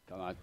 Come on.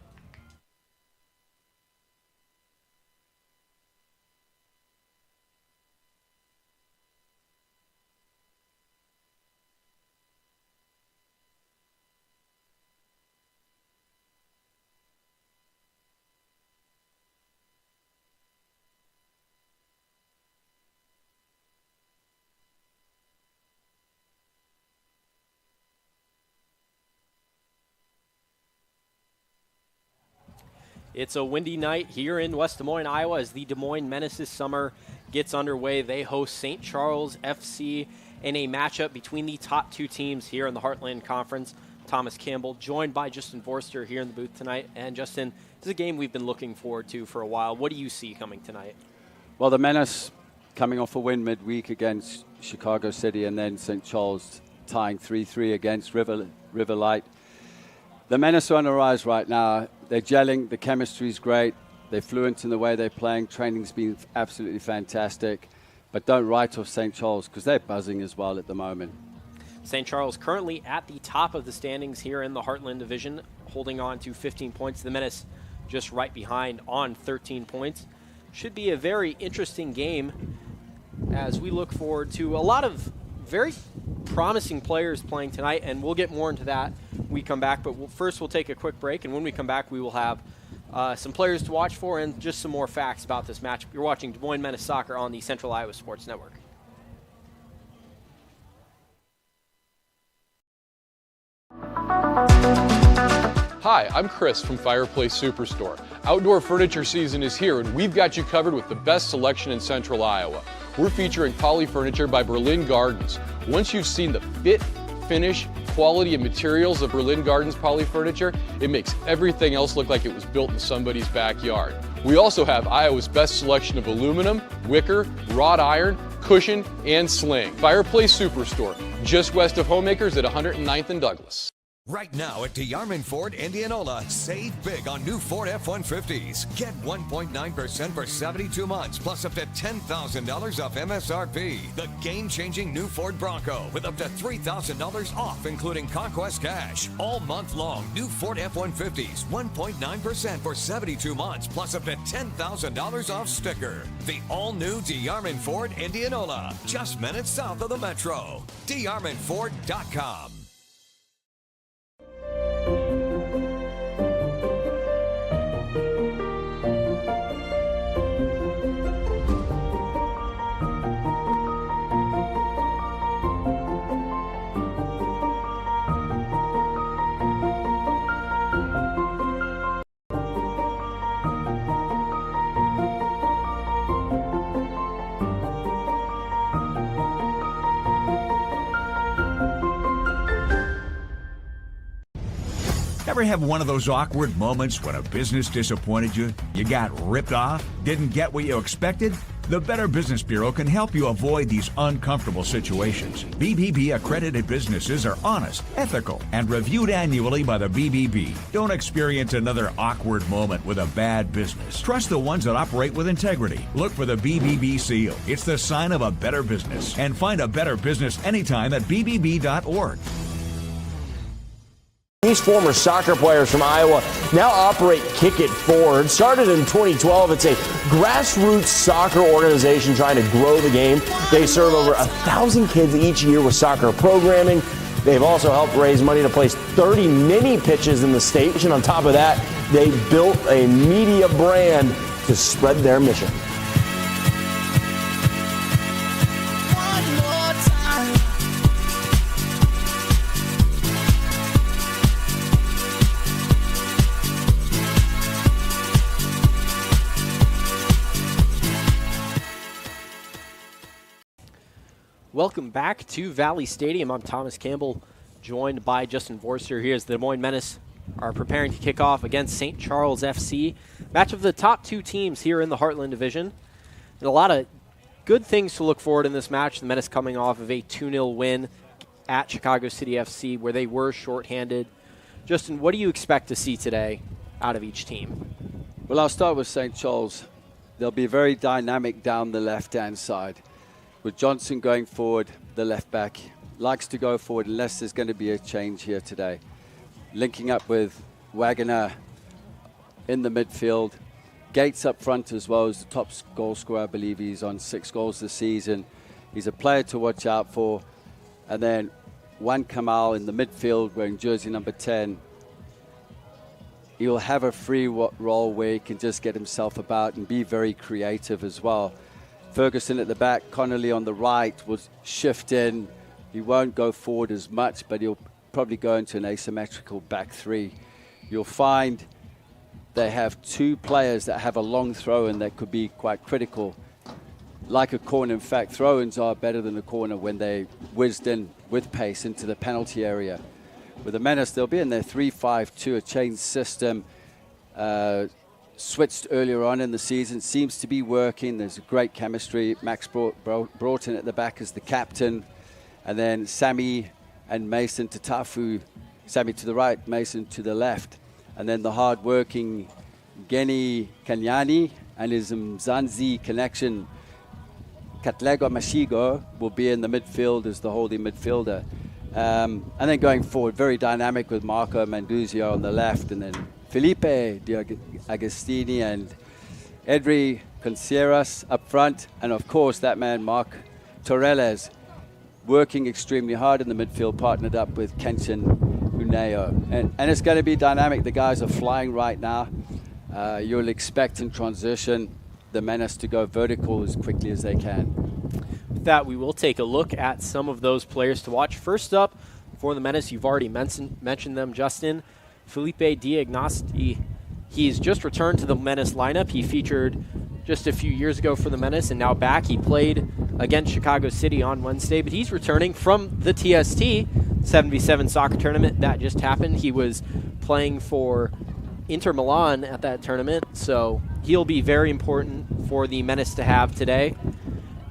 It's a windy night here in West Des Moines, Iowa, as the Des Moines Menace this summer gets underway. They host St. Charles FC in a matchup between the top two teams here in the Heartland Conference. Thomas Campbell, joined by Justin Forster here in the booth tonight. And Justin, this is a game we've been looking forward to for a while. What do you see coming tonight? Well, the Menace coming off a win midweek against Chicago City, and then St. Charles tying 3-3 against River Light. The Menace are on the rise right now. They're gelling. The chemistry's great. They're fluent in the way they're playing. Training's been absolutely fantastic. But don't write off St. Charles because they're buzzing as well at the moment. St. Charles currently at the top of the standings here in the Heartland Division, holding on to 15 points. The Menace just right behind on 13 points. Should be a very interesting game as we look forward to a lot of very promising players playing tonight, and we'll get more into that when we come back. But first we'll take a quick break, and when we come back we will have some players to watch for and just some more facts about this match. You're watching Des Moines Menace Soccer on the Central Iowa Sports Network. Hi, I'm Chris from Fireplace Superstore. Outdoor furniture season is here, and we've got you covered with the best selection in Central Iowa. We're featuring Poly Furniture by Berlin Gardens. Once you've seen the fit, finish, quality, and materials of Berlin Gardens Poly Furniture, it makes everything else look like it was built in somebody's backyard. We also have Iowa's best selection of aluminum, wicker, wrought iron, cushion, and sling. Fireplace Superstore, just west of Homemakers at 109th and Douglas. Right now at DeArmond Ford Indianola, save big on new Ford F-150s. Get 1.9% for 72 months, plus up to $10,000 off MSRP. The game-changing new Ford Bronco with up to $3,000 off, including Conquest Cash. All month long, new Ford F-150s, 1.9% for 72 months, plus up to $10,000 off sticker. The all-new DeArmond Ford Indianola, just minutes south of the Metro. DeArmondFord.com. Ever have one of those awkward moments when a business disappointed you? You got ripped off? Didn't get what you expected? The Better Business Bureau can help you avoid these uncomfortable situations. BBB accredited businesses are honest, ethical, and reviewed annually by the BBB. Don't experience another awkward moment with a bad business. Trust the ones that operate with integrity. Look for the BBB seal. It's the sign of a better business. And find a better business anytime at bbb.org. These former soccer players from Iowa now operate Kick It Forward. Started in 2012, it's a grassroots soccer organization trying to grow the game. They serve over 1,000 kids each year with soccer programming. They've also helped raise money to place 30 mini pitches in the state. And on top of that, they built a media brand to spread their mission. Welcome back to Valley Stadium. I'm Thomas Campbell, joined by Justin Vorster here as the Des Moines Menace are preparing to kick off against St. Charles FC. Match of the top two teams here in the Heartland Division. And a lot of good things to look forward in this match. The Menace coming off of a 2-0 win at Chicago City FC where they were shorthanded. Justin, what do you expect to see today out of each team? Well, I'll start with St. Charles. They'll be very dynamic down the left-hand side. With Johnson going forward, the left back likes to go forward unless there's going to be a change here today. Linking up with Wagner in the midfield. Gates up front as well as the top goal scorer. I believe he's on 6 goals this season. He's a player to watch out for. And then Juan Kamal in the midfield wearing jersey number 10. He'll have a free role where he can just get himself about and be very creative as well. Ferguson at the back, Connolly on the right will shift in. He won't go forward as much, but he'll probably go into an asymmetrical back three. You'll find they have 2 players that have a long throw-in that could be quite critical. Like a corner, in fact, throw-ins are better than a corner when they whizzed in with pace into the penalty area. With the Menace, they'll be in their 3-5-2, a chain system. Switched earlier on in the season, seems to be working. There's a great chemistry. Max brought in at the back as the captain. And then Sami and Mason to Tafu. Sami to the right, Mason to the left. And then the hard-working Geni Kanyani and his Mzanzi connection, Katlego Mashigo, will be in the midfield as the holding midfielder. And then going forward, very dynamic with Marco Manduzio on the left, and then Felipe Agustini and Edri Concieras up front. And of course, that man, Mark Torres, working extremely hard in the midfield, partnered up with Kenshin Uneo. And it's going to be dynamic. The guys are flying right now. You'll expect in transition the Menace to go vertical as quickly as they can. With that, we will take a look at some of those players to watch. First up, for the Menace, you've already mentioned them, Justin. Felipe Diagnosti. He's just returned to the Menace lineup. He featured just a few years ago for the Menace and now back. He played against Chicago City on Wednesday, but he's returning from the TST 77 soccer tournament that just happened. He was playing for Inter Milan at that tournament, so he'll be very important for the Menace to have today.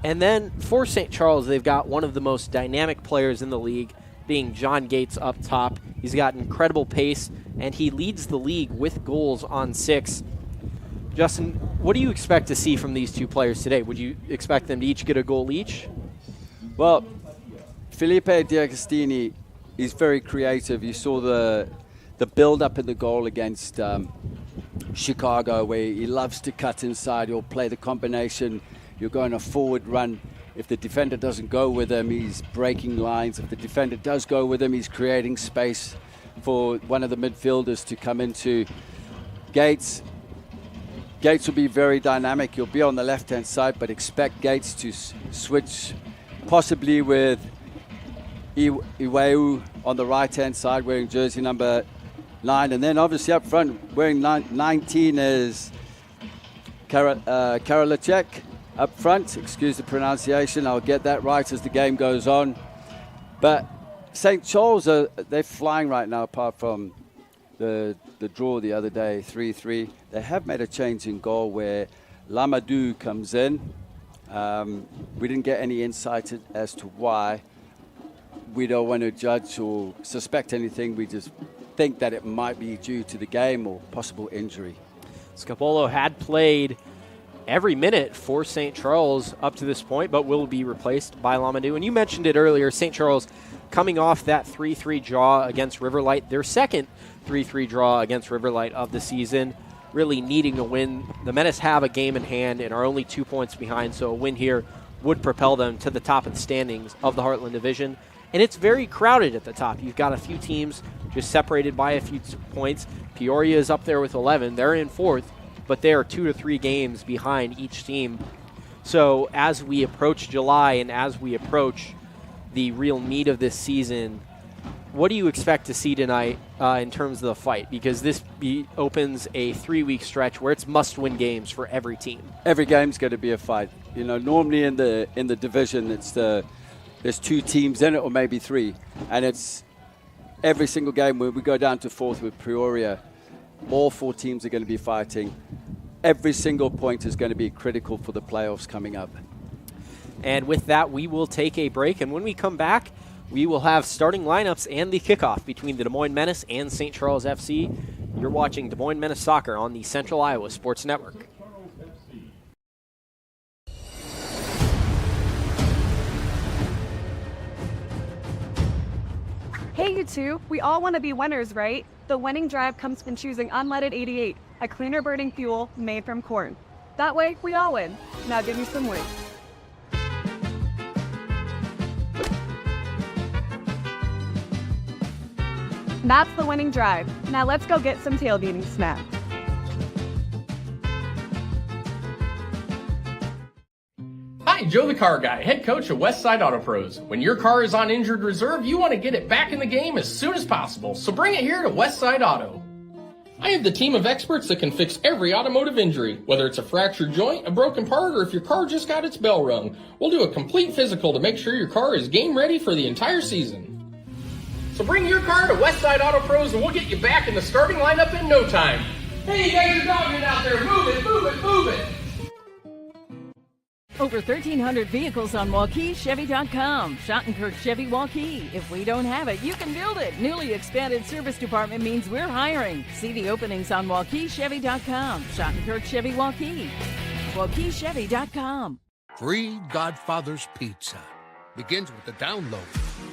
And then for St. Charles, they've got one of the most dynamic players in the league, being John Gates up top. He's got incredible pace, and he leads the league with goals on 6. Justin, what do you expect to see from these 2 players today? Would you expect them to each get a goal each? Well, Felipe Diagostini is very creative. You saw the build-up in the goal against Chicago, where he loves to cut inside. He'll play the combination. You're going a forward run. If the defender doesn't go with him, he's breaking lines. If the defender does go with him, he's creating space for one of the midfielders to come into. Gates will be very dynamic. He'll be on the left-hand side, but expect Gates to switch possibly with Iweu on the right-hand side, wearing jersey number 9. And then obviously up front, wearing 19 is Karolacek. Up front, excuse the pronunciation, I'll get that right as the game goes on. But St. Charles, they're flying right now, apart from the draw the other day, 3-3. They have made a change in goal where Lamadou comes in. We didn't get any insight as to why. We don't want to judge or suspect anything. We just think that it might be due to the game or possible injury. Scapolo had played every minute for St. Charles up to this point, but will be replaced by Lamadou. And you mentioned it earlier, St. Charles coming off that 3-3 draw against Riverlight, their second 3-3 draw against Riverlight of the season, really needing a win. The Menace have a game in hand and are only 2 points behind, so a win here would propel them to the top of the standings of the Heartland Division. And it's very crowded at the top. You've got a few teams just separated by a few points. Peoria is up there with 11. They're in fourth, but they are 2 to 3 games behind each team. So as we approach July and as we approach the real meat of this season, what do you expect to see tonight in terms of the fight? Because this opens a 3-week stretch where it's must-win games for every team. Every game's going to be a fight. You know, normally in the division, there's 2 teams in it, or maybe 3, and it's every single game. When we go down to fourth with Peoria, all 4 teams are going to be fighting. Every single point is going to be critical for the playoffs coming up. And with that, we will take a break. And when we come back, we will have starting lineups and the kickoff between the Des Moines Menace and St. Charles FC. You're watching Des Moines Menace Soccer on the Central Iowa Sports Network. Hey, you two. We all want to be winners, right? The winning drive comes from choosing unleaded 88, a cleaner burning fuel made from corn. That way, we all win. Now give me some wings. That's the winning drive. Now let's go get some tailgating snacks. Hi, Joe the Car Guy, head coach of Westside Auto Pros. When your car is on injured reserve, you want to get it back in the game as soon as possible, so bring it here to Westside Auto. I have the team of experts that can fix every automotive injury, whether it's a fractured joint, a broken part, or if your car just got its bell rung. We'll do a complete physical to make sure your car is game ready for the entire season. So bring your car to Westside Auto Pros and we'll get you back in the starting lineup in no time. Hey, you guys are dogging out there. Move it, move it, move it. Over 1,300 vehicles on WaukeeChevy.com. Schottenkirk Chevy Waukee. If we don't have it, you can build it. Newly expanded service department means we're hiring. See the openings on WaukeeChevy.com. Schottenkirk Chevy Waukee. WaukeeChevy.com. Free Godfather's Pizza begins with the download.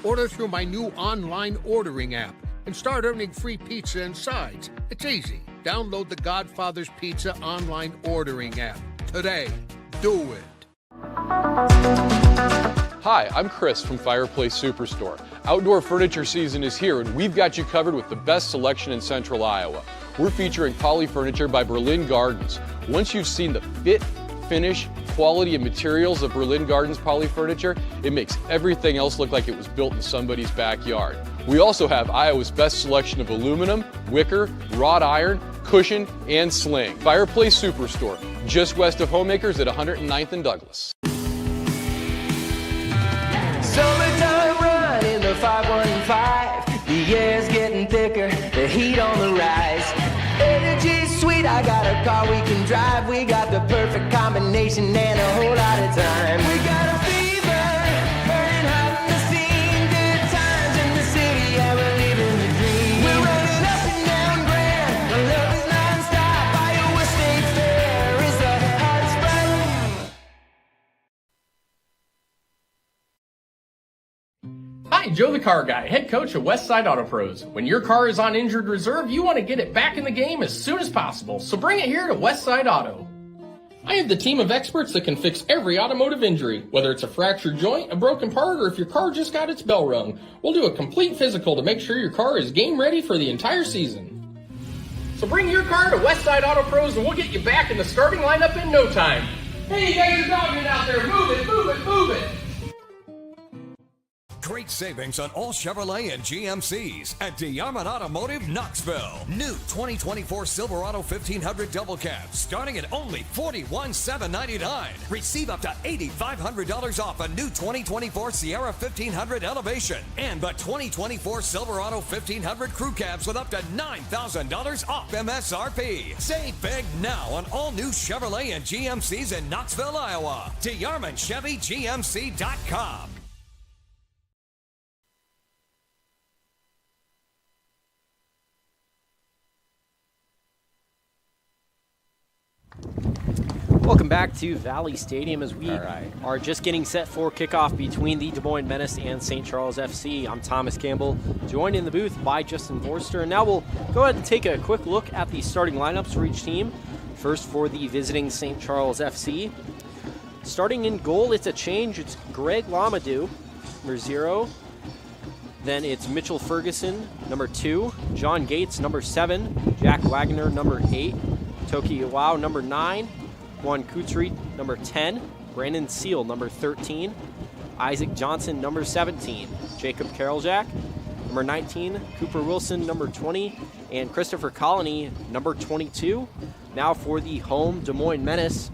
Order through my new online ordering app and start earning free pizza and sides. It's easy. Download the Godfather's Pizza online ordering app today. Do it. Hi, I'm Chris from Fireplace Superstore. Outdoor furniture season is here and we've got you covered with the best selection in Central Iowa. We're featuring Poly Furniture by Berlin Gardens. Once you've seen the fit, finish, quality, and materials of Berlin Gardens Poly Furniture, it makes everything else look like it was built in somebody's backyard. We also have Iowa's best selection of aluminum, wicker, wrought iron, cushion, and sling. Fireplace Superstore, just west of Homemakers at 109th and Douglas. Summertime run in the 515. The air's getting thicker, the heat on the rise. Energy's sweet, I got a car we can drive. We got the perfect combination and a whole lot of time. We got a fever, burning hot in the scene. Good times in the city, yeah, we're living the dream. We're running up and down Grand, the love is non-stop. Iowa State Fair is the hot spot. Hi, Joe the Car Guy, head coach of Westside Auto Pros. When your car is on injured reserve, you want to get it back in the game as soon as possible, so bring it here to Westside Auto. I have the team of experts that can fix every automotive injury, whether it's a fractured joint, a broken part, or if your car just got its bell rung. We'll do a complete physical to make sure your car is game ready for the entire season. So bring your car to Westside Auto Pros and we'll get you back in the starting lineup in no time. Hey, you guys are dogging out there. Move it, move it, move it. Great savings on all Chevrolet and GMCs at DeArmond Automotive Knoxville. New 2024 Silverado 1500 double cab starting at only $41,799. Receive up to $8,500 off a new 2024 Sierra 1500 Elevation and the 2024 Silverado 1500 crew cabs with up to $9,000 off MSRP. Save big now on all new Chevrolet and GMCs in Knoxville, Iowa. DeArmondChevyGMC.com. Welcome back to Valley Stadium as we are just getting set for kickoff between the Des Moines Menace and St. Charles FC. I'm Thomas Campbell, joined in the booth by Justin Forster. And now we'll go ahead and take a quick look at the starting lineups for each team. First for the visiting St. Charles FC. Starting in goal, it's a change. It's Greg Lamadou, number 0. Then it's Mitchell Ferguson, number 2. John Gates, number 7. Jack Wagner, number 8. Toki Iwao, number 9. Juan Kutri, number 10. Brandon Seal, number 13. Isaac Johnson, number 17. Jacob Kareljak, number 19. Cooper Wilson, number 20. And Christopher Colony, number 22. Now for the home Des Moines Menace.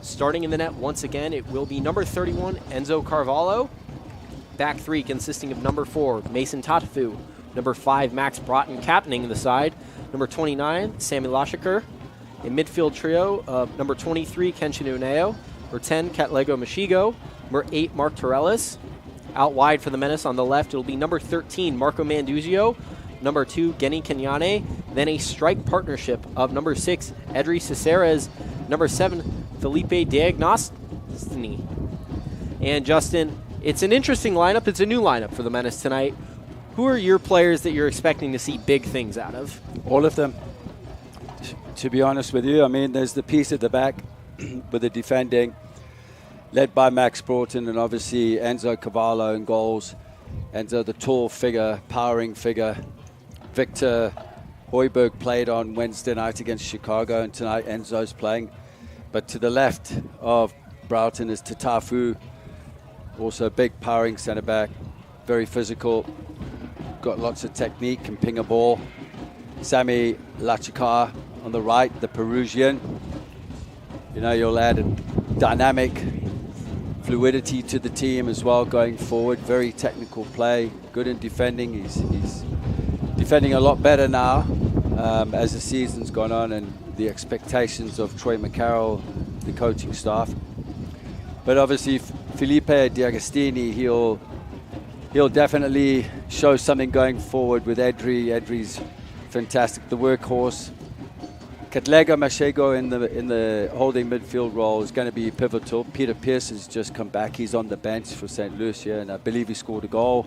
Starting in the net once again, it will be number 31, Enzo Carvalho. Back 3 consisting of number 4, Mason Tatafu. Number 5, Max Broughton captaining the side. Number 29, Sami Lachekar. A midfield trio of number 23, Kenshin Uneo. Number 10, Katlego Mashigo. Number 8, Mark Torellis. Out wide for the Menace on the left, it'll be number 13, Marco Manduzio. Number 2, Geni Kenyane. Then a strike partnership of number 6, Edri Ciceres. Number 7, Felipe Diagnostini. And Justin, it's an interesting lineup. It's a new lineup for the Menace tonight. Who are your players that you're expecting to see big things out of? All of them. To be honest with you, I mean, there's the piece at the back with the defending, led by Max Broughton and obviously Enzo Carvalho in goals. Enzo, the tall figure, powering figure. Victor Hoiberg played on Wednesday night against Chicago, and tonight Enzo's playing. But to the left of Broughton is Tatafu, also a big powering centre back, very physical, got lots of technique, can ping a ball. Sami Lachekar on the right, the Peruvian. You know, you'll add a dynamic fluidity to the team as well going forward. Very technical play, good in defending. He's defending a lot better now as the season's gone on, and the expectations of Troy McCarroll, the coaching staff. But obviously Felipe Diagostini, he'll definitely show something going forward with Edri. Edri's fantastic, the workhorse. Katlego Mashigo in the holding midfield role is going to be pivotal. Peter Pearce has just come back. He's on the bench for St. Lucia, and I believe he scored a goal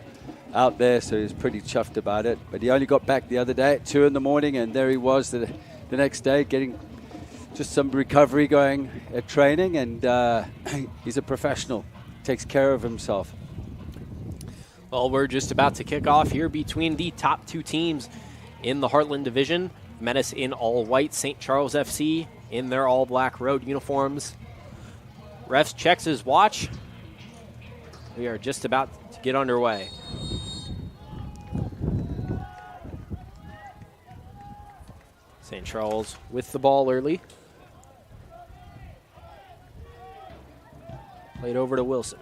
out there, so he's pretty chuffed about it. But he only got back the other day at 2 in the morning, and there he was the next day getting just some recovery going at training, and he's a professional, takes care of himself. Well, we're just about to kick off here between the top 2 teams in the Heartland Division. Menace in all white, St. Charles FC in their all black road uniforms. Refs checks his watch. We are just about to get underway. St. Charles with the ball early. Played over to Wilson.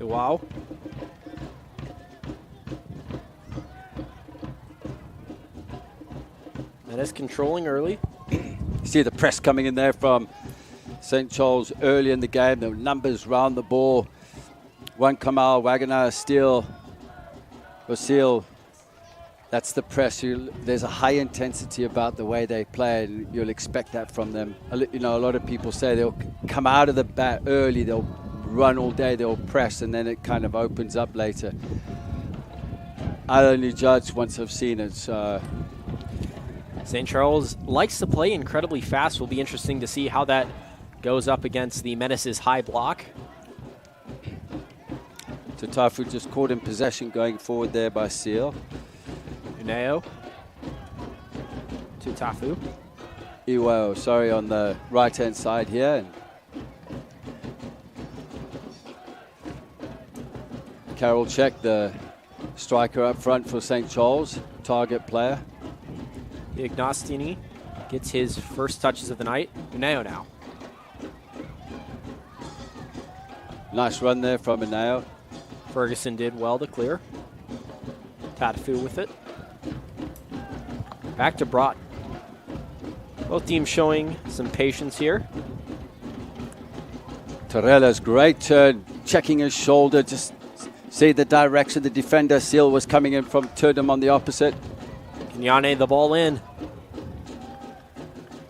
Wow. Menace controlling early. You see the press coming in there from St. Charles early in the game. The numbers round the ball. One Kamal, Wagner, Steele, Osil. That's the press. There's a high intensity about the way they play, and you'll expect that from them. You know, a lot of people say they'll come out of the bat early, they'll run all day, they'll press, and then it kind of opens up later. I only judge once I've seen it. So St. Charles likes to play incredibly fast. Will be interesting to see how that goes up against the Menace's high block. Tatafu just caught in possession going forward there by Seal. Uneo to Tafu. Iwao, sorry, on the right-hand side here. Carroll check, the striker up front for St. Charles, target player. Agustini gets his first touches of the night. Uneo now. Nice run there from Uneo. Ferguson did well to clear. Tatafu with it. Back to Broughton. Both teams showing some patience here. Torrella's great turn, checking his shoulder, just see the direction the defender Seal was coming in from, turned him on the opposite. Kenyane the ball in.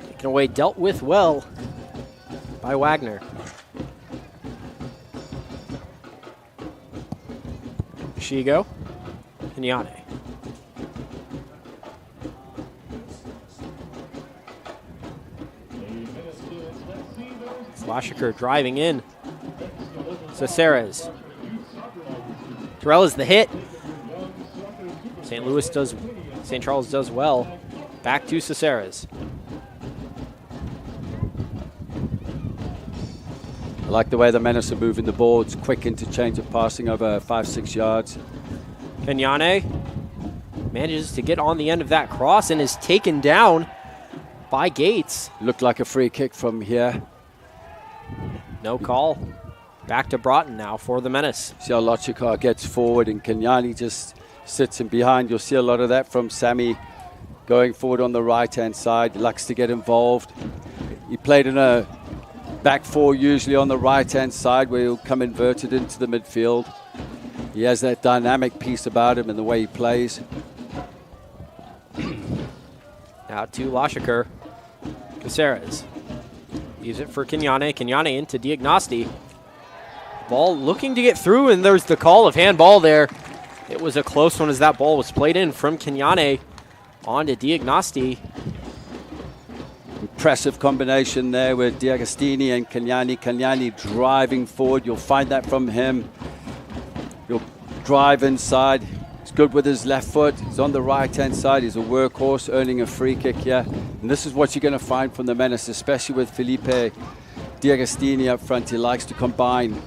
Taken away, dealt with well by Wagner. Shigo, Kenyane. Lachekar driving in. Caceres. Torrella's the hit. St. Charles does well. Back to Caceres. I like the way the Menace are moving the ball. It's quick interchange of passing over 5-6 yards. Kenyane manages to get on the end of that cross and is taken down by Gates. Looked like a free kick from here. No call. Back to Broughton now for the Menace. See how Lachekar gets forward and Kenyane just sits in behind. You'll see a lot of that from Sami going forward on the right-hand side. He likes to get involved. He played in a back four usually on the right-hand side where he'll come inverted into the midfield. He has that dynamic piece about him and the way he plays. Now to Lachekar. Caceres. Leaves it for Kenyane. Kenyane into Diagnosti. Ball looking to get through, and there's the call of handball there. It was a close one as that ball was played in from Kenyane on to Diagnosti. Impressive combination there with Agustini and Kenyane. Kenyane driving forward. You'll find that from him. He'll drive inside. He's good with his left foot. He's on the right-hand side. He's a workhorse, earning a free kick here. And this is what you're going to find from the Menace, especially with Felipe Agustini up front. He likes to combine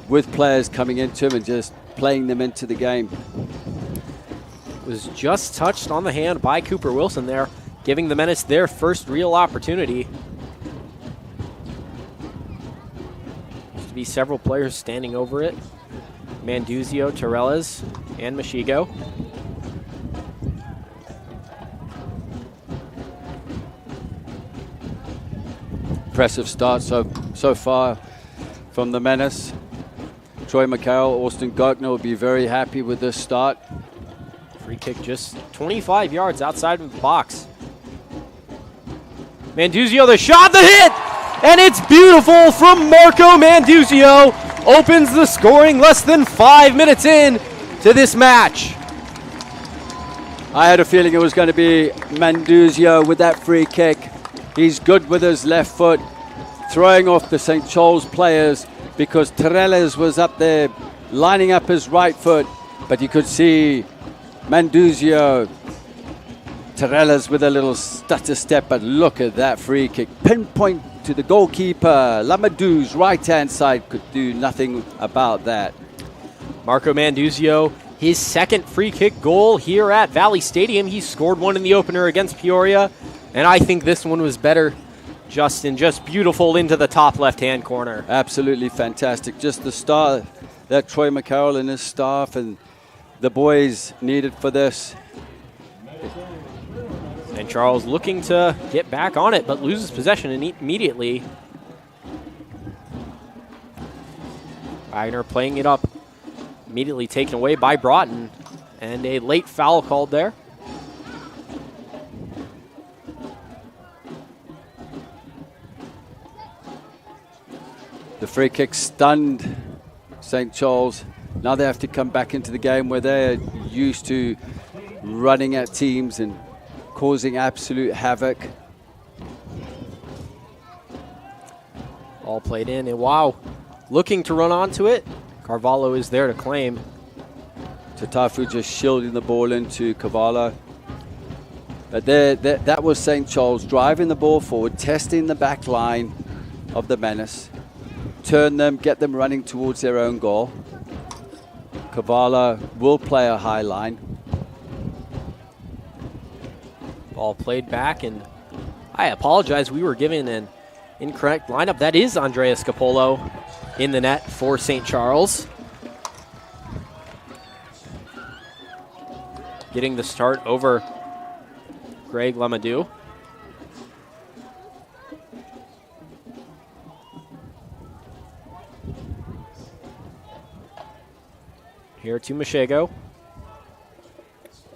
with players coming into him and just playing them into the game. Was just touched on the hand by Cooper Wilson there, giving the Menace their first real opportunity. Used to be several players standing over it. Manduzio, Torrelas, and Mashigo. Impressive start so far from the Menace. Troy McCarroll, Austin Gokner will be very happy with this start. Free kick just 25 yards outside of the box. Manduzio, the shot, the hit! And it's beautiful from Marco Manduzio. Opens the scoring less than 5 minutes in to this match. I had a feeling it was going to be Manduzio with that free kick. He's good with his left foot, throwing off the St. Charles players because Torrelas was up there lining up his right foot, but you could see Manduzio, Torrelas with a little stutter step, but look at that free kick. Pinpoint to the goalkeeper. Lamadou's right-hand side could do nothing about that. Marco Manduzio, his second free kick goal here at Valley Stadium. He scored one in the opener against Peoria, and I think this one was better. Justin, just beautiful into the top left-hand corner. Absolutely fantastic. Just the start that Troy McCarroll and his staff and the boys needed for this. And Charles looking to get back on it, but loses possession immediately. Wagner playing it up, immediately taken away by Broughton, and a late foul called there. The free kick stunned St. Charles. Now they have to come back into the game where they're used to running at teams and causing absolute havoc. All played in, and wow, looking to run onto it. Carvalho is there to claim. Tatafu just shielding the ball into Cavallo. But that was St. Charles driving the ball forward, testing the back line of the Menace. Turn them, get them running towards their own goal. Cavallo will play a high line. Ball played back, and I apologize. We were given an incorrect lineup. That is Andreas Capolo in the net for St. Charles. Getting the start over Greg Lamadou. Here to Machego.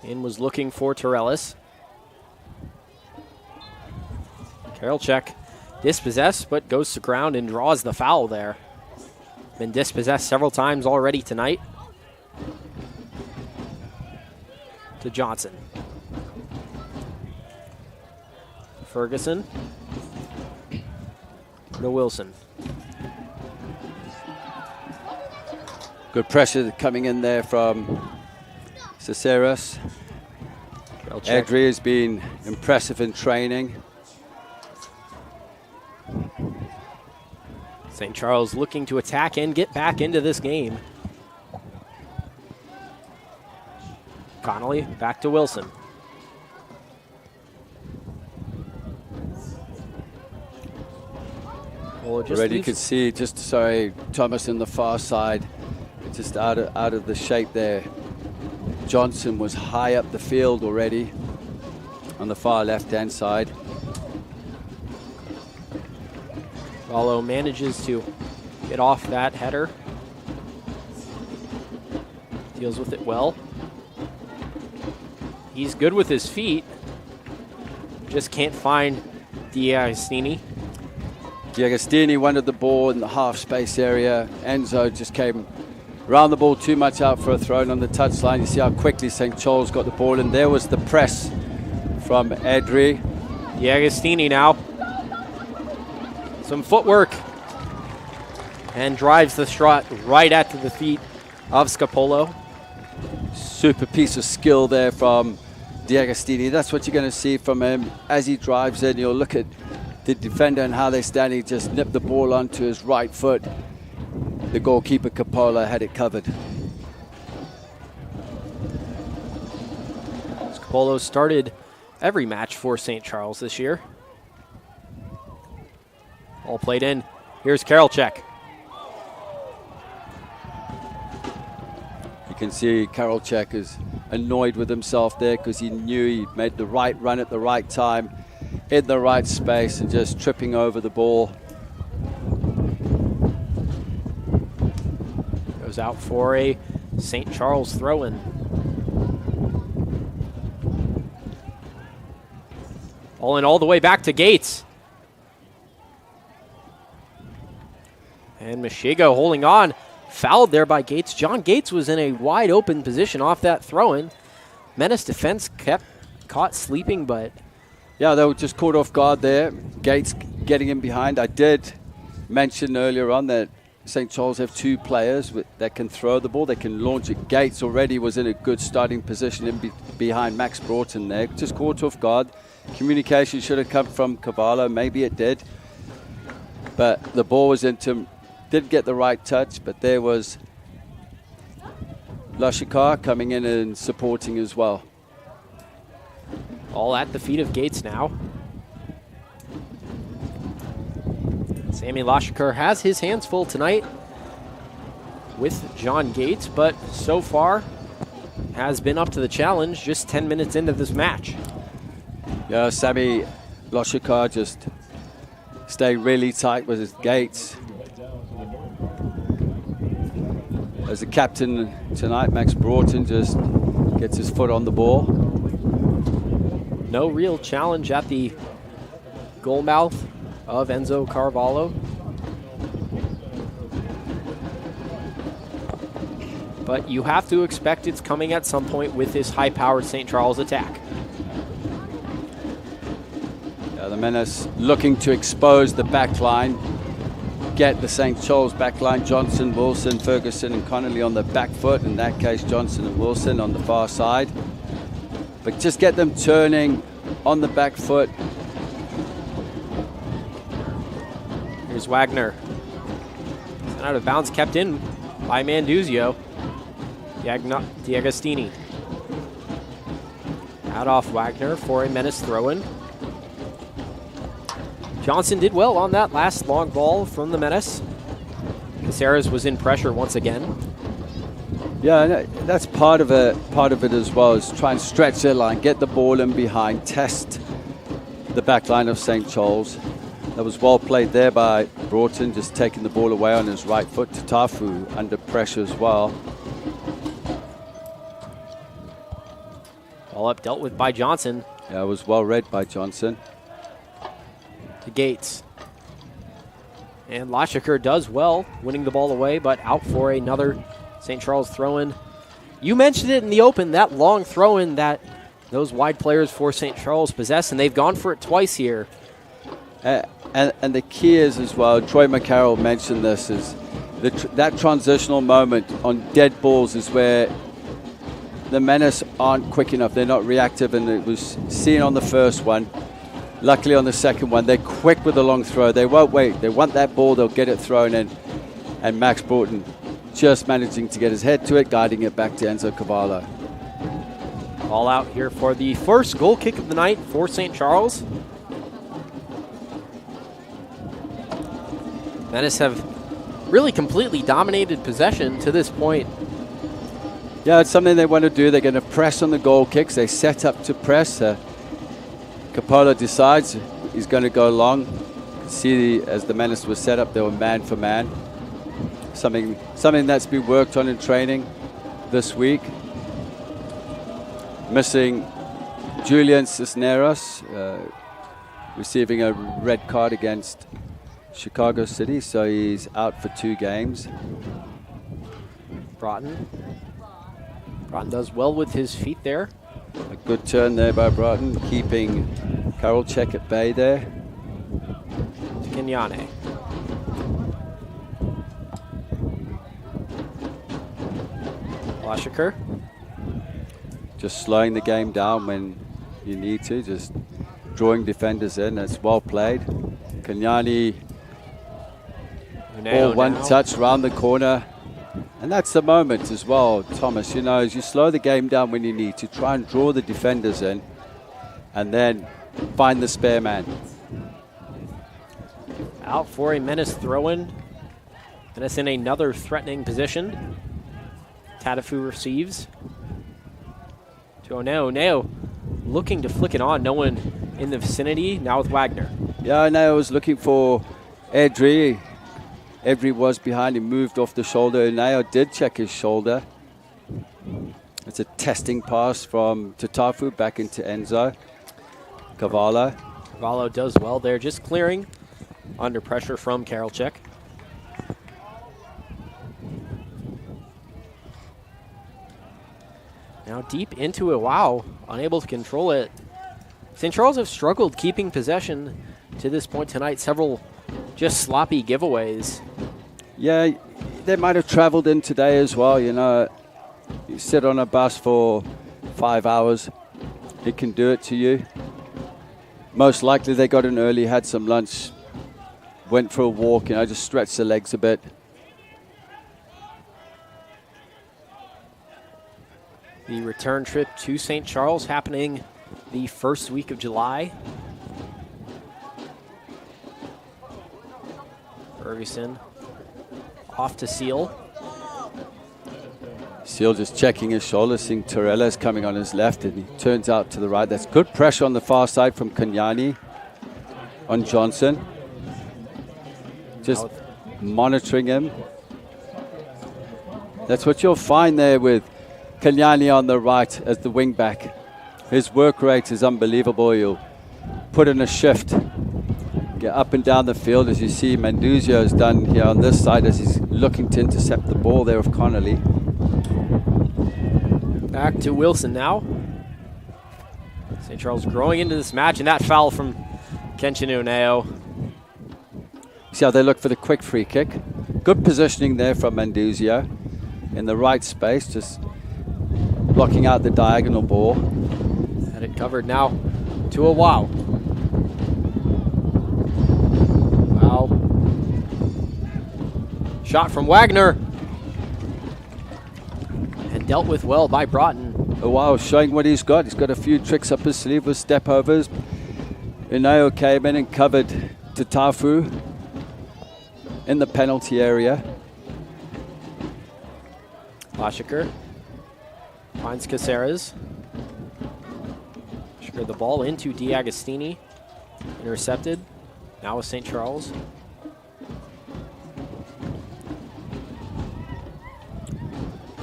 In was looking for Torellis. Karolchek dispossessed, but goes to ground and draws the foul there. Been dispossessed several times already tonight. To Johnson. Ferguson. To Wilson. Good pressure coming in there from Ciceros. Edry has been impressive in training. St. Charles looking to attack and get back into this game. Connolly back to Wilson. Well, already you could see Thomas in the far side, just out of the shape there. Johnson was high up the field already on the far left-hand side. Gallo manages to get off that header. Deals with it well. He's good with his feet. Just can't find D'Agostini. D'Agostini wanted the ball in the half space area. Enzo just came around the ball too much out for a throw on the touchline. You see how quickly St. Charles got the ball, and there was the press from Edry. D'Agostini now. Some footwork. And drives the shot right at the feet of Scapolo. Super piece of skill there from D'Agostini. That's what you're going to see from him as he drives in. You'll look at the defender and how they're standing. Just nip the ball onto his right foot. The goalkeeper Capola had it covered. Scapolo started every match for St. Charles this year. All played in. Here's Karolchek. You can see Karolchek is annoyed with himself there because he knew he made the right run at the right time, in the right space, and just tripping over the ball. Goes out for a St. Charles throw-in. All the way back to Gates. And Machego holding on. Fouled there by Gates. John Gates was in a wide open position off that throw-in. Menace defense kept caught sleeping, but... Yeah, they were just caught off guard there. Gates getting in behind. I did mention earlier on that St. Charles have two players that can throw the ball. They can launch it. Gates already was in a good starting position behind Max Broughton there. Just caught off guard. Communication should have come from Cavallo. Maybe it did. But the ball was into him. Didn't get the right touch, but there was Lachekar coming in and supporting as well. All at the feet of Gates now. Sami Lachekar has his hands full tonight with John Gates, but so far has been up to the challenge just 10 minutes into this match. Yeah, Sami Lachekar just staying really tight with his Gates. As the captain tonight, Max Broughton just gets his foot on the ball. No real challenge at the goal mouth of Enzo Carvalho. But you have to expect it's coming at some point with this high-powered St. Charles attack. Yeah, the Menace looking to expose the back line. Get the St. Charles backline, Johnson, Wilson, Ferguson, and Connolly on the back foot. In that case, Johnson and Wilson on the far side. But just get them turning on the back foot. Here's Wagner. Sent out of bounds, kept in by Manduzio. Agustini. Out off Wagner for a Menace throw-in. Johnson did well on that last long ball from the Menace. Caceres was in pressure once again. Yeah, and that's part of it as well, is try and stretch their line, get the ball in behind, test the back line of St. Charles. That was well played there by Broughton, just taking the ball away on his right foot. Tafu under pressure as well. Ball up, dealt with by Johnson. Yeah, it was well read by Johnson. To Gates. And Lachekar does well, winning the ball away, but out for another St. Charles throw-in. You mentioned it in the open, that long throw-in that those wide players for St. Charles possess, and they've gone for it twice here. And the key is as well, Troy McCarroll mentioned this, is that transitional moment on dead balls is where the Menace aren't quick enough. They're not reactive, and it was seen on the first one. Luckily on the second one, they're quick with the long throw. They won't wait. They want that ball, they'll get it thrown in. And Max Broughton just managing to get his head to it, guiding it back to Enzo Cavallo. Ball out here for the first goal kick of the night for St. Charles. Menace have really completely dominated possession to this point. Yeah, it's something they want to do. They're going to press on the goal kicks. They set up to press. Capola decides he's going to go long. See, as the Menace was set up, they were man for man. Something that's been worked on in training this week. Missing Julian Cisneros, receiving a red card against Chicago City, so he's out for 2 games. Broughton does well with his feet there. A good turn there by Broughton, keeping Karolczyk at bay there. To Kenyane. Lachekar. Just slowing the game down when you need to, just drawing defenders in. That's well played. Kenyane, ball one touch round the corner. And that's the moment as well, Thomas. You know, as you slow the game down when you need to, try and draw the defenders in and then find the spare man. Out for a Menace throw-in. Menace in another threatening position. Tatafu receives. To Oneo looking to flick it on. No one in the vicinity. Now with Wagner. Yeah, Oneo was looking for Edry. Edry was behind him, moved off the shoulder. Oneo did check his shoulder. It's a testing pass from Tatafu back into Enzo. Cavallo. Cavallo does well there, just clearing under pressure from Karolczyk. Now deep into it, wow, unable to control it. St. Charles have struggled keeping possession to this point tonight. Several just sloppy giveaways. Yeah, they might have traveled in today as well. You know, you sit on a bus for 5 hours, it can do it to you. Most likely they got in early, had some lunch, went for a walk, you know, just stretched the legs a bit. The return trip to St. Charles happening the first week of July. Ferguson off to Seal. Seal just checking his shoulder, seeing Torellas coming on his left, and he turns out to the right. That's good pressure on the far side from Kenyane on Johnson. Just monitoring him. That's what you'll find there with Kenyane on the right as the wing back. His work rate is unbelievable. He'll put in a shift, get up and down the field, as you see Menduzio has done here on this side as he's looking to intercept the ball there of Connolly. Back to Wilson now. St. Charles growing into this match, and that foul from Kenshin Oneo. See how they look for the quick free kick. Good positioning there from Menduzio in the right space, just blocking out the diagonal ball. Had it covered now to a wow. Wow. Shot from Wagner. And dealt with well by Broughton. Oh, wow, showing what he's got. He's got a few tricks up his sleeve with step overs. Uneo came in and covered Tatafu in the penalty area. Lachekar finds Caceres. Lachekar the ball into D'Agostini. Intercepted. Now with St. Charles.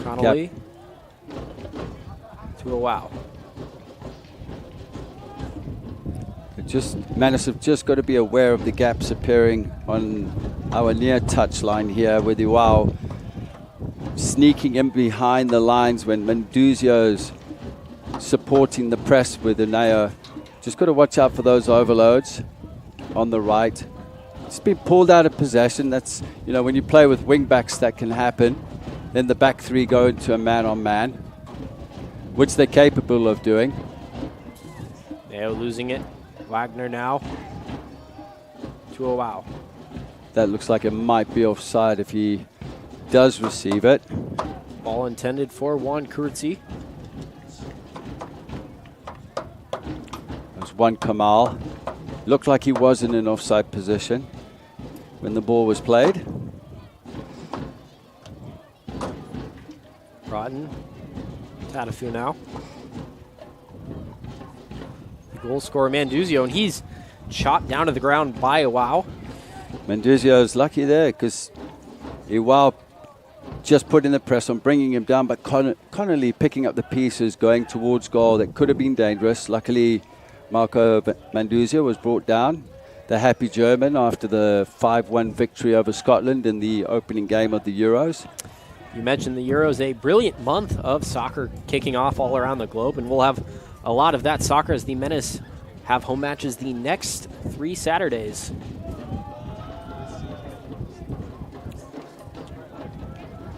Connolly to a wow. Menace have just got to be aware of the gaps appearing on our near touchline here with Iwao sneaking in behind the lines when Menduzio's supporting the press with Uneo. Just got to watch out for those overloads on the right. It's been pulled out of possession. That's, you know, when you play with wing backs, that can happen. Then the back three go into a man-on-man, which they're capable of doing. They're losing it. Wagner now to a wow. That looks like it might be offside if he does receive it. Ball intended for Juan Kurtzi. There's one Kamal. Looked like he was in an offside position when the ball was played. Broughton. Tatafu now. The goal scorer Manduzio, and he's chopped down to the ground by Iwao. Menduzio's lucky there because Iwao just put in the press on bringing him down, but Connolly picking up the pieces going towards goal that could have been dangerous. Luckily, Marco Manduzio was brought down, the happy German, after the 5-1 victory over Scotland in the opening game of the Euros. You mentioned the Euros, a brilliant month of soccer kicking off all around the globe, and we'll have a lot of that soccer as the Menace have home matches the next 3 Saturdays.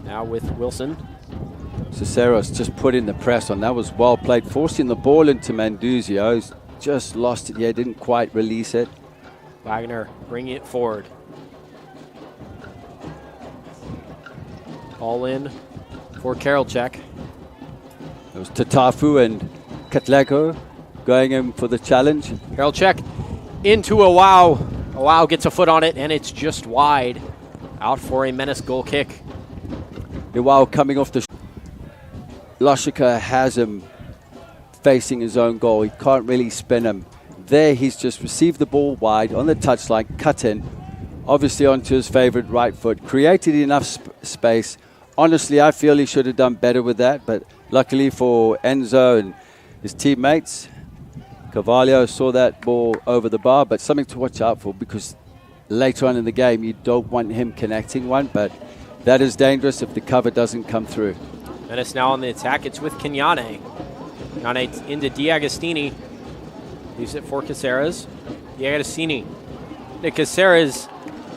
Now with Wilson. Ciceros just put in the press on. That was well played, forcing the ball into Manduzio. He's just lost it here, didn't quite release it. Wagner bringing it forward. All in for Karolchek. It was Tatafu and Katlego going in for the challenge. Karolchek into a wow. A wow gets a foot on it, and it's just wide. Out for a Menace goal kick. Iwao coming off the... Lachekar has him facing his own goal. He can't really spin him. There he's just received the ball wide on the touchline, cut in, obviously onto his favorite right foot, created enough space. Honestly, I feel he should have done better with that, but luckily for Enzo and his teammates, Carvalho saw that ball over the bar, but something to watch out for because later on in the game you don't want him connecting one, but that is dangerous if the cover doesn't come through. Menace now on the attack. It's with Kenyane. Kenyane into D'Agostini. Leaves it for Caceres. D'Agostini to Caceres.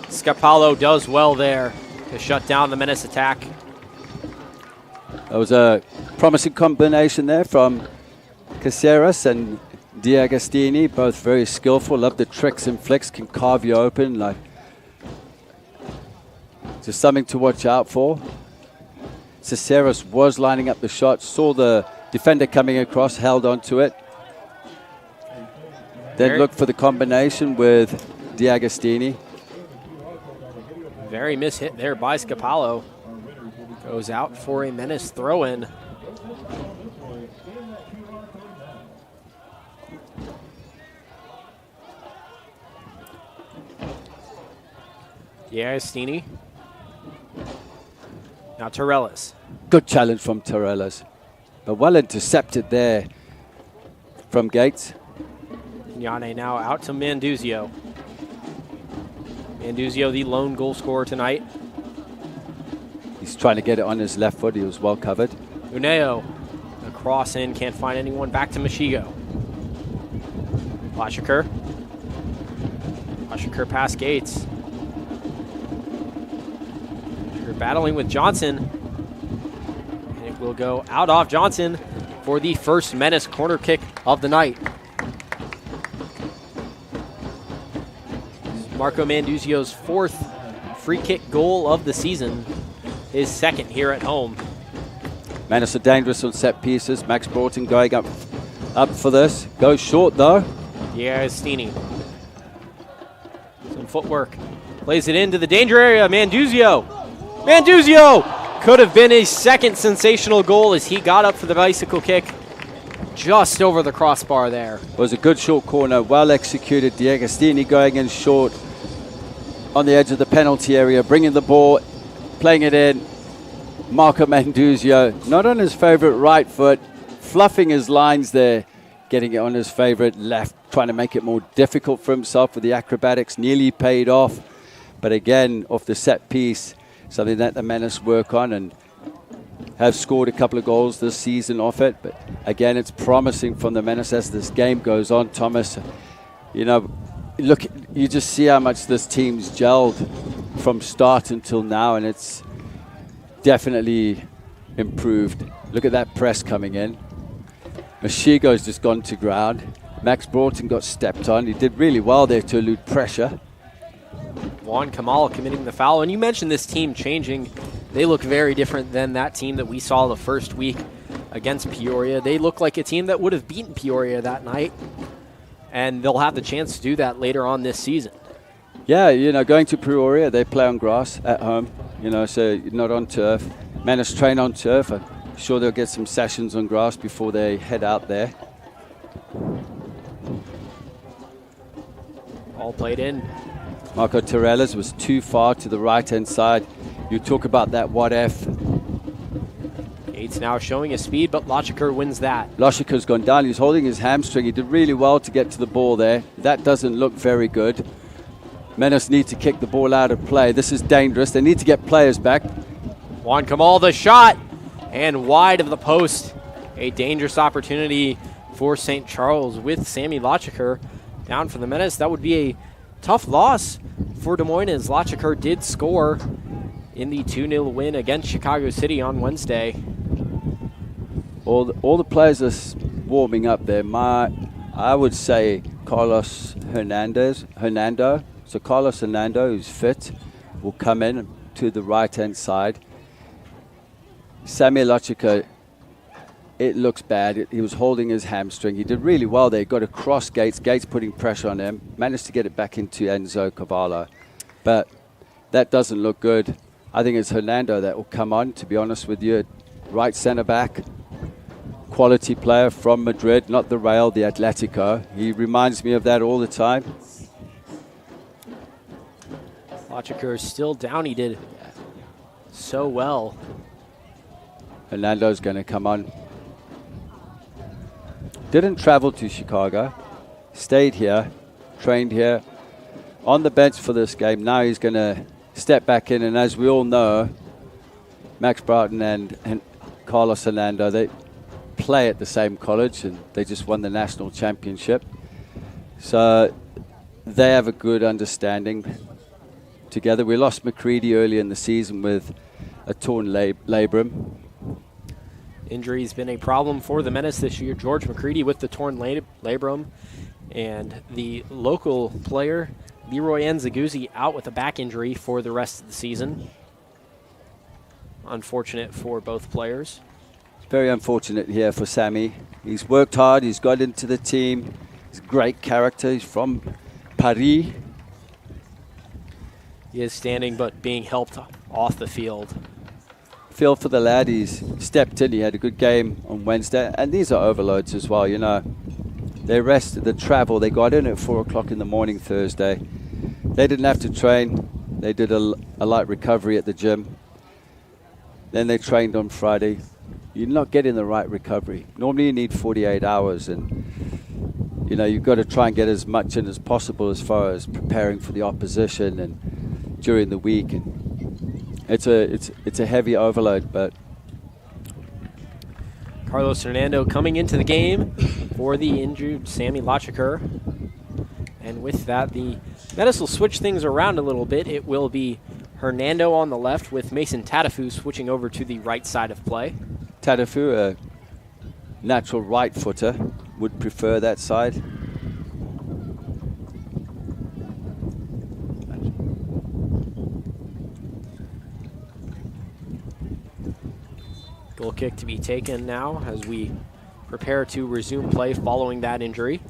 Scapalo does well there to shut down the Menace attack. That was a promising combination there from Caceres and D'Agostini, both very skillful. Love the tricks and flicks, can carve you open. Like, just something to watch out for. Caceres was lining up the shot, saw the defender coming across, held on to it. Then looked for the combination with D'Agostini. Very mishit there by Scapalo. Goes out for a Menace throw-in. D'Agostini. Now Torellis. Good challenge from Torellis, but well intercepted there from Gates. Kenyane now out to Manduzio. Manduzio, the lone goal scorer tonight. He's trying to get it on his left foot. He was well covered. Uneo, a cross in, can't find anyone. Back to Mashigo. Lachekar. Lachekar past Gates. Lachekar battling with Johnson. And it will go out off Johnson for the first Menace corner kick of the night. Marco Manduzio's 4th free kick goal of the season. His 2nd here at home. Menace are dangerous on set pieces. Max Broughton going up for this. Goes short though. Yeah, Agustini. Some footwork. Plays it into the danger area. Manduzio could have been a second sensational goal as he got up for the bicycle kick just over the crossbar there. It was a good short corner, well executed. Agustini going in short on the edge of the penalty area, bringing the ball, playing it in. Marco Manduzio, not on his favorite right foot, fluffing his lines there, getting it on his favorite left, trying to make it more difficult for himself with the acrobatics, nearly paid off. But again, off the set piece, something that the Menace work on and have scored a couple of goals this season off it. But again, it's promising from the Menace as this game goes on. Thomas, you know, look, you just see how much this team's gelled from start until now, and it's definitely improved. Look at that press coming in. Mashigo's just gone to ground. Max Broughton got stepped on. He did really well there to elude pressure. Juan Kamal committing the foul. And you mentioned this team changing. They look very different than that team that we saw the first week against Peoria. They look like a team that would have beaten Peoria that night. And they'll have the chance to do that later on this season. Yeah, you know, going to Peoria, they play on grass at home, you know, so not on turf. Menace train on turf. I'm sure they'll get some sessions on grass before they head out there. All played in. Marco Torellas was too far to the right-hand side. You talk about that what if. Gates now showing his speed, but Lachekar wins that. Lachekar's gone down. He's holding his hamstring. He did really well to get to the ball there. That doesn't look very good. Menace need to kick the ball out of play. This is dangerous. They need to get players back. Juan Kamal, the shot, and wide of the post. A dangerous opportunity for St. Charles with Sami Lachekar down for the Menace. That would be a tough loss for Des Moines as Lachekar did score in the 2-0 win against Chicago City on Wednesday. All the players are warming up there. I would say Carlos Hernando. So Carlos Hernando, who's fit, will come in to the right-hand side. Sami Lachekar, it looks bad. He was holding his hamstring. He did really well there. He got across Gates. Gates putting pressure on him. Managed to get it back into Enzo Cavallo. But that doesn't look good. I think it's Hernando that will come on, to be honest with you. Right centre back. Quality player from Madrid, not the Real, the Atletico. He reminds me of that all the time. Lachekar is still down. He did so well. Hernando's going to come on. Didn't travel to Chicago. Stayed here. Trained here. On the bench for this game. Now he's going to step back in. And as we all know, Max Broughton and Carlos Hernando, they play at the same college. And they just won the national championship. So they have a good understanding together. We lost McCready early in the season with a torn labrum. Injury's been a problem for the Menace this year. George McCready with the torn labrum, and the local player Leroy Nzaguzzi out with a back injury for the rest of the season. Unfortunate for both players. It's very unfortunate here for Sami. He's worked hard. He's got into the team. He's a great character. He's from Paris. He is standing but being helped off the field. Feel for the lad. He's stepped in. He had a good game on Wednesday. And these are overloads as well, you know. They rested the travel. They got in at 4 o'clock in the morning Thursday. They didn't have to train. They did a light recovery at the gym. Then they trained on Friday. You're not getting the right recovery. Normally you need 48 hours. And, you know, you've got to try and get as much in as possible as far as preparing for the opposition and during the week. And it's a heavy overload, but Carlos Hernando coming into the game for the injured Sami Lachekar. And with that, the Menace will switch things around a little bit. It will be Hernando on the left with Mason Tatafu switching over to the right side of play. Tatafu, a natural right footer, would prefer that side. Goal kick to be taken now as we prepare to resume play following that injury.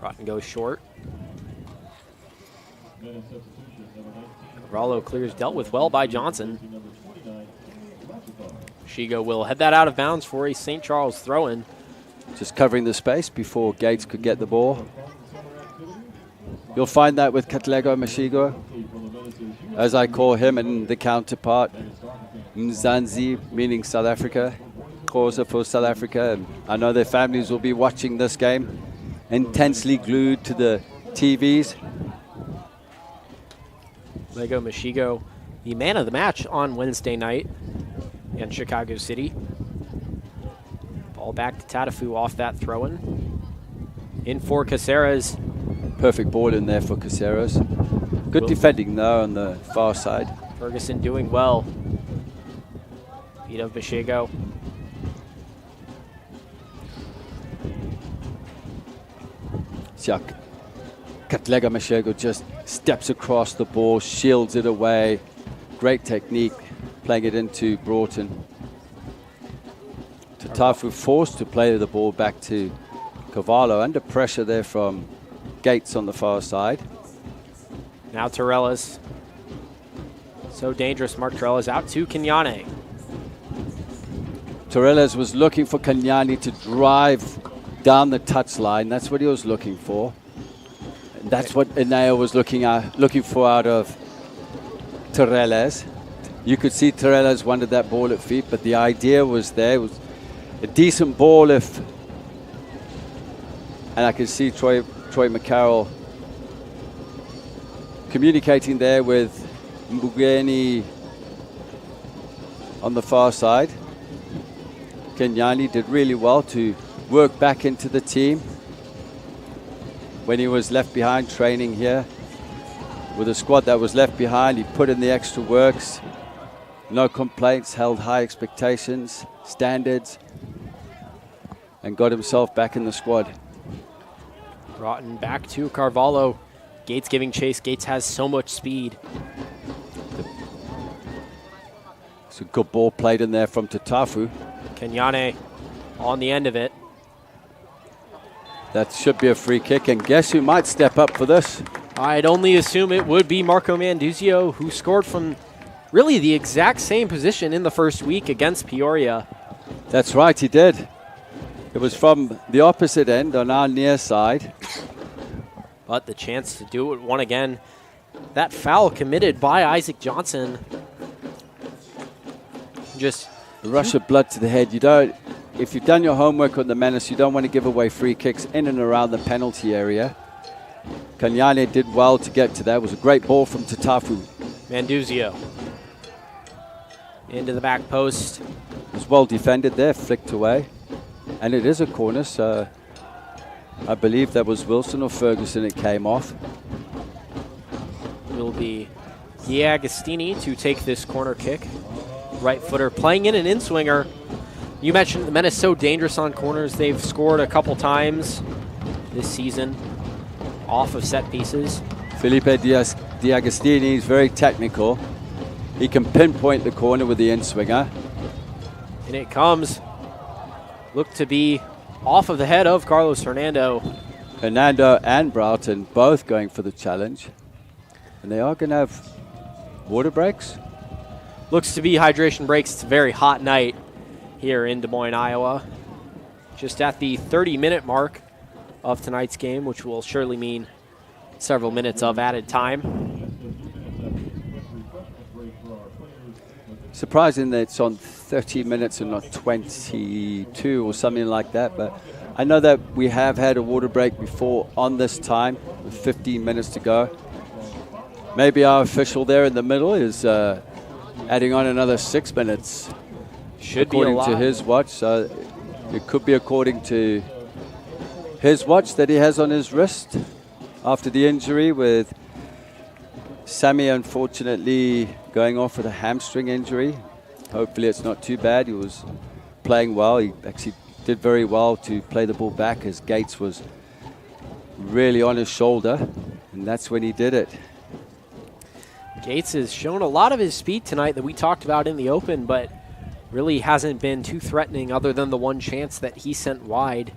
Broughton goes short. Carvalho clears, dealt with well by Johnson. Shigo will head that out of bounds for a St. Charles throw-in. Just covering the space before Gates could get the ball. You'll find that with Katlego Mashigo, as I call him, and the counterpart, Mzansi, meaning South Africa, Xhosa for South Africa. And I know their families will be watching this game, intensely glued to the TVs. Lego Mashigo, the man of the match on Wednesday night in Chicago City. Ball back to Tatafu off that throw-in. In for Caceres. Perfect ball in there for Caceres. Good defending though on the far side. Ferguson doing well. Feet of Mashigo. Katlega Mashigo just steps across the ball, shields it away. Great technique, playing it into Broughton. Tatafu forced to play the ball back to Cavallo, under pressure there from Gates on the far side. Now Torellas. So dangerous, Mark Torellas out to Kenyane. Torellas was looking for Kenyane to drive down the touchline. That's what he was looking for. And that's what Enea was looking for out of Torellas. You could see Torellas wanted that ball at feet, but the idea was there. It was a decent ball and I could see Troy McCarroll communicating there with Mbugeni on the far side. Kenyane did really well to work back into the team when he was left behind training here. With a squad that was left behind, he put in the extra works. No complaints, held high expectations, standards, and got himself back in the squad. Broughton back to Carvalho. Gates giving chase. Gates has so much speed. It's a good ball played in there from Tatafu. Kenyane on the end of it. That should be a free kick, and guess who might step up for this? I'd only assume it would be Marco Manduzio, who scored from really the exact same position in the first week against Peoria. That's right, he did. It was from the opposite end on our near side. But the chance to do it one again. That foul committed by Isaac Johnson. Just a rush of blood to the head. You don't, if you've done your homework on the Menace, you don't want to give away free kicks in and around the penalty area. Kenyane did well to get to that. It was a great ball from Tatafu. Manduzio into the back post. It was well defended there, flicked away. And it is a corner, so I believe that was Wilson or Ferguson it came off. It will be Agustini to take this corner kick. Right footer playing in an in-swinger. You mentioned the Menace so dangerous on corners. They've scored a couple times this season off of set pieces. Felipe D'Agostini is very technical. He can pinpoint the corner with the in-swinger. And it comes. Looked to be off of the head of Carlos Hernando. Hernando and Broughton both going for the challenge. And they are going to have water breaks. Looks to be hydration breaks. It's a very hot night here in Des Moines, Iowa. Just at the 30-minute mark of tonight's game, which will surely mean several minutes of added time. Surprising that it's on 30 minutes and not 22 or something like that. But I know that we have had a water break before on this time with 15 minutes to go. Maybe our official there in the middle is adding on another 6 minutes. Should be according to his watch. So it could be according to his watch that he has on his wrist after the injury, with Sami unfortunately going off with a hamstring injury. Hopefully it's not too bad. He was playing well. He actually did very well to play the ball back as Gates was really on his shoulder, and that's when he did it. Gates has shown a lot of his speed tonight that we talked about in the open, but really hasn't been too threatening other than the one chance that he sent wide.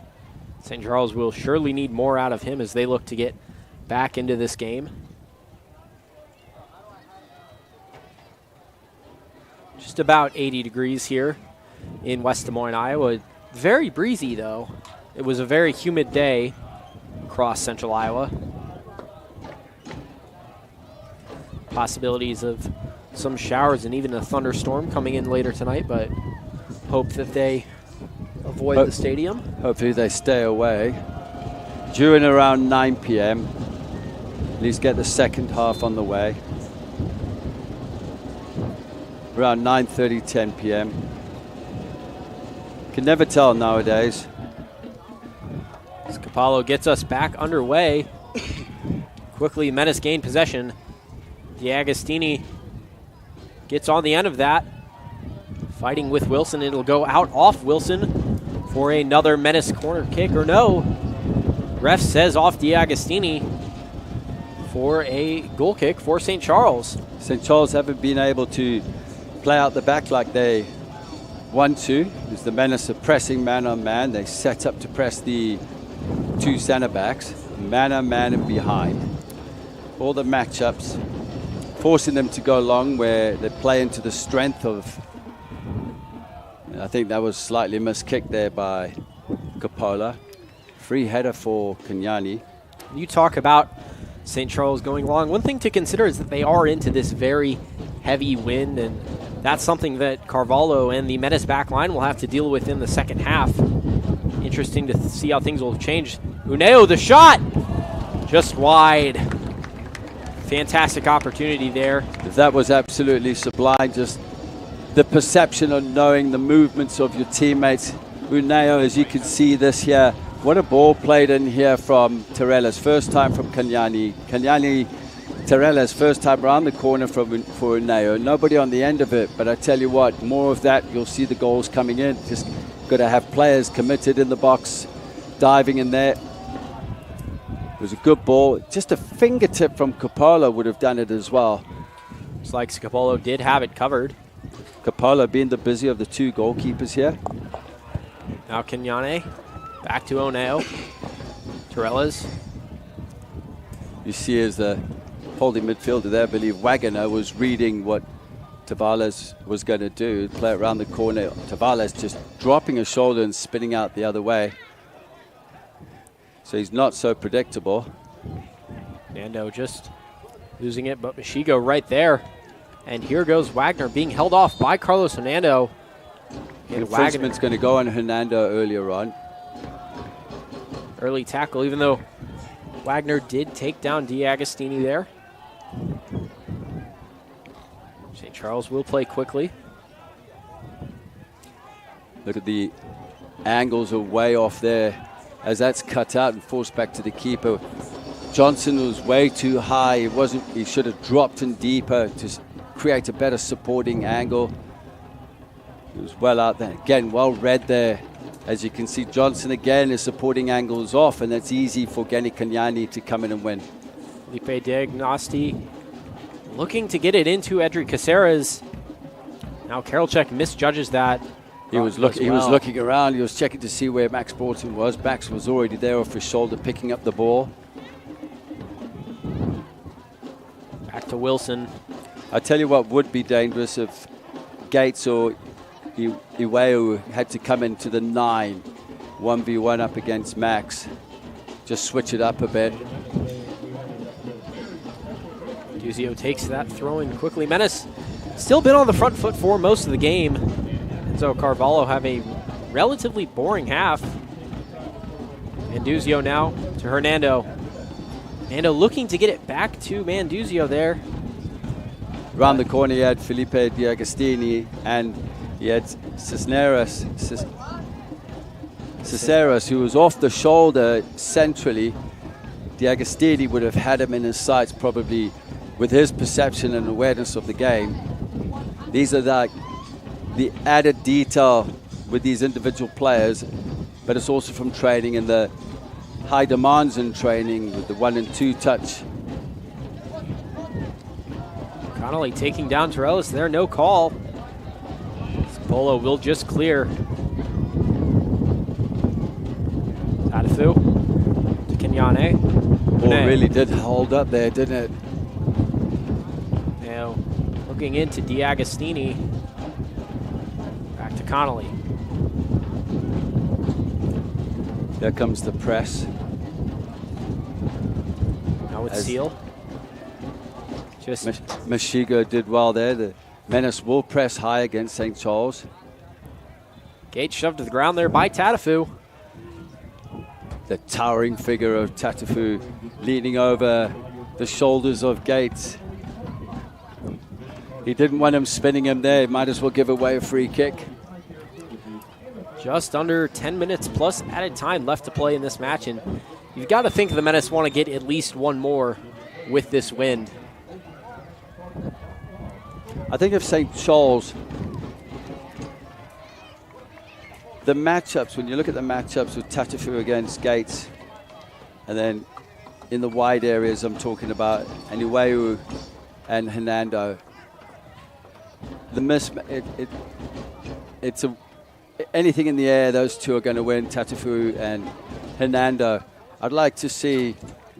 St. Charles will surely need more out of him as they look to get back into this game. Just about 80 degrees here in West Des Moines, Iowa. Very breezy, though. It was a very humid day across central Iowa. Possibilities of some showers and even a thunderstorm coming in later tonight, but hope that they avoid the stadium. Hopefully they stay away. Due in around 9 p.m. At least get the second half on the way. Around 9:30, 10 p.m. Can never tell nowadays. Scapolo gets us back underway. Quickly, Menace gained possession. Agustini gets on the end of that. Fighting with Wilson. It'll go out off Wilson for another Menace corner kick, or no. Ref says off Agustini for a goal kick for St. Charles. St. Charles haven't been able to play out the back like they want to. As the Menace are pressing man on man. They set up to press the two center backs. Man on man and behind. All the matchups, forcing them to go long where they play into the strength of. I think that was slightly miskicked there by Coppola. Free header for Kenyani. You talk about St. Charles going long. One thing to consider is that they are into this very heavy wind, and that's something that Carvalho and the Menace back line will have to deal with in the second half. Interesting to see how things will change. Uneo, the shot! Just wide. Fantastic opportunity there. That was absolutely sublime. Just the perception of knowing the movements of your teammates. Uneo, as you can see this here, what a ball played in here from Terelas. First time from Kenyani. Terelas, first time around the corner for Uneo. Nobody on the end of it, but I tell you what, more of that, you'll see the goals coming in. Just got to have players committed in the box, diving in there. It was a good ball. Just a fingertip from Coppola would have done it as well. Looks like Scapolo did have it covered. Coppola being the busy of the two goalkeepers here. Now Kenyane, back to Oneo. Terelas. You see as the holding midfielder there, I believe Wagner was reading what Tavares was going to do, play it around the corner. Tavares just dropping his shoulder and spinning out the other way. So he's not so predictable. Nando just losing it, but Mashigo right there. And here goes Wagner being held off by Carlos Hernando. Infringement's going to go on Hernando earlier on. Early tackle, even though Wagner did take down D'Agostini there. St. Charles will play quickly. Look at the angles are way off there as that's cut out and forced back to the keeper. Johnson was way too high. He should have dropped in deeper to create a better supporting angle. He was well out there. Again, well read there. As you can see, Johnson again is supporting angles off, and that's easy for Geni Kenyani to come in and win. Felipe Diagnosti looking to get it into Edric Caceres. Now Karolchek misjudges that. He was looking around. He was checking to see where Max Borton was. Max was already there off his shoulder picking up the ball. Back to Wilson. I tell you what would be dangerous if Gates or Iweu had to come into the 9, 1v1 up against Max. Just switch it up a bit. Duzio takes that throw in quickly. Menace still been on the front foot for most of the game. Enzo Carvalho have a relatively boring half. And Duzio now to Hernando. Hernando looking to get it back to Manduzio there. Around the corner, he had Felipe D'Agostini and he had Cisneros, who was off the shoulder centrally. D'Agostini would have had him in his sights probably with his perception and awareness of the game. These are the added detail with these individual players, but it's also from training and the high demands in training with the 1 and 2 touch. Connolly taking down Torellis there, no call. Carvalho will just clear. Tatafu to Kenyane. Ball really did hold up there, didn't it? Now looking into Agustini. Back to Connolly. There comes the press. Now it's Seal. Just Mashigo did well there. The Menace will press high against St. Charles. Gates shoved to the ground there by Tatafu. The towering figure of Tatafu leaning over the shoulders of Gates. He didn't want him spinning him there. He might as well give away a free kick. Just under 10 minutes plus added time left to play in this match, and you've got to think the Menace want to get at least one more with this win. I think if St. Charles, the matchups, when you look at the matchups with Tatafu against Gates, and then in the wide areas I'm talking about, Aniweu and Hernando, it's anything in the air, those two are going to win, Tatafu and Hernando. I'd like to see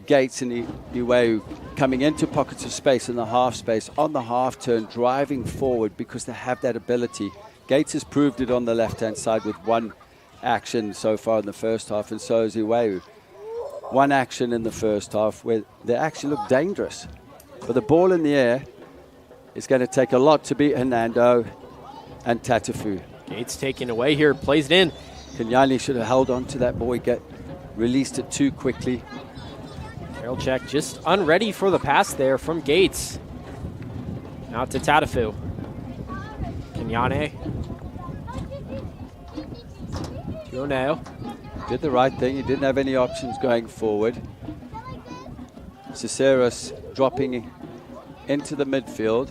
Gates and Aniweu coming into pockets of space in the half space, on the half turn, driving forward because they have that ability. Gates has proved it on the left-hand side with one action so far in the first half, and so has Aniweu. One action in the first half where they actually look dangerous. But the ball in the air is going to take a lot to beat Hernando and Tatafu. Gates taken away here, plays it in. Kenyani should have held on to that ball. He released it too quickly. Karolchek just unready for the pass there from Gates. Now to Tatafu. Kenyane. Tioneo. Did the right thing. He didn't have any options going forward. Ciceros dropping into the midfield.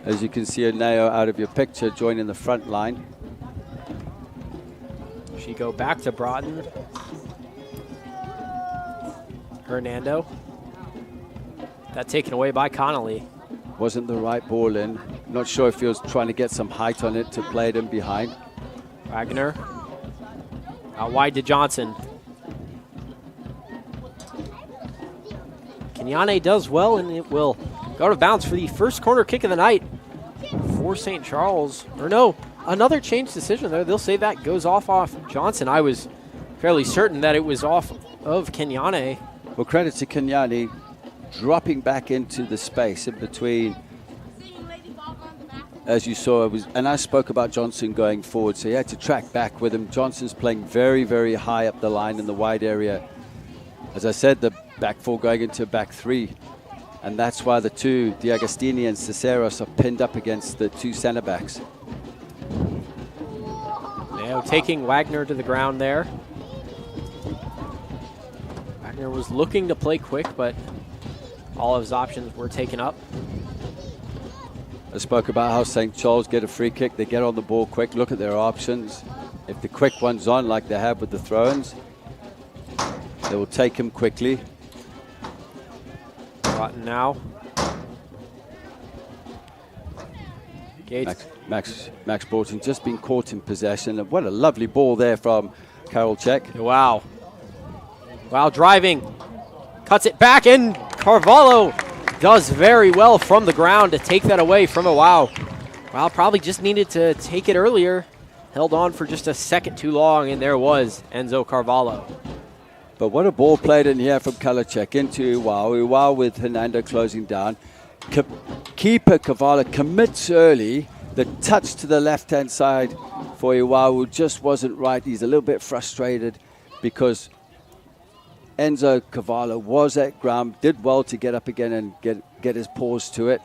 As you can see, Oneo out of your picture, joining the front line. She go back to Broughton. Hernando. That taken away by Connolly. Wasn't the right ball in. Not sure if he was trying to get some height on it to play it in behind. Wagner. Out wide to Johnson. Kenyane does well, and it will go out of bounds for the first corner kick of the night for St. Charles. Or no, another change decision there. They'll say that goes off Johnson. I was fairly certain that it was off of Kenyane. Well, credit to Kenyani dropping back into the space in between. As you saw, and I spoke about Johnson going forward, so he had to track back with him. Johnson's playing very, very high up the line in the wide area. As I said, the back four going into back three. And that's why the two, Agustini and Ciceros, are pinned up against the two center backs. Now taking Wagner to the ground there. Wagner was looking to play quick, but all of his options were taken up. I spoke about how St. Charles get a free kick. They get on the ball quick. Look at their options. If the quick one's on, like they have with the throw-ins, they will take him quickly. Broughton now. Gates. Max Broughton just been caught in possession. And what a lovely ball there from Karolchek. Wow. Wow, driving. Cuts it back, and Carvalho does very well from the ground to take that away from Wow. Wow, probably just needed to take it earlier. Held on for just a second too long, and there was Enzo Carvalho. But what a ball played in here from Karolchek into Wow with Hernando closing down. Keeper Carvalho commits early. The touch to the left-hand side for Iwawu just wasn't right. He's a little bit frustrated because Enzo Carvalho was at ground, did well to get up again and get his paws to it.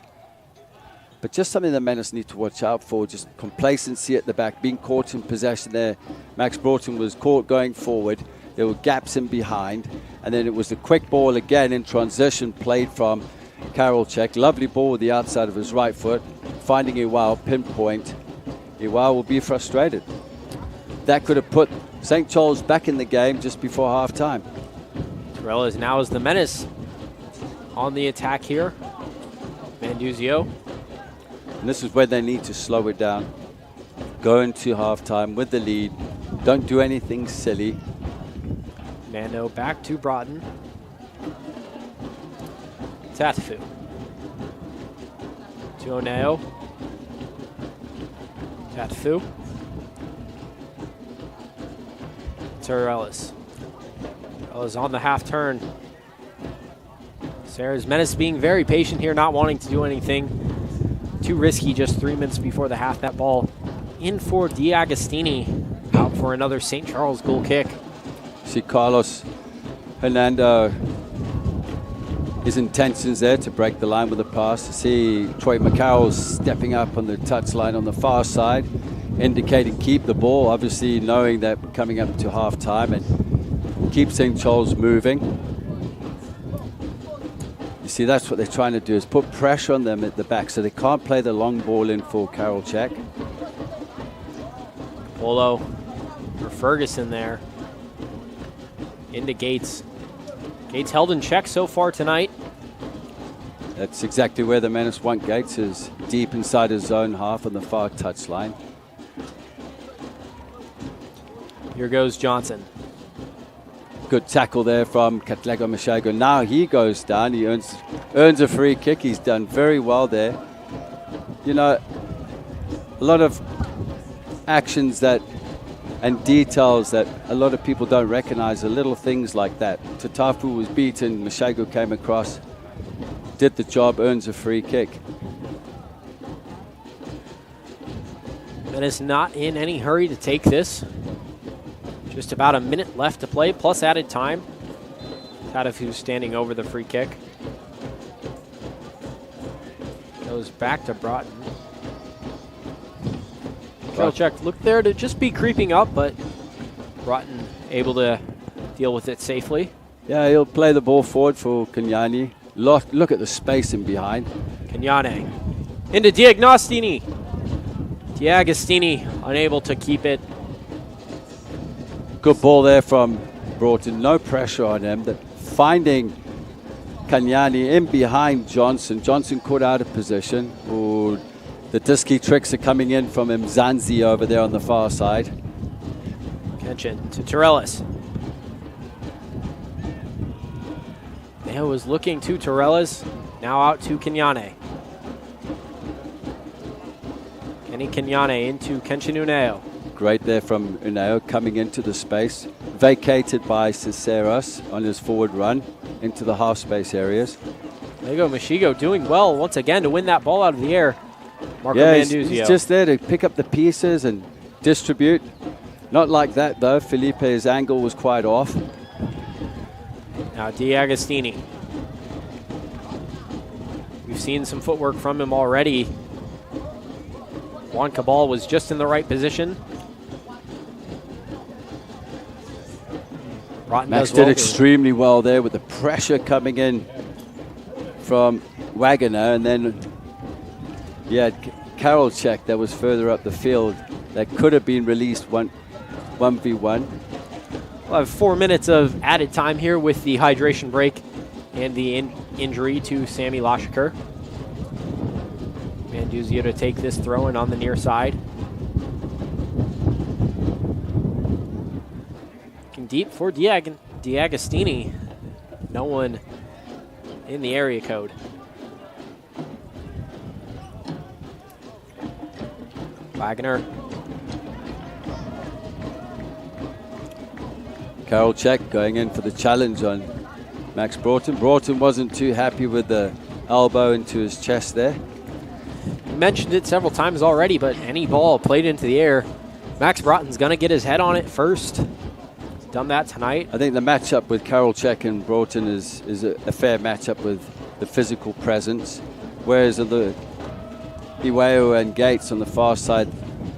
But just something the Menace need to watch out for, just complacency at the back, being caught in possession there. Max Broughton was caught going forward. There were gaps in behind. And then it was the quick ball again in transition played from Karolchek. Lovely ball with the outside of his right foot. Finding Iwao, pinpoint. Iwao will be frustrated. That could have put St. Charles back in the game just before halftime. Torellas now is the Menace on the attack here. Manduzio. And this is where they need to slow it down. go into halftime with the lead. Don't do anything silly. Mando back to Broughton. Tatafu. To Oneo. Tatafu. Torellis. Torellis on the half turn. Sarah's Menace being very patient here, not wanting to do anything too risky just 3 minutes before the half. That ball in for D'Agostini. Out for another St. Charles goal kick. See Carlos Hernando, his intentions there to break the line with a pass. To see Troy McCarroll stepping up on the touch line on the far side, indicating keep the ball, obviously knowing that we're coming up to half time, and keep St. Charles moving. You see, that's what they're trying to do, is put pressure on them at the back so they can't play the long ball in for Carol Check. Polo for Ferguson there. Into Gates. Gates held in check so far tonight. That's exactly where the Menace want Gates, is deep inside his own half on the far touch line. Here goes Johnson. Good tackle there from Katlego Mashago. Now he goes down. He earns a free kick. He's done very well there. You know, a lot of actions that and details that a lot of people don't recognize, are little things like that. Tatafu was beaten. Mashago came across, did the job, earns a free kick. Menace not in any hurry to take this. Just about a minute left to play, plus added time. Tatafu standing over the free kick. Goes back to Broughton. Check looked there to just be creeping up, but Broughton able to deal with it safely. Yeah, he'll play the ball forward for Kenyani. Look at the space in behind. Kenyane into D'Agostini. D'Agostini unable to keep it. Good ball there from Broughton. No pressure on him. Finding Kenyani in behind Johnson. Johnson caught out of position. Ooh, the disky tricks are coming in from Mzanzi over there on the far side. Kenshin to Torellis. Neo was looking to Torellis. Now out to Kenyane. Kenny Kenyane into Kenshin Uneo. Great there from Uneo coming into the space. Vacated by Ciceros on his forward run into the half space areas. Lego Mashigo doing well once again to win that ball out of the air. Marco Manduzio. He's just there to pick up the pieces and distribute. Not like that though. Felipe's angle was quite off. Now D'Agostini. We've seen some footwork from him already. Juan Cabal was just in the right position. Max did extremely well there with the pressure coming in from Wagoner, and then he had Carol Check that was further up the field that could have been released 1v1. We'll have 4 minutes of added time here with the hydration break and the injury to Sami Lachekar. Manduzio to take this throw in on the near side. Looking deep for D'Agostini. No one in the area code. Wagner. Carol Check going in for the challenge on Max Broughton. Broughton wasn't too happy with the elbow into his chest there. You mentioned it several times already, but any ball played into the air, Max Broughton's going to get his head on it first. He's done that tonight. I think the matchup with Carol Check and Broughton is a fair matchup with the physical presence, whereas the Iweo and Gates on the far side,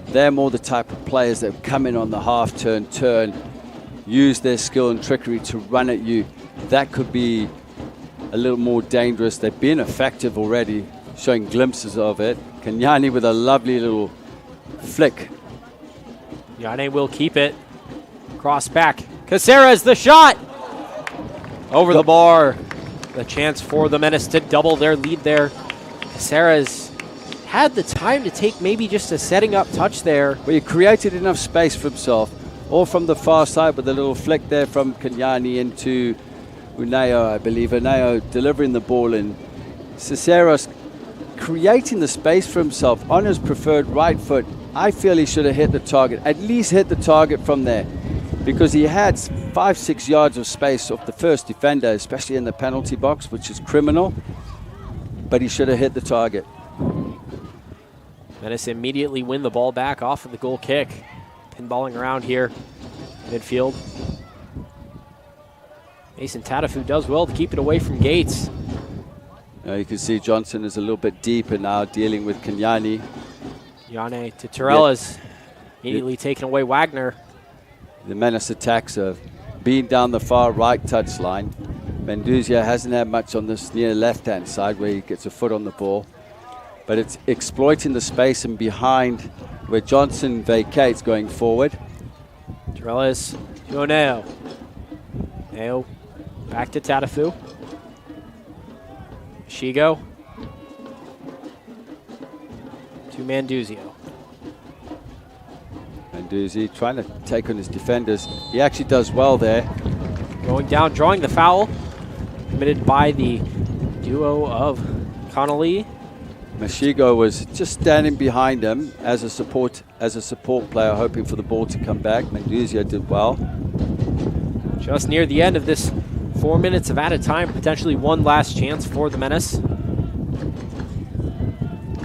they're more the type of players that come in on the half turn, use their skill and trickery to run at you. That could be a little more dangerous. They've been effective already, showing glimpses of it. Kenyani with a lovely little flick. Yane will keep it. Cross back. Caceres the shot! Over the bar. The chance for the Menace to double their lead there. Caceres had the time to take maybe just a setting up touch there. Well, he created enough space for himself, all from the far side with a little flick there from Kenyani into Uneo, I believe. Uneo delivering the ball in. Ciceros creating the space for himself on his preferred right foot. I feel he should have hit the target, at least hit the target from there, because he had 5-6 yards of space off the first defender, especially in the penalty box, which is criminal, but he should have hit the target. Menace immediately win the ball back off of the goal kick. Pinballing around here, midfield. Mason Tatafu does well to keep it away from Gates. You can see Johnson is a little bit deeper now, dealing with Kenyani. Yane to Torellas, immediately taking away Wagner. The Menace attacks have been down the far right touchline. Menduzia hasn't had much on this near left-hand side where he gets a foot on the ball. But it's exploiting the space and behind where Johnson vacates going forward. Torellas to Oneo. Oneo back to Tatafu. Shigo to Manduzio. Manduzzi trying to take on his defenders. He actually does well there. Going down, drawing the foul. Committed by the duo of Connolly. Mashigo was just standing behind him as a support player, hoping for the ball to come back. Manduzia did well. Just near the end of this 4 minutes of added time, potentially one last chance for the Menace. It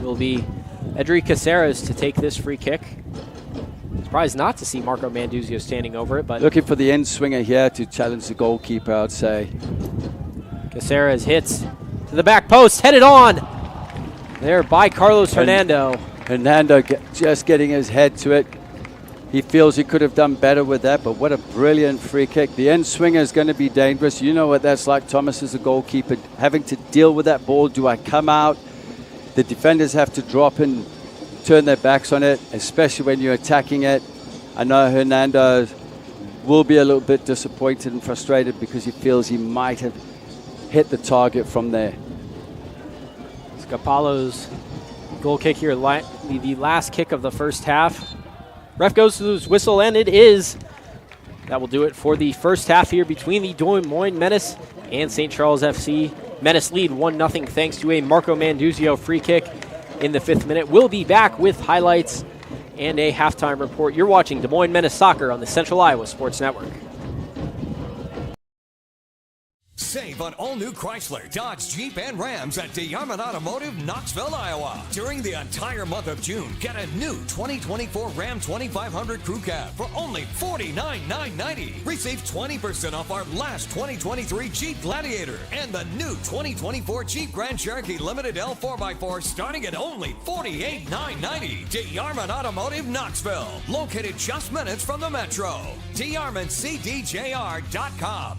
will be Edric Caceres to take this free kick. Surprised not to see Marco Manduzio standing over it, but looking for the end swinger here to challenge the goalkeeper, I'd say. Caceres hits to the back post, headed on there by Carlos Hernando. Hernando just getting his head to it. He feels he could have done better with that, but what a brilliant free kick. The end swinger is going to be dangerous. You know what that's like, Thomas, as a goalkeeper, having to deal with that ball. Do I come out? The defenders have to drop and turn their backs on it, especially when you're attacking it. I know Hernando will be a little bit disappointed and frustrated because he feels he might have hit the target from there. Scapalo's goal kick here, the last kick of the first half. Ref goes to his whistle, and it is. That will do it for the first half here between the Des Moines Menace and St. Charles FC. Menace lead 1-0 thanks to a Marco Manduzio free kick in the 5th minute. We'll be back with highlights and a halftime report. You're watching Des Moines Menace Soccer on the Central Iowa Sports Network. Save on all new Chrysler, Dodge, Jeep, and Rams at DeYarman Automotive, Knoxville, Iowa. During the entire month of June, get a new 2024 Ram 2500 Crew Cab for only $49,990. Receive 20% off our last 2023 Jeep Gladiator and the new 2024 Jeep Grand Cherokee Limited L4x4 starting at only $48,990. DeYarman Automotive, Knoxville. Located just minutes from the Metro. DeYarmanCDJR.com.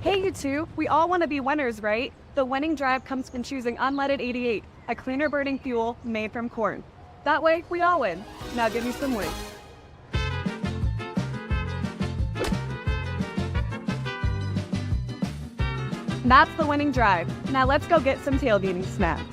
Hey, you two, we all want to be winners, right? The winning drive comes from choosing unleaded 88, a cleaner burning fuel made from corn. That way, we all win. Now give me some weight. That's the winning drive. Now let's go get some tailgating snacks.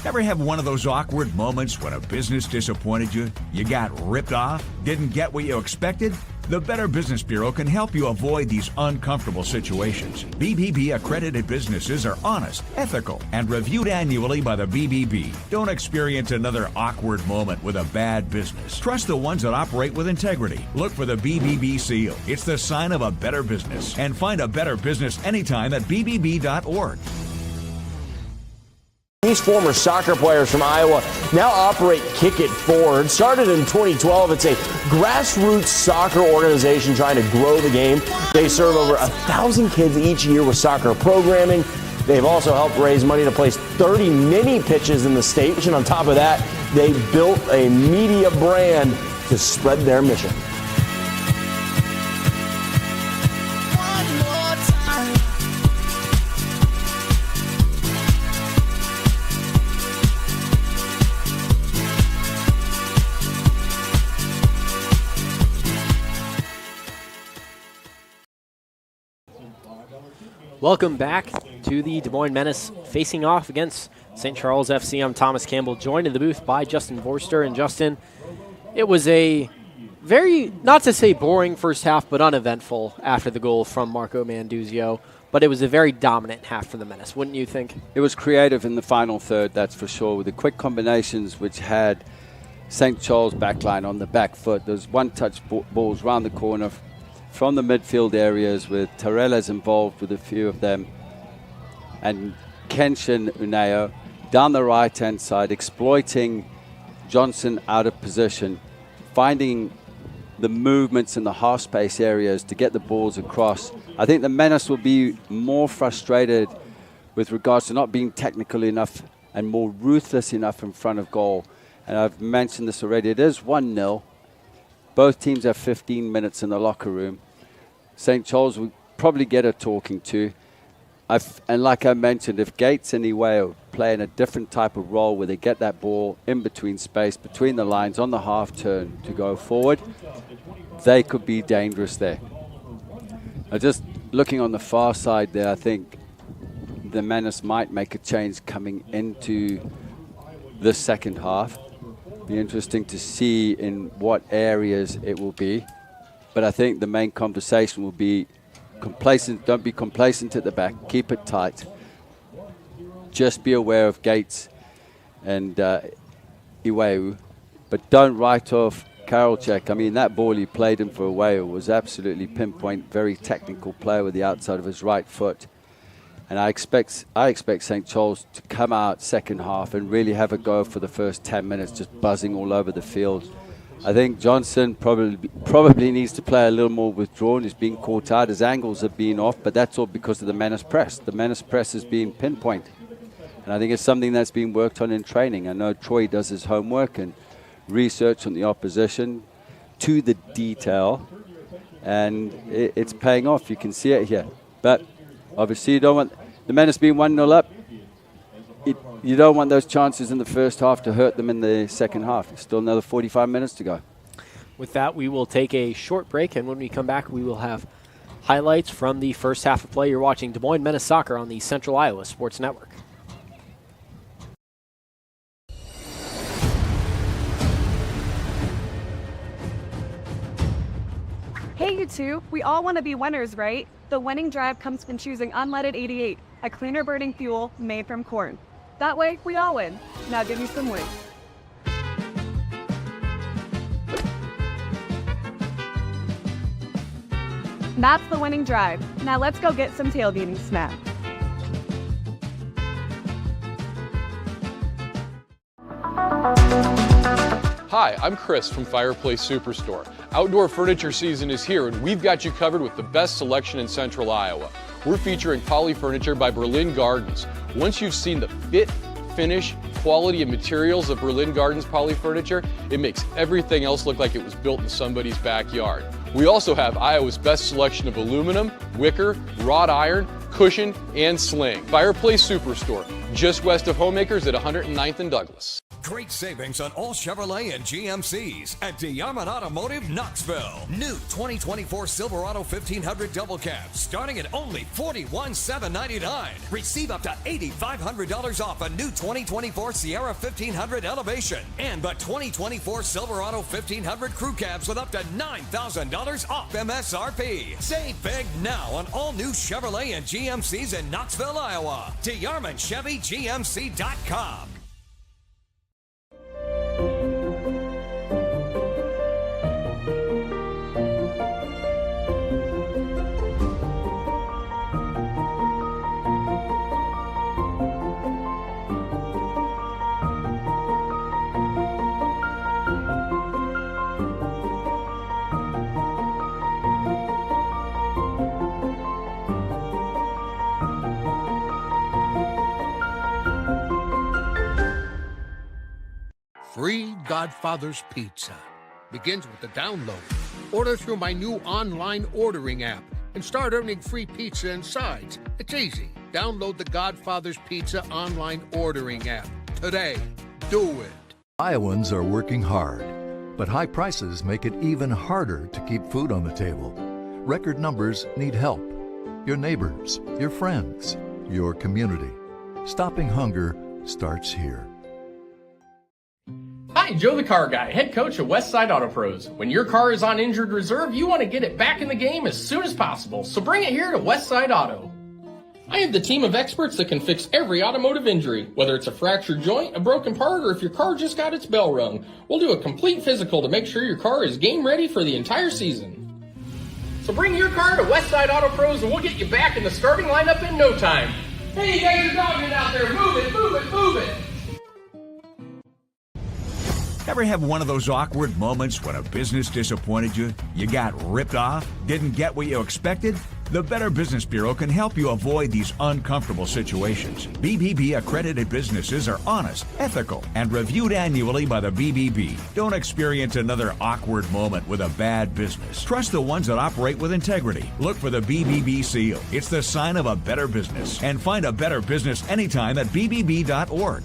Ever have one of those awkward moments when a business disappointed you? You got ripped off? Didn't get what you expected? The Better Business Bureau can help you avoid these uncomfortable situations. BBB accredited businesses are honest, ethical, and reviewed annually by the BBB. Don't experience another awkward moment with a bad business. Trust the ones that operate with integrity. Look for the BBB seal. It's the sign of a better business. And find a better business anytime at bbb.org. These former soccer players from Iowa now operate Kick It Forward. Started in 2012, it's a grassroots soccer organization trying to grow the game. They serve over 1,000 kids each year with soccer programming. They've also helped raise money to place 30 mini pitches in the state. And on top of that, they built a media brand to spread their mission. Welcome back to the Des Moines Menace facing off against St. Charles FC. I'm Thomas Campbell, joined in the booth by Justin Vorster. And Justin, it was a very, not to say boring first half, but uneventful after the goal from Marco Manduzio. But it was a very dominant half for the Menace, wouldn't you think? It was creative in the final third, that's for sure, with the quick combinations which had St. Charles backline on the back foot. There's one-touch balls round the corner from the midfield areas with Tarella's involved with a few of them, and Kenshin Uneo down the right-hand side, exploiting Johnson out of position, finding the movements in the half-space areas to get the balls across. I think the Menace will be more frustrated with regards to not being technical enough and more ruthless enough in front of goal. And I've mentioned this already, it is 1-0. Both teams have 15 minutes in the locker room. St. Charles will probably get a talking to. And like I mentioned, if Gates and Iweo play in a different type of role where they get that ball in between space, between the lines, on the half turn to go forward, they could be dangerous there. Just looking on the far side there, I think the Menace might make a change coming into the second half. Be interesting to see in what areas it will be. But I think the main conversation will be complacent. Don't be complacent at the back. Keep it tight. Just be aware of Gates and Iweu. But don't write off Karolczak. I mean, that ball he played in for Iweu was absolutely pinpoint. Very technical player with the outside of his right foot. And I expect St. Charles to come out second half and really have a go for the first 10 minutes, just buzzing all over the field. I think Johnson probably needs to play a little more withdrawn. He's being caught out. His angles have been off, but that's all because of the Menace press. The Menace press has been pinpoint. And I think it's something that's been worked on in training. I know Troy does his homework and research on the opposition to the detail, and it's paying off. You can see it here. But obviously, you don't want the Menace being 1-0 up. You don't want those chances in the first half to hurt them in the second half. Still another 45 minutes to go. With that, we will take a short break, and when we come back, we will have highlights from the first half of play. You're watching Des Moines Menace Soccer on the Central Iowa Sports Network. Hey, you two, we all want to be winners, right? The winning drive comes from choosing unleaded 88, a cleaner burning fuel made from corn. That way, we all win. Now give me some wings. That's the winning drive. Now let's go get some tailgating snacks. Hi, I'm Chris from Fireplace Superstore. Outdoor furniture season is here, and we've got you covered with the best selection in Central Iowa. We're featuring Poly Furniture by Berlin Gardens. Once you've seen the fit, finish, quality, and materials of Berlin Gardens Poly Furniture, it makes everything else look like it was built in somebody's backyard. We also have Iowa's best selection of aluminum, wicker, wrought iron, cushion, and sling. Fireplace Superstore, just west of Homemakers at 109th and Douglas. Great savings on all Chevrolet and GMCs at DeArmond Automotive Knoxville. New 2024 Silverado 1500 double cab starting at only $41,799. Receive up to $8,500 off a new 2024 Sierra 1500 Elevation and the 2024 Silverado 1500 crew cabs with up to $9,000 off MSRP. Save big now on all new Chevrolet and GMCs in Knoxville, Iowa. DeArmondChevyGMC.com. Godfather's Pizza. Begins with the download. Order through my new online ordering app and start earning free pizza and sides. It's easy. Download the Godfather's Pizza online ordering app today. Do it. Iowans are working hard, but high prices make it even harder to keep food on the table. Record numbers need help. Your neighbors, your friends, your community. Stopping hunger starts here. Hi, Joe the Car Guy, head coach of Westside Auto Pros. When your car is on injured reserve, you want to get it back in the game as soon as possible, so bring it here to Westside Auto. I have the team of experts that can fix every automotive injury, whether it's a fractured joint, a broken part, or if your car just got its bell rung. We'll do a complete physical to make sure your car is game ready for the entire season. So bring your car to Westside Auto Pros and we'll get you back in the starting lineup in no time. Hey, you guys are dogging out there. Move it, move it, move it. Ever have one of those awkward moments when a business disappointed you? You got ripped off? Didn't get what you expected? The Better Business Bureau can help you avoid these uncomfortable situations. BBB accredited businesses are honest, ethical, and reviewed annually by the BBB. Don't experience another awkward moment with a bad business. Trust the ones that operate with integrity. Look for the BBB seal. It's the sign of a better business. And find a better business anytime at bbb.org.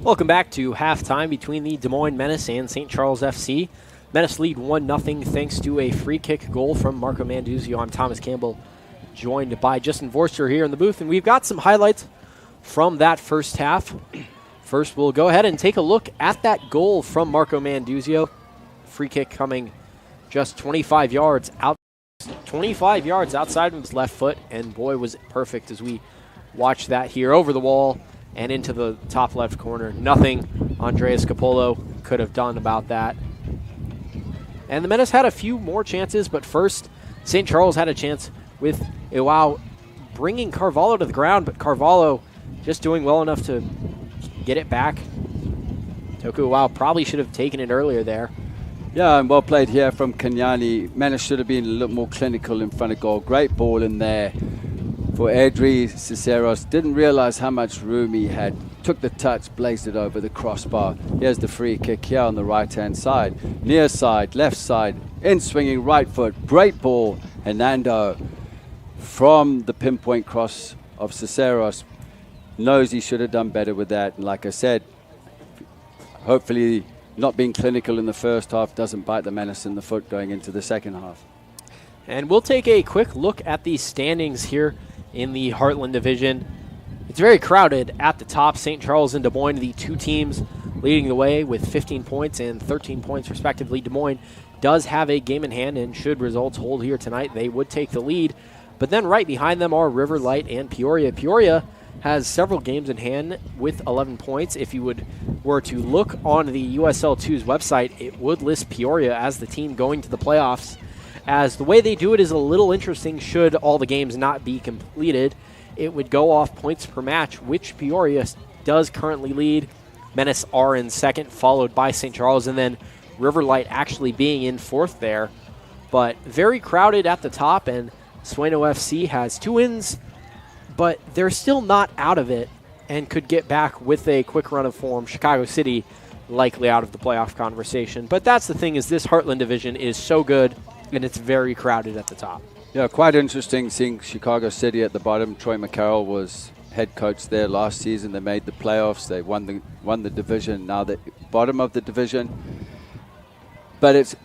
Welcome back to halftime between the Des Moines Menace and St. Charles FC. Menace lead 1-0 thanks to a free kick goal from Marco Manduzio. I'm Thomas Campbell, joined by Justin Vorster here in the booth, and we've got some highlights from that first half. First, we'll go ahead and take a look at that goal from Marco Manduzio. Free kick coming just 25 yards outside of his left foot, and boy, was it perfect as we watch that here over the wall and into the top left corner. Nothing Andreas Capolo could have done about that. And the Menace had a few more chances, but first, St. Charles had a chance with Iwao bringing Carvalho to the ground, but Carvalho just doing well enough to get it back. Toku Iwao probably should have taken it earlier there. Yeah, and well played here from Kenyani. Menace should have been a little more clinical in front of goal. Great ball in there for Edri Ciceros. Didn't realize how much room he had. Took the touch, blazed it over the crossbar. Here's the free kick here on the right-hand side. Near side, left side, in swinging right foot. Great ball. Hernando from the pinpoint cross of Ciceros knows he should have done better with that. And like I said, hopefully not being clinical in the first half doesn't bite the Menace in the foot going into the second half. And we'll take a quick look at the standings here in the Heartland Division. It's very crowded at the top. St. Charles and Des Moines, the two teams leading the way with 15 points and 13 points respectively. Des Moines does have a game in hand, and should results hold here tonight, they would take the lead. But then right behind them are River Light and Peoria. Peoria has several games in hand with 11 points. If you were to look on the USL 2's website, it would list Peoria as the team going to the playoffs, as the way they do it is a little interesting. Should all the games not be completed, it would go off points per match, which Peoria does currently lead. Menace are in second, followed by St. Charles, and then River Light actually being in fourth there. But very crowded at the top, and Sueno FC has 2 wins, but they're still not out of it and could get back with a quick run of form. Chicago City likely out of the playoff conversation. But that's the thing, is this Heartland division is so good, and it's very crowded at the top. Yeah, quite interesting seeing Chicago City at the bottom. Troy McCarroll was head coach there last season. They made the playoffs. They won the division. Now they're bottom of the division. But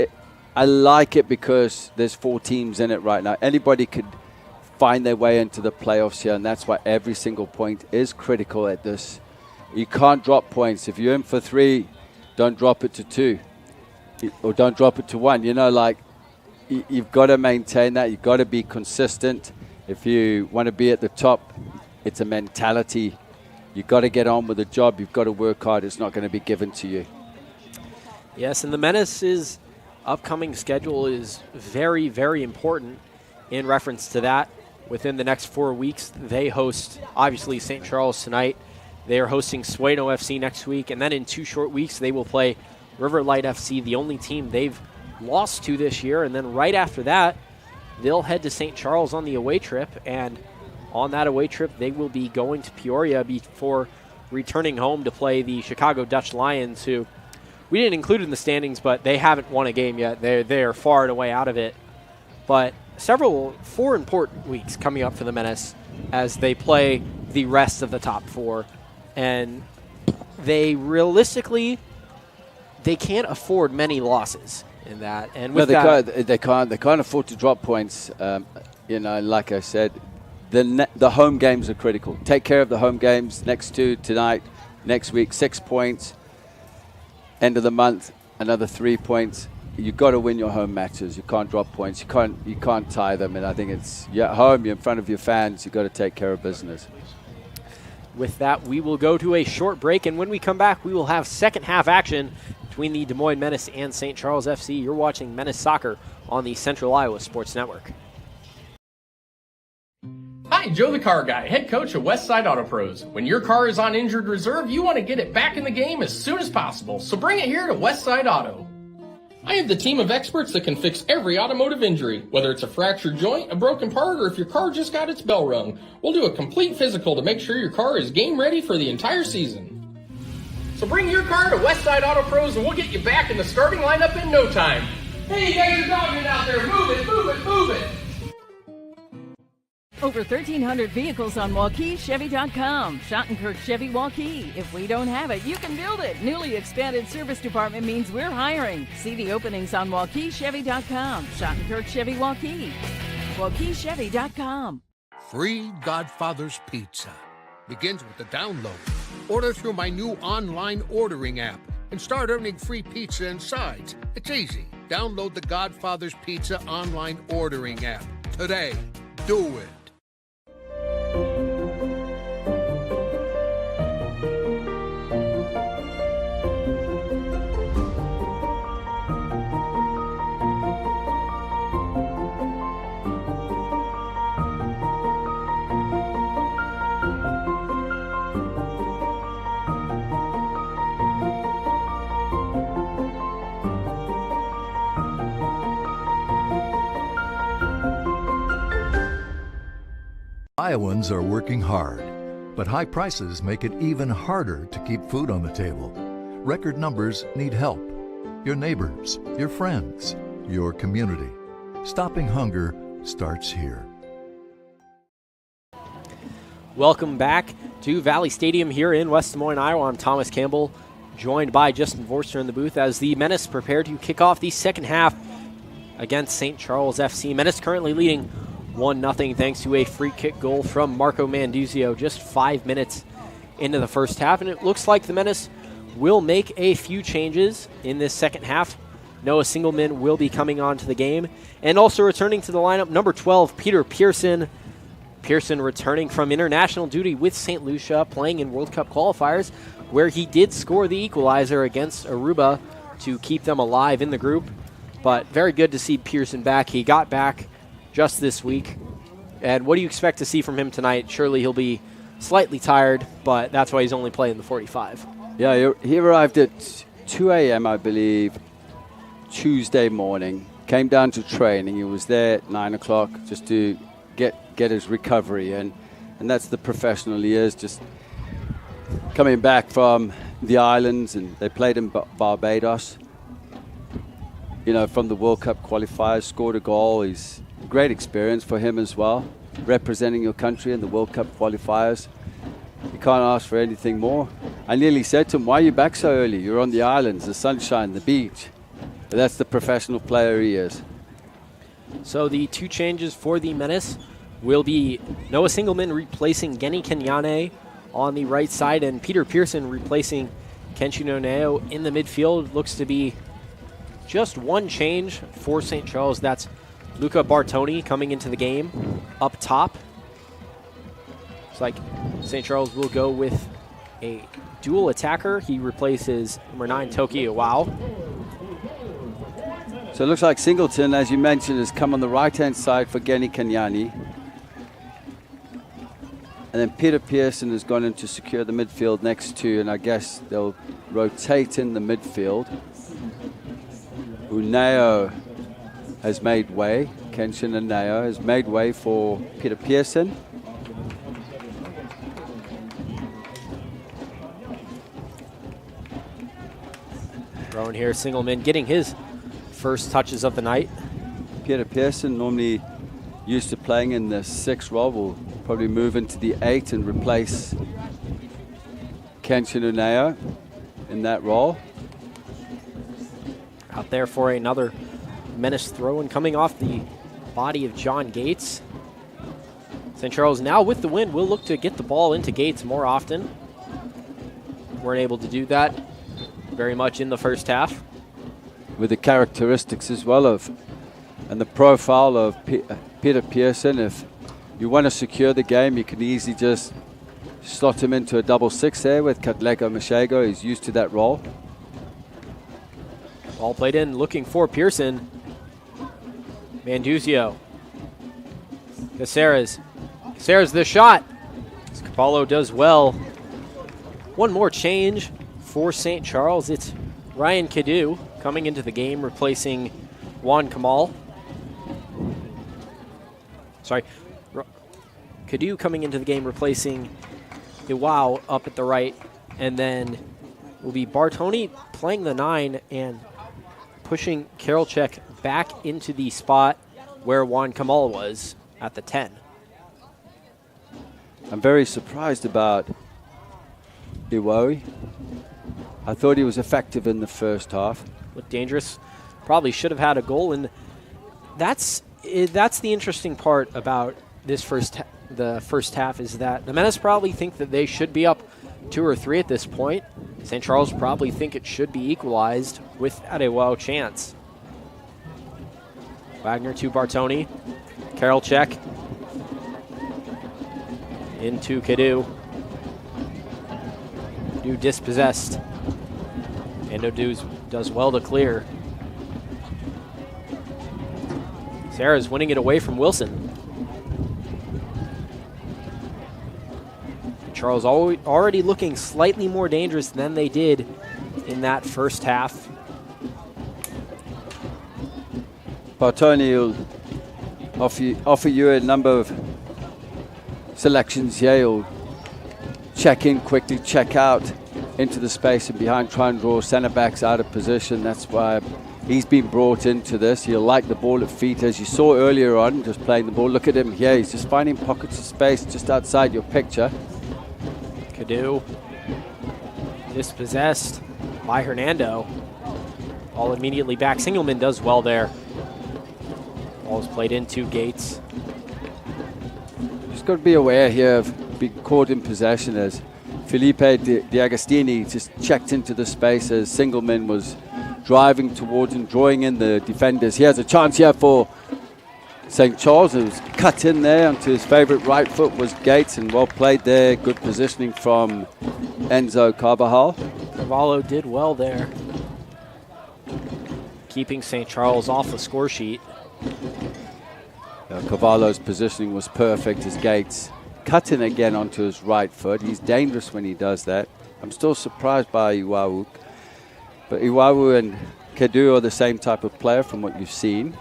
I like it because there's 4 teams in it right now. Anybody could find their way into the playoffs here, and that's why every single point is critical at this. You can't drop points. If you're in for 3, don't drop it to 2. Or don't drop it to 1. You know, like, you've got to maintain that. You've got to be consistent. If you want to be at the top, it's a mentality. You've got to get on with the job. You've got to work hard. It's not going to be given to you. Yes, and the Menace's upcoming schedule is very, very important in reference to that. Within the next 4 weeks, they host, obviously, St. Charles tonight. They are hosting Sueno FC next week, and then in 2 short weeks, they will play River Light FC, the only team they've lost to this year. And then right after that, they'll head to St. Charles on the away trip, and on that away trip, they will be going to Peoria before returning home to play the Chicago Dutch Lions, who we didn't include in the standings, but they haven't won a game yet. They're far and away out of it. But 4 important weeks coming up for the Menace as they play the rest of the top 4. And they realistically, they can't afford many losses in that. And with they can't afford to drop points. Like I said, the home games are critical. Take care of the home games. Next 2 tonight, next week 6 points. End of the month, another 3 points. You've got to win your home matches. You can't drop points. You can't tie them. And I think you're at home, you're in front of your fans. You've got to take care of business. With that, we will go to a short break. And when we come back, we will have second half action between the Des Moines Menace and St. Charles FC. You're watching Menace Soccer on the Central Iowa Sports Network. Hi, Joe the Car Guy, head coach of Westside Auto Pros. When your car is on injured reserve, you want to get it back in the game as soon as possible, so bring it here to Westside Auto. I have the team of experts that can fix every automotive injury, whether it's a fractured joint, a broken part, or if your car just got its bell rung. We'll do a complete physical to make sure your car is game ready for the entire season. So bring your car to Westside Auto Pros and we'll get you back in the starting lineup in no time. Hey, you guys are dogging out there. Move it, move it, move it. Over 1,300 vehicles on WaukeeChevy.com. Schottenkirk Chevy Waukee. If we don't have it, you can build it. Newly expanded service department means we're hiring. See the openings on WaukeeChevy.com. Schottenkirk Chevy Waukee. WaukeeChevy.com. Free Godfather's Pizza. Begins with the download. Order through my new online ordering app and start earning free pizza and sides. It's easy. Download the Godfather's Pizza online ordering app today. Do it. Iowans are working hard, but high prices make it even harder to keep food on the table. Record numbers need help. Your neighbors, your friends, your community. Stopping hunger starts here. Welcome back to Valley Stadium here in West Des Moines, Iowa. I'm Thomas Campbell, joined by Justin Vorster in the booth as the Menace prepare to kick off the second half against St. Charles FC. Menace currently leading 1-0 thanks to a free kick goal from Marco Manduzio just 5 minutes into the first half. And it looks like the Menace will make a few changes in this second half. Noah Singleman will be coming on to the game. And also returning to the lineup, number 12, Peter Pearson. Pearson returning from international duty with St. Lucia, playing in World Cup qualifiers, where he did score the equalizer against Aruba to keep them alive in the group. But very good to see Pearson back. He got back just this week. And what do you expect to see from him tonight? Surely he'll be slightly tired, but that's why he's only playing the 45. Yeah, he arrived at 2 a.m., I believe, Tuesday morning. Came down to training. He was there at 9 o'clock just to get his recovery. And that's the professional he is, just coming back from the islands. And they played in Barbados, from the World Cup qualifiers, scored a goal. He's great experience for him as well, representing your country in the World Cup qualifiers. You can't ask for anything more. I nearly said to him, why are you back so early? You're on the islands, the sunshine, the beach. But that's the professional player he is. So the two changes for the Menace will be Noah Singleman replacing Geni Kenyane on the right side and Peter Pearson replacing Kenshin Oneo in the midfield. Looks to be just one change for St. Charles. That's Luca Bartoni coming into the game up top. It's like St. Charles will go with a dual attacker. He replaces number 9, Toki Iwao. So it looks like Singleton, as you mentioned, has come on the right-hand side for Geni Kenyane. And then Peter Pearson has gone in to secure the midfield next to, and I guess they'll rotate in the midfield. Uneo has made way. Kenshin Uneo has made way for Peter Pearson. thrown here. Singleman getting his first touches of the night. Peter Pearson, normally used to playing in the 6 role, will probably move into the 8 and replace Kenshin Uneo in that role. Out there for another Menace throw, and coming off the body of John Gates. St. Charles now with the win will look to get the ball into Gates more often. Weren't able to do that very much in the first half. With the characteristics as well of, and the profile of Peter Pearson, if you want to secure the game, you can easily just slot him into a double 6 there with Katlego Mashego. He's used to that role. Ball played in, looking for Pearson. Manduzio. Caceres. Caceres the shot. Capallo does well. One more change for St. Charles. It's Ryan Cadu coming into the game, replacing Juan Kamal. Sorry. Cadu coming into the game, replacing Iwao up at the right. And then will be Bartoni playing the 9 and pushing Karolchek back into the spot where Juan Kamal was at the 10. I'm very surprised about Iwowi. I thought he was effective in the first half. Looked dangerous. Probably should have had a goal, and that's the interesting part about this the first half is that the Menace probably think that they should be up 2 or 3 at this point. St. Charles probably think it should be equalized with a wow chance. Wagner to Bartoni. Karolchek into Cadu. Cadu dispossessed. And O'Dews does well to clear. Sarah's winning it away from Wilson. Charles already looking slightly more dangerous than they did in that first half. Bartoni will offer you a number of selections here. He'll check in quickly, check out into the space and behind, try and draw centre backs out of position. That's why he's been brought into this. He'll like the ball at feet, as you saw earlier on, just playing the ball. Look at him here. He's just finding pockets of space just outside your picture. Cadu dispossessed by Hernando. Ball immediately back. Singleman does well there. Ball is played into Gates. Just got to be aware here of being caught in possession as Felipe De Agustini just checked into the space as Singleman was driving towards and drawing in the defenders. He has a chance here for St. Charles. It was cut in there onto his favourite right foot was Gates, and well played there. Good positioning from Enzo Carvajal. Carvalho did well there, keeping St. Charles off the score sheet. Carvalho's positioning was perfect as Gates cut in again onto his right foot. He's dangerous when he does that. I'm still surprised by Iwawu, but Iwawu and Cadu are the same type of player from what you've seen.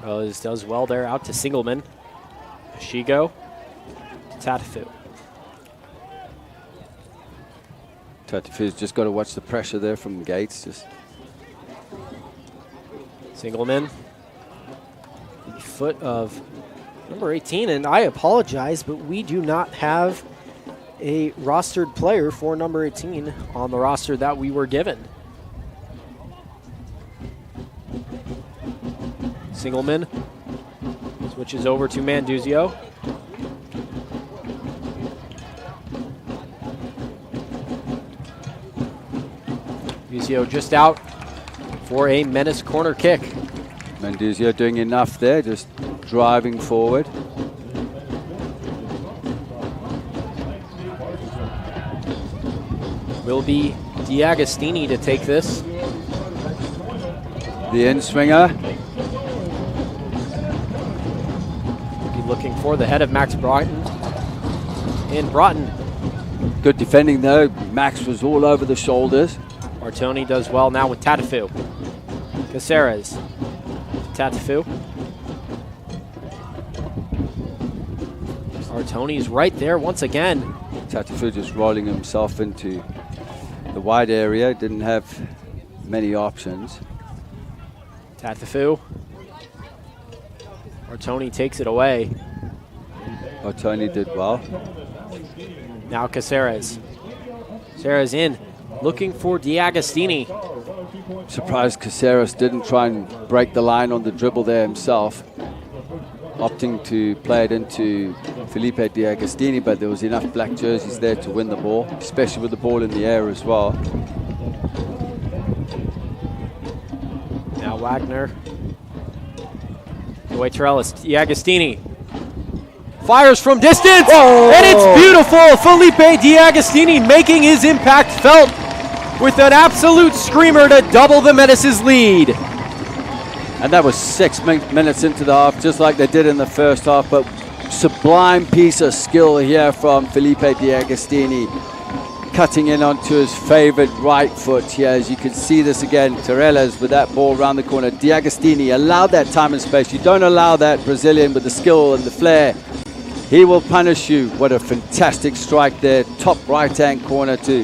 Rose does well there, out to Singleman. Shigo to Tatafu. Tatafu's just got to watch the pressure there from Gates. Just Singleman. The foot of number 18, and I apologize, but we do not have a rostered player for number 18 on the roster that we were given. Singleman switches over to Manduzio. Manduzio just out for a Menace corner kick. Manduzio doing enough there, just driving forward. Will be D'Agostini to take this. The in-swinger. Be looking for the head of Max Broughton. And Broughton. Good defending though. Max was all over the shoulders. Bartoni does well now with Tatafu. Caceres. Tatafu. Bartoni's right there once again. Tatafu just rolling himself into the wide area. Didn't have many options. Tatafu. Bartoni takes it away. Tony did well. Now Caceres. Caceres in, looking for D'Agostini. Surprised Caceres didn't try and break the line on the dribble there himself, opting to play it into Felipe D'Agostini, but there was enough black jerseys there to win the ball, especially with the ball in the air as well. Now Wagner. Away Trellis. D'Agostini. Fires from distance, and it's beautiful. Felipe D'Agostini making his impact felt with an absolute screamer to double the Menace's lead. And that was 6 minutes into the half, just like they did in the first half, but sublime piece of skill here from Felipe D'Agostini, cutting in onto his favorite right foot here. As you can see this again, Torres with that ball around the corner. D'Agostini allowed that time and space. You don't allow that Brazilian with the skill and the flair. He will punish you. What a fantastic strike there. Top right-hand corner to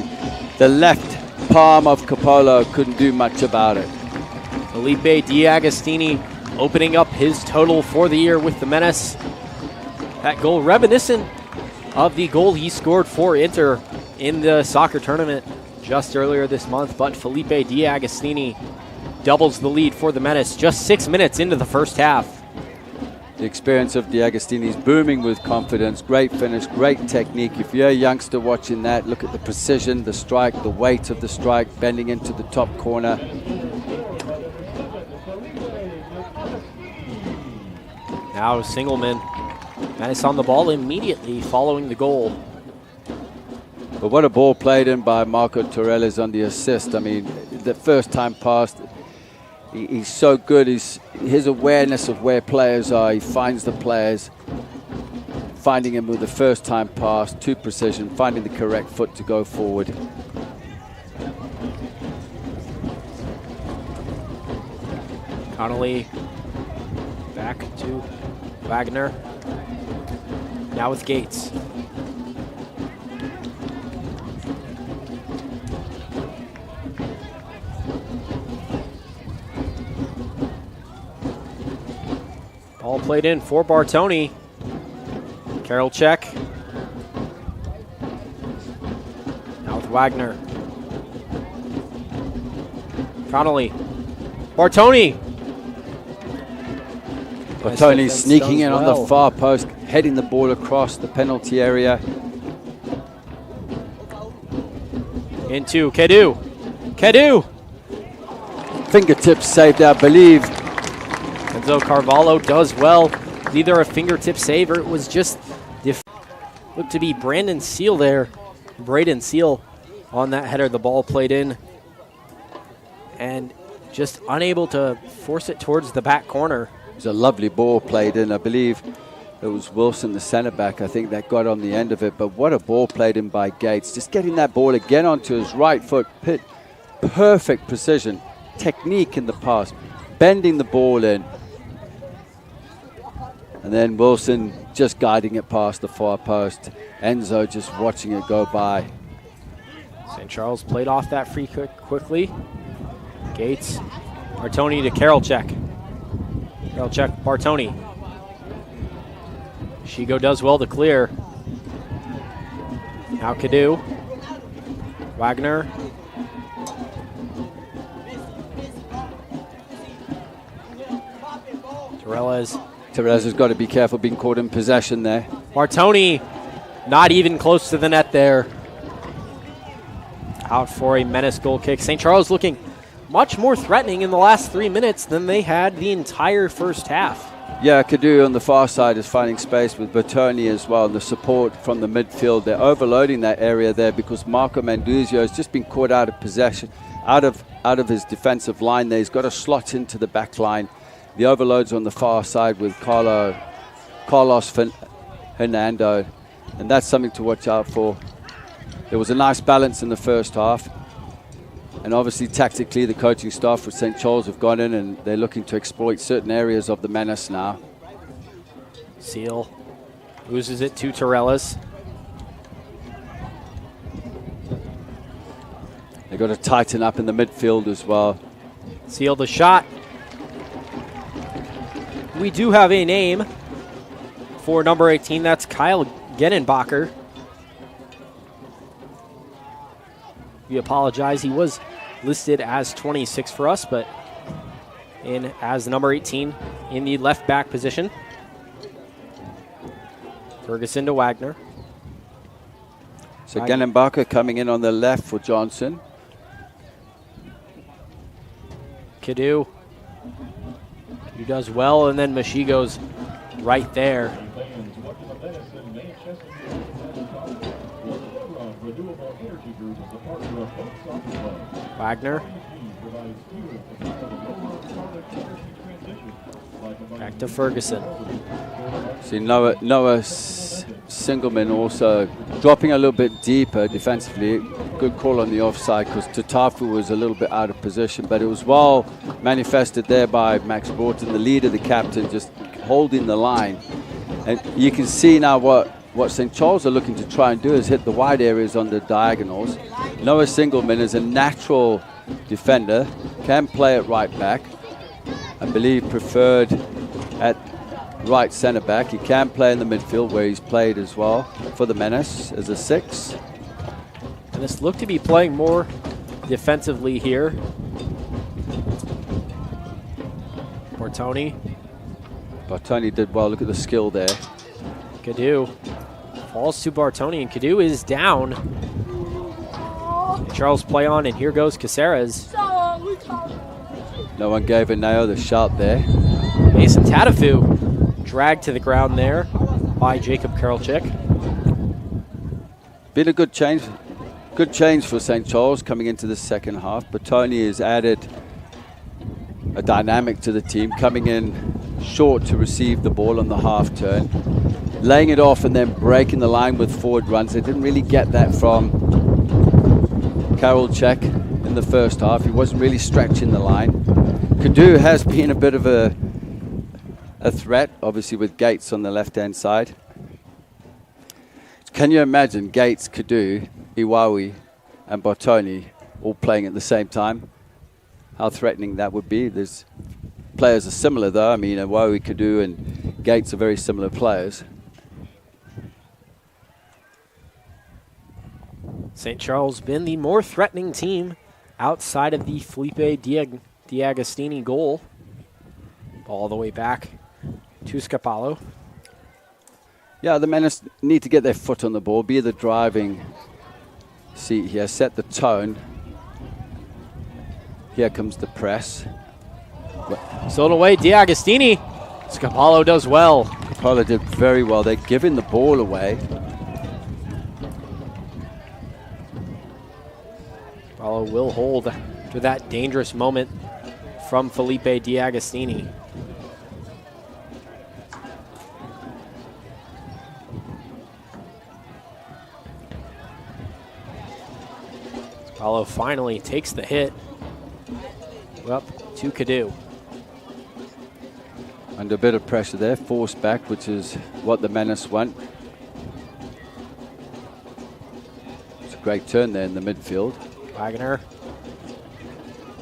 the left palm of Capolo. Couldn't do much about it. Felipe D'Agostini opening up his total for the year with the Menace. That goal reminiscent of the goal he scored for Inter in the soccer tournament just earlier this month. But Felipe D'Agostini doubles the lead for the Menace just 6 minutes into the first half. The experience of D'Agostini is booming with confidence. Great finish, great technique. If you're a youngster watching that, look at the precision, the strike, the weight of the strike, bending into the top corner. Now Singleman. Menace on the ball immediately following the goal. But what a ball played in by Marco Torres on the assist. I mean, the first time pass, he's so good. His awareness of where players are. He finds the players, finding him with the first time pass, to precision, finding the correct foot to go forward. Connolly back to Wagner. Now with Gates. Ball played in for Bartoni. Carroll check. Now with Wagner. Connolly. Bartoni. Bartoni sneaking in on the far post, heading the ball across the penalty area. Into Kedu. Kedu. Fingertips saved, I believe. Enzo Carvalho does well. Either a fingertip save or it was just looked to be Brandon Seal there. Braden Seal on that header. The ball played in and just unable to force it towards the back corner. It was a lovely ball played in. I believe it was Wilson, the center back, I think that got on the end of it. But what a ball played in by Gates. Just getting that ball again onto his right foot. Perfect precision. Technique in the pass. Bending the ball in. And then Wilson just guiding it past the far post. Enzo just watching it go by. St. Charles played off that free kick quickly. Gates. Bartoni to Carroll check. Carroll check Bartoni. Shigo does well to clear. Now Cadu. Wagner. Torres has got to be careful being caught in possession there. Bartoni not even close to the net there. Out for a Menace goal kick. St. Charles looking much more threatening in the last 3 minutes than they had the entire first half. Yeah, Cadu on the far side is finding space with Bertoni as well. And the support from the midfield, they're overloading that area there because Marco Manduzio has just been caught out of possession, out of his defensive line there. He's got to slot into the back line. The overloads on the far side with Carlos Hernando, and that's something to watch out for. There was a nice balance in the first half, and obviously tactically the coaching staff with St. Charles have gone in and they're looking to exploit certain areas of the Menace now. Seal loses it to Torellas. They've got to tighten up in the midfield as well. Seal the shot. We do have a name for number 18. That's Kyle Genenbacher. We apologize. He was listed as 26 for us, but in as number 18 in the left back position. Ferguson to Wagner. So Genenbacher coming in on the left for Johnson. Kadu. He does well, and then Mashigo's right there. Wagner. Back to Ferguson. See Noah Singelman also dropping a little bit deeper defensively. Good call on the offside because Tatafu was a little bit out of position, but it was well manifested there by Max Broughton, the leader, the captain, just holding the line. And you can see now what St. Charles are looking to try and do is hit the wide areas on the diagonals. Noah Singelman is a natural defender, can play at right back. I believe preferred at right centre back. He can play in the midfield where he's played as well for the Menace as a 6. And this looked to be playing more defensively here. Bartoni did well. Look at the skill there. Kadu falls to Bartoni, and Kadu is down. Charles play on, and here goes Caceres. No one gave a nail the shot there. Mason Tatafu dragged to the ground there by Jacob Karolchik. Been a good change for St. Charles coming into the second half. Bartoni has added a dynamic to the team, coming in short to receive the ball on the half turn, laying it off and then breaking the line with forward runs. They didn't really get that from Karolchik in the first half. He wasn't really stretching the line. Kadu has been a bit of a threat, obviously with Gates on the left-hand side. Can you imagine Gates, Kadu, Iwawi and Bartoni all playing at the same time? How threatening that would be. There's players are similar though. I mean, Iwawi, Kadu and Gates are very similar players. St. Charles been the more threatening team outside of the Felipe D'Agostini goal. All the way back to Scapalo. Yeah, the Menace need to get their foot on the ball, be the driving seat here, set the tone. Here comes the press. Sold away, D'Agostini. Scapalo does well. Scapalo did very well. They're giving the ball away. Scapalo will hold to that dangerous moment from Felipe D'Agostini. Scapalo finally takes the hit. Up to Kadu. Under a bit of pressure there, forced back, which is what the Menace want. It's a great turn there in the midfield. Wagner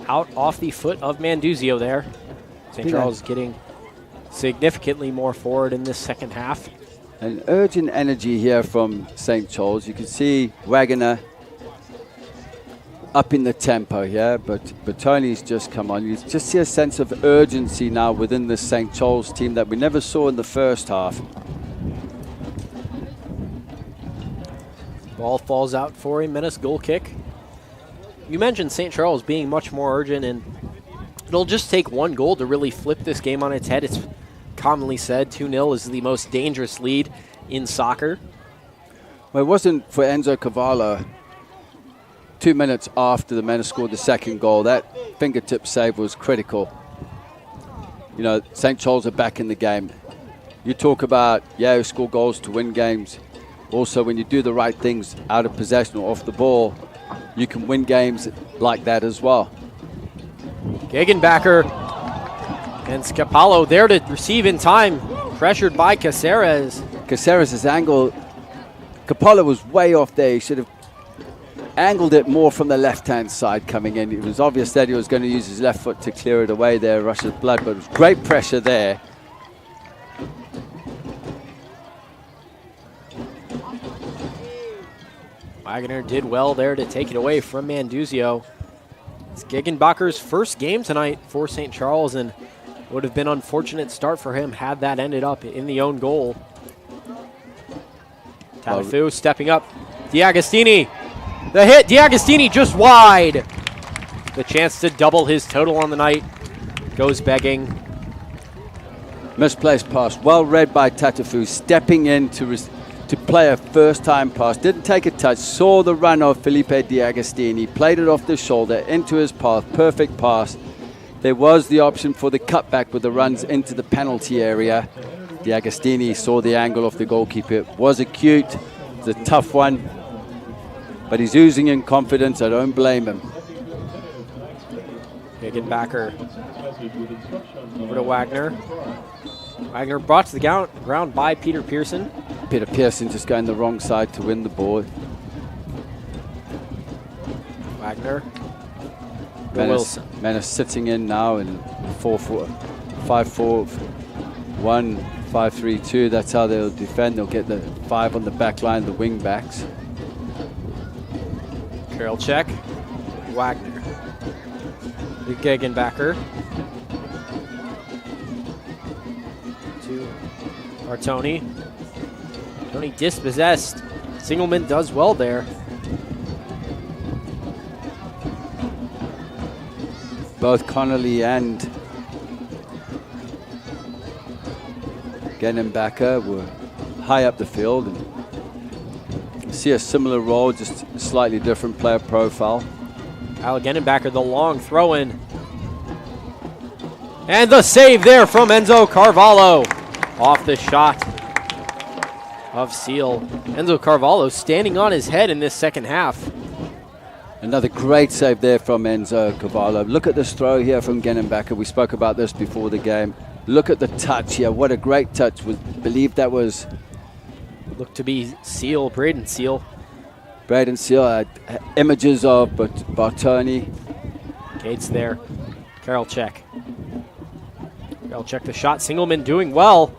out off the foot of Manduzio there. St. Charles getting significantly more forward in this second half. An urgent energy here from St. Charles. You can see Wagner up in the tempo here, but Tony's just come on. You just see a sense of urgency now within the St. Charles team that we never saw in the first half. Ball falls out for a Menace goal kick. You mentioned St. Charles being much more urgent, and it'll just take one goal to really flip this game on its head. It's commonly said 2-0 is the most dangerous lead in soccer. Well, it wasn't for Enzo Cavallo. 2 minutes after the Menace scored the second goal, that fingertip save was critical. You know, St. Charles are back in the game. You talk about, yeah, score goals to win games. Also, when you do the right things out of possession or off the ball, you can win games like that as well. Gegenbacher and Scapalo there to receive in time, pressured by Caceres. Caceres' angle, Capallo was way off there. He should have angled it more from the left-hand side coming in. It was obvious that he was going to use his left foot to clear it away there, rush of blood, but it was great pressure there. Wagner did well there to take it away from Manduzio. It's Gegenbacher's first game tonight for St. Charles, and would have been an unfortunate start for him had that ended up in the own goal. Tatafu stepping up. D'Agostini. The hit. D'Agostini just wide. The chance to double his total on the night goes begging. Misplaced pass. Well read by Tatafu, stepping in to play a first-time pass. Didn't take a touch. Saw the run of Felipe D'Agostini. Played it off the shoulder into his path. Perfect pass. There was the option for the cutback with the runs into the penalty area. D'Agostini saw the angle of the goalkeeper. It was acute. It's a tough one. But he's oozing in confidence. I don't blame him. Gegenbacher over to Wagner. Wagner brought to the ground by Peter Pearson. Peter Pearson just going the wrong side to win the ball. Wagner. Menace sitting in now in 5-4-1, 5-3-2. That's how they'll defend. They'll get the 5 on the back line, the wing backs. Karelchek. Wagner. The Gegenbacher. To Bartoni. Tony dispossessed. Singleman does well there. Both Connolly and Gegenbacher were high up the field. And see a similar role, just slightly different player profile. Kyle Gegenbacher, the long throw-in. And the save there from Enzo Carvalho. Off the shot of Seal. Enzo Carvalho standing on his head in this second half. Another great save there from Enzo Carvalho. Look at this throw here from Gegenbacher. We spoke about this before the game. Look at the touch here. What a great touch. We believe that was... Looked to be Seal, Braden Seal. Braden Seal had images of Bartoni. Gates there. Karelchek. Karelchek the shot. Singleman doing well.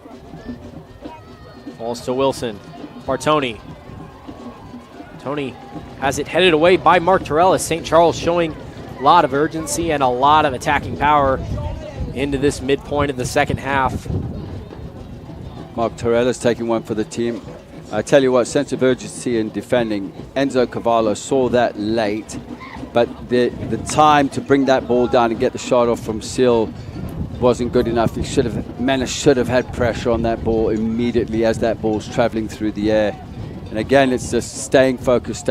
Falls to Wilson. Bartoni. Tony has it headed away by Mark Torellis. St. Charles showing a lot of urgency and a lot of attacking power into this midpoint of the second half. Mark Torellis taking one for the team. I tell you what, sense of urgency in defending. Enzo Carvalho saw that late, but the time to bring that ball down and get the shot off from Seal wasn't good enough. Menace should have had pressure on that ball immediately as that ball's traveling through the air. And again, it's just staying focused.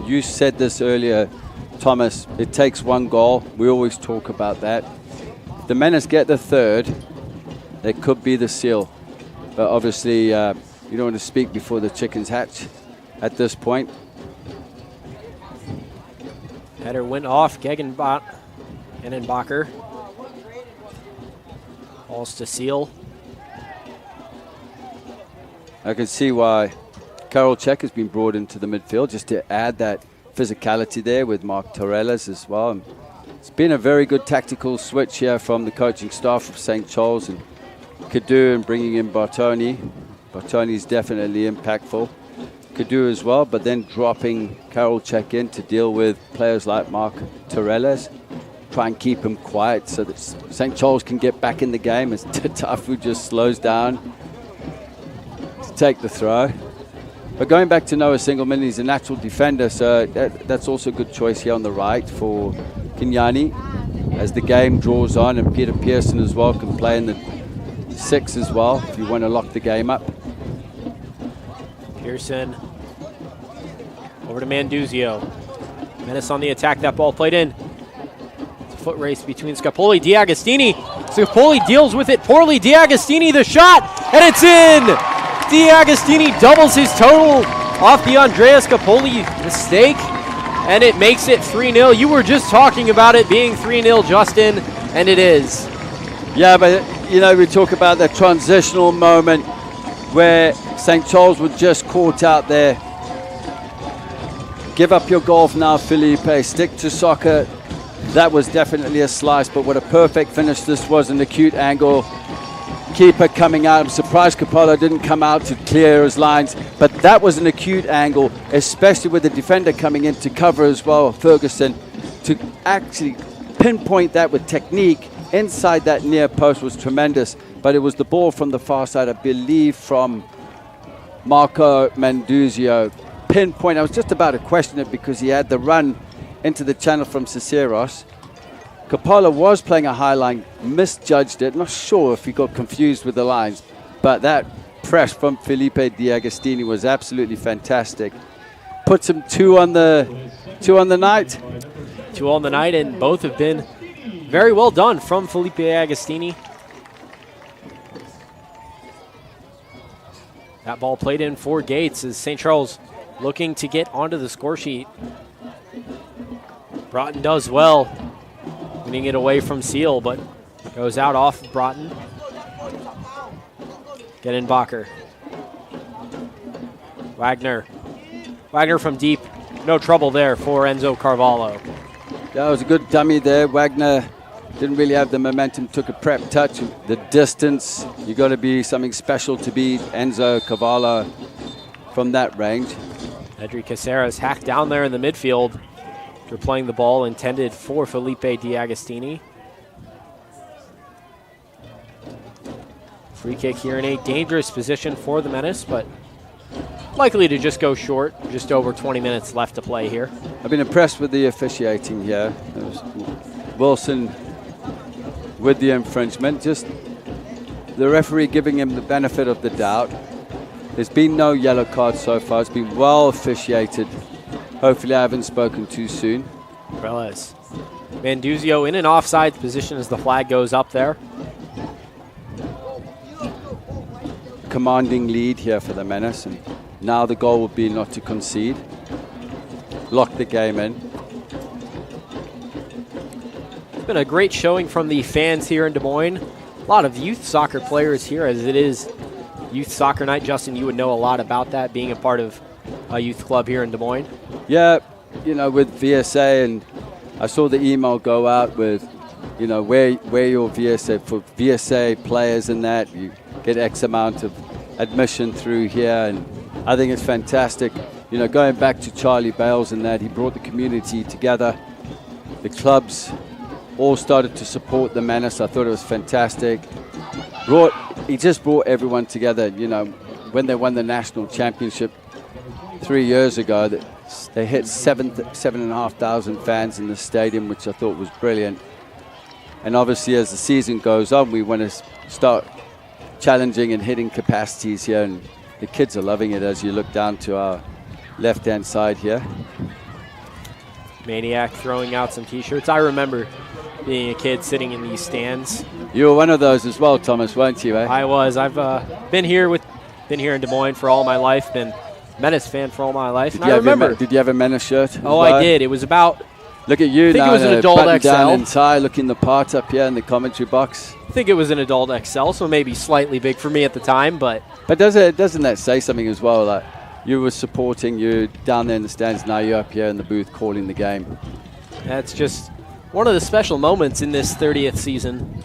You said this earlier, Thomas, it takes one goal. We always talk about that. If the Menace get the third, they could be the Seal. But obviously, you don't want to speak before the chickens hatch at this point. Header went off. Gegenbacher. Falls to Seal. I can see why Karelchek has been brought into the midfield just to add that physicality there with Mark Torellis as well. It's been a very good tactical switch here from the coaching staff of St. Charles and Kadu and bringing in Bartoni. Bartoni is definitely impactful. Kadu as well, but then dropping Karelchek in to deal with players like Mark Torellis. Try and keep him quiet so that St. Charles can get back in the game as Tatafu just slows down to take the throw. But going back to Noah Singleman, he's a natural defender, so that's also a good choice here on the right for Kenyani as the game draws on, and Peter Pearson as well can play in the 6 as well if you want to lock the game up. Pearson over to Manduzio. Menace on the attack. That ball played in. It's a foot race between Scapoli, D'Agostini. Scapoli deals with it poorly. D'Agostini the shot, and it's in. D'Agostini doubles his total off the Andrea Scapoli mistake, and it makes it 3-0. You were just talking about it being 3-0, Justin, and it is. Yeah, but you know, we talk about the transitional moment where St. Charles were just caught out there Give up your golf now, Felipe. Stick to soccer. That was definitely a slice, but what a perfect finish this was, an acute angle. Keeper coming out. I'm surprised Capello didn't come out to clear his lines, but that was an acute angle, especially with the defender coming in to cover as well, Ferguson, to actually pinpoint that with technique inside that near post was tremendous. But it was the ball from the far side, I believe, from Marco Menduzio. Pinpoint. I was just about to question it because he had the run into the channel from Ciceros. Capello was playing a high line, misjudged it. Not sure if he got confused with the lines, but that press from Felipe D'Agostini was absolutely fantastic. Puts him 2 on the night. 2 on the night, and both have been very well done from Felipe Agustini. That ball played in for Gates as St. Charles looking to get onto the score sheet. Broughton does well, winning it away from Seal, but goes out off of Broughton. Genenbacher. Wagner. Wagner from deep. No trouble there for Enzo Carvalho. That was a good dummy there. Wagner didn't really have the momentum, took a prep touch. The distance, you got to be something special to beat Enzo Carvalho from that range. Edri Caceres hacked down there in the midfield after playing the ball intended for Felipe D'Agostini. Free kick here in a dangerous position for the Menace, but likely to just go short. Just over 20 minutes left to play here. I've been impressed with the officiating here. Wilson with the infringement, just the referee giving him the benefit of the doubt. There's been no yellow card so far. It's been well officiated. Hopefully I haven't spoken too soon. Perez. Manduzio in an offside position as the flag goes up there. Commanding lead here for the Menace, and now the goal will be not to concede. Lock the game in. It's been a great showing from the fans here in Des Moines. A lot of youth soccer players here as it is Youth Soccer Night. Justin, you would know a lot about that, being a part of a youth club here in Des Moines. Yeah, you know, with VSA, and I saw the email go out with, you know, where your VSA, for VSA players and that, you get X amount of admission through here, and I think it's fantastic. You know, going back to Charlie Bales and that, he brought the community together. The clubs all started to support the Menace. I thought it was fantastic. He just brought everyone together. You know, when they won the national championship 3 years ago, they hit 7,500 fans in the stadium, which I thought was brilliant. And obviously, as the season goes on, we want to start challenging and hitting capacities here, and the kids are loving it as you look down to our left-hand side here. Maniac throwing out some T-shirts. I remember being a kid sitting in these stands. You were one of those as well, Thomas, weren't you? Eh? I was. I've been here in Des Moines for all my life. Been Menace fan for all my life. Did you have a Menace shirt? Oh, I did. It was about. Look at you now. I think it was an adult XL. Down and tie, looking the part up here in the commentary box. I think it was an adult XL, so maybe slightly big for me at the time, but. But doesn't that say something as well? Like you were supporting, you down there in the stands. Now you're up here in the booth calling the game. That's just one of the special moments in this 30th season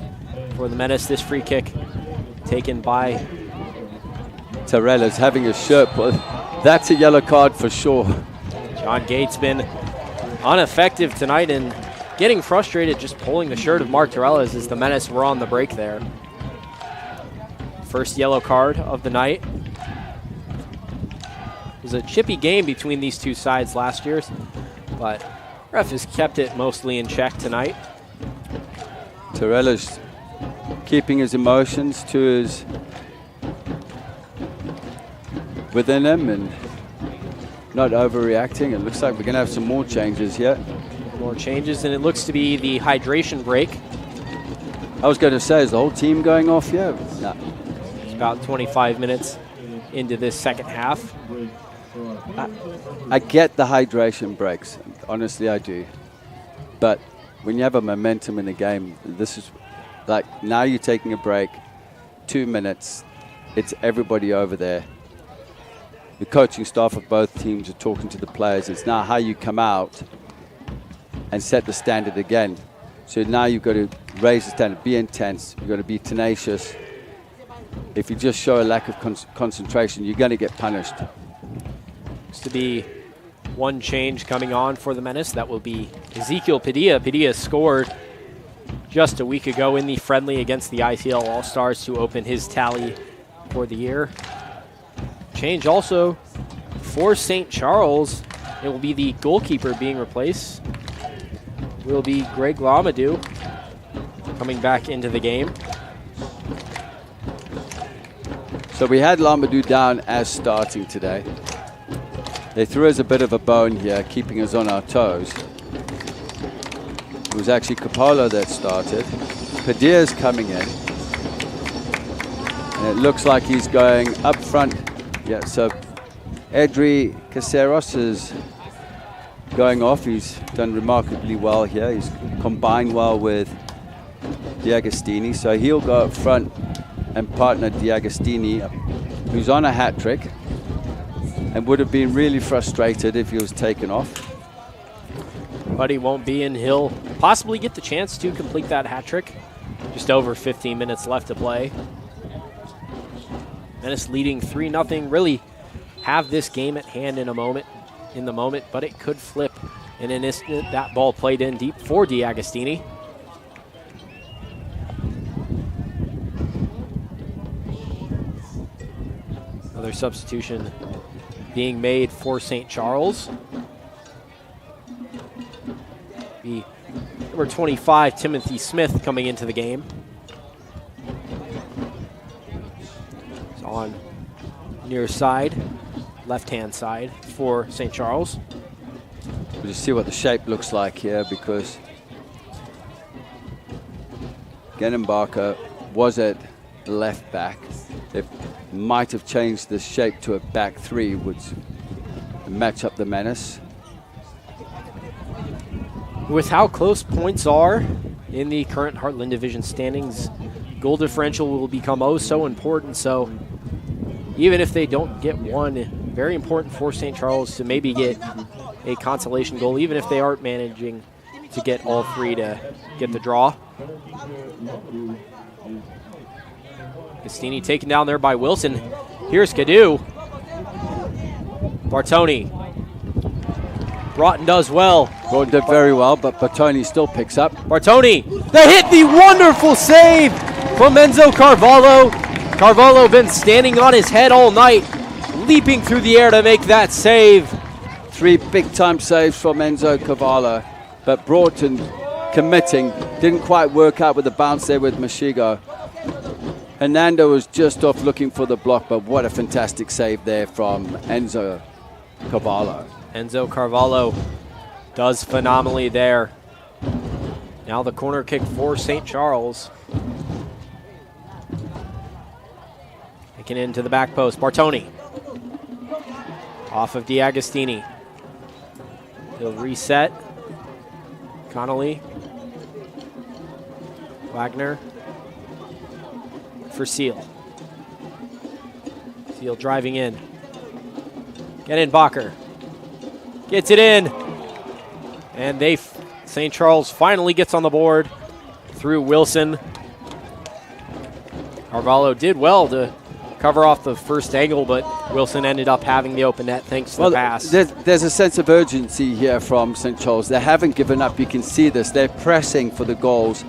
for the Menace. This free kick taken by Tarella's having a shirt. That's a yellow card for sure. John Gates been ineffective tonight and getting frustrated just pulling the shirt of Mark Tarella's as the Menace were on the break there. First yellow card of the night. It was a chippy game between these two sides last year, but ref has kept it mostly in check tonight. Tarella's keeping his emotions to his within him and not overreacting. It looks like we're going to have some more changes here. More changes, and it looks to be the hydration break. I was going to say, is the whole team going off here? No. It's about 25 minutes into this second half. I get the hydration breaks. Honestly, I do. But when you have a momentum in a game, this is like now you're taking a break, 2 minutes, it's everybody over there. the coaching staff of both teams are talking to the players. It's now how you come out and set the standard again. So now you've got to raise the standard, be intense, you've got to be tenacious. If you just show a lack of concentration, you're going to get punished. Looks to be one change coming on for the Menace. That will be Ezekiel Padilla. Padilla scored just a week ago in the friendly against the ITL All-Stars to open his tally for the year. Change also for St. Charles. It will be the goalkeeper being replaced. Will be Greg Lamadou coming back into the game. So we had Lamadou down as starting today. They threw us a bit of a bone here, keeping us on our toes. It was actually Capolo that started. Padilla's coming in. And it looks like he's going up front. Yeah, so Edri Caceros is going off. He's done remarkably well here. He's combined well with D'Agostini. So he'll go up front and partner D'Agostini, who's on a hat trick and would have been really frustrated if he was taken off. But he won't be, and he'll possibly get the chance to complete that hat trick. Just over 15 minutes left to play. Menace leading 3-0. Really have this game at hand in the moment, but it could flip in an instant. That ball played in deep for D'Agostini. Another substitution being made for St. Charles. The number 25, Timothy Smith, coming into the game. It's on near side, left-hand side for St. Charles. We'll just see what the shape looks like here, because Genenbacher was at left back. It might have changed the shape to a back three, which match up the Menace. With how close points are in the current Heartland Division standings, goal differential will become oh so important. So even if they don't get one, very important for St. Charles to maybe get a consolation goal, even if they aren't managing to get all three to get the draw. Agustini taken down there by Wilson. Here's Cadu. Bartoni. Broughton does well. Broughton did very well, but Bartoni still picks up. Bartoni, they hit the wonderful save from Enzo Carvalho. Carvalho been standing on his head all night, leaping through the air to make that save. 3 big-time saves from Enzo Carvalho, but Broughton committing. Didn't quite work out with the bounce there with Mashigo. Hernando was just off looking for the block, but what a fantastic save there from Enzo Carvalho. Enzo Carvalho does phenomenally there. Now the corner kick for St. Charles. Taken into the back post. Bartoni. Off of D'Agostini. He'll reset. Connolly. Wagner. For Seal. Seal driving in. Genenbacher. Gets it in. And St. Charles finally gets on the board through Wilson. Carvalho did well to cover off the first angle, but Wilson ended up having the open net thanks to the pass. There's a sense of urgency here from St. Charles. They haven't given up. You can see this. They're pressing for the goals,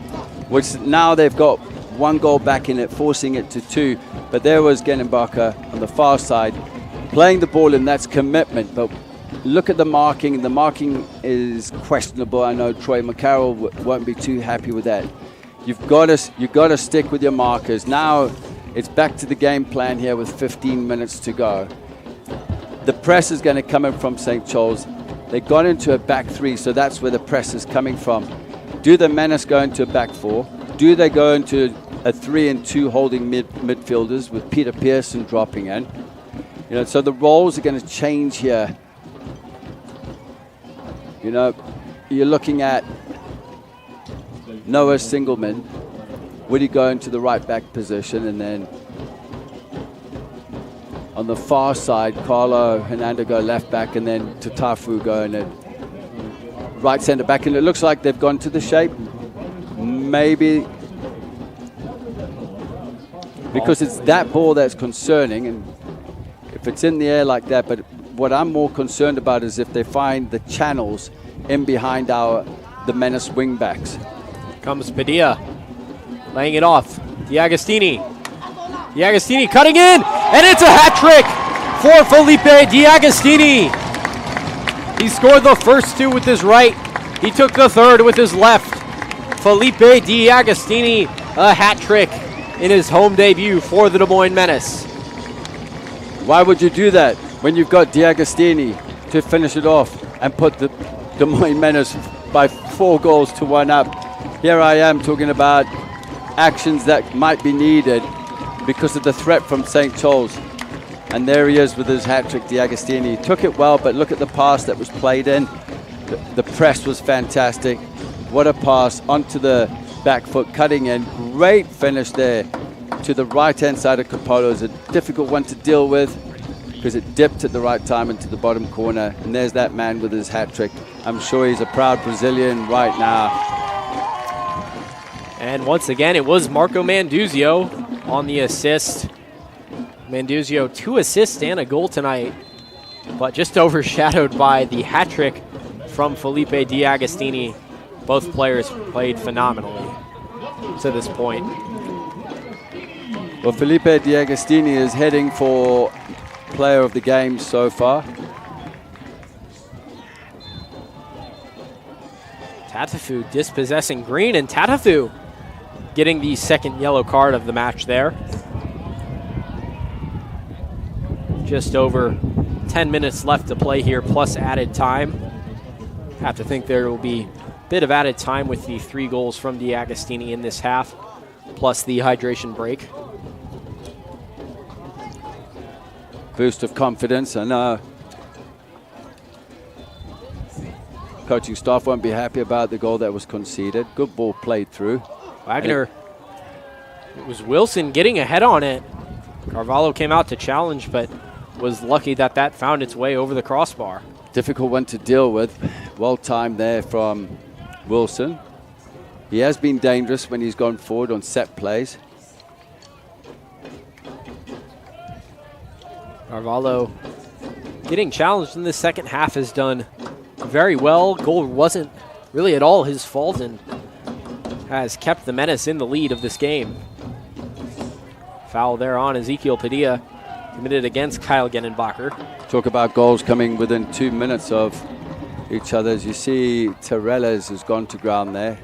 which now they've got 1 goal back in it, forcing it to 2. But there was Genenbacher on the far side, playing the ball, and that's commitment. But look at the marking. The marking is questionable. I know Troy McCarroll won't be too happy with that. You've got to stick with your markers. Now it's back to the game plan here with 15 minutes to go. The press is going to come in from St. Charles. They got into a back 3, so that's where the press is coming from. Do the Menace go into a back 4? Do they go into a 3 and 2 holding midfielders with Peter Pearson dropping in? You know, so the roles are going to change here. You know, you're looking at Noah Singleman. Would he go into the right back position? And then on the far side, Carlo Hernando go left back, and then Tatafu go in at right center back. And it looks like they've gone to the shape. Maybe because it's that ball that's concerning, and if it's in the air like that. But what I'm more concerned about is if they find the channels in behind the Menace wing backs. Comes Padilla, laying it off. D'Agostini cutting in, and it's a hat trick for Felipe D'Agostini. He scored the first two with his right. He took the third with his left. Felipe D'Agostini, a hat trick in his home debut for the Des Moines Menace. Why would you do that when you've got D'Agostini to finish it off and put the Des Moines Menace by 4-1 up? Here I am talking about actions that might be needed because of the threat from St. Charles. And there he is with his hat-trick, D'Agostini. He took it well, but look at the pass that was played in. The press was fantastic. What a pass onto the back foot, cutting in. Great finish there to the right-hand side of Capolo. It's a difficult one to deal with because it dipped at the right time into the bottom corner. And there's that man with his hat-trick. I'm sure he's a proud Brazilian right now. And once again, it was Marco Manduzio on the assist. Manduzio, 2 assists and a goal tonight, but just overshadowed by the hat trick from Felipe D'Agostini. Both players played phenomenally to this point. Well, Felipe D'Agostini is heading for player of the game so far. Tatafu dispossessing Green, and Tatafu getting the second yellow card of the match there. Just over 10 minutes left to play here, plus added time. Have to think there will be a bit of added time with the 3 goals from D'Agostini in this half, plus the hydration break. Boost of confidence. I know coaching staff won't be happy about the goal that was conceded. Good ball played through. Wagner, it was Wilson getting ahead on it. Carvalho came out to challenge, but was lucky that that found its way over the crossbar. Difficult one to deal with. Well timed there from Wilson. He has been dangerous when he's gone forward on set plays. Carvalho getting challenged in the second half has done very well. Goal wasn't really at all his fault and has kept the Menace in the lead of this game. Foul there on Ezequiel Padilla, committed against Kyle Genenbacher. Talk about goals coming within 2 minutes of each other. As you see, Terrelles has gone to ground there,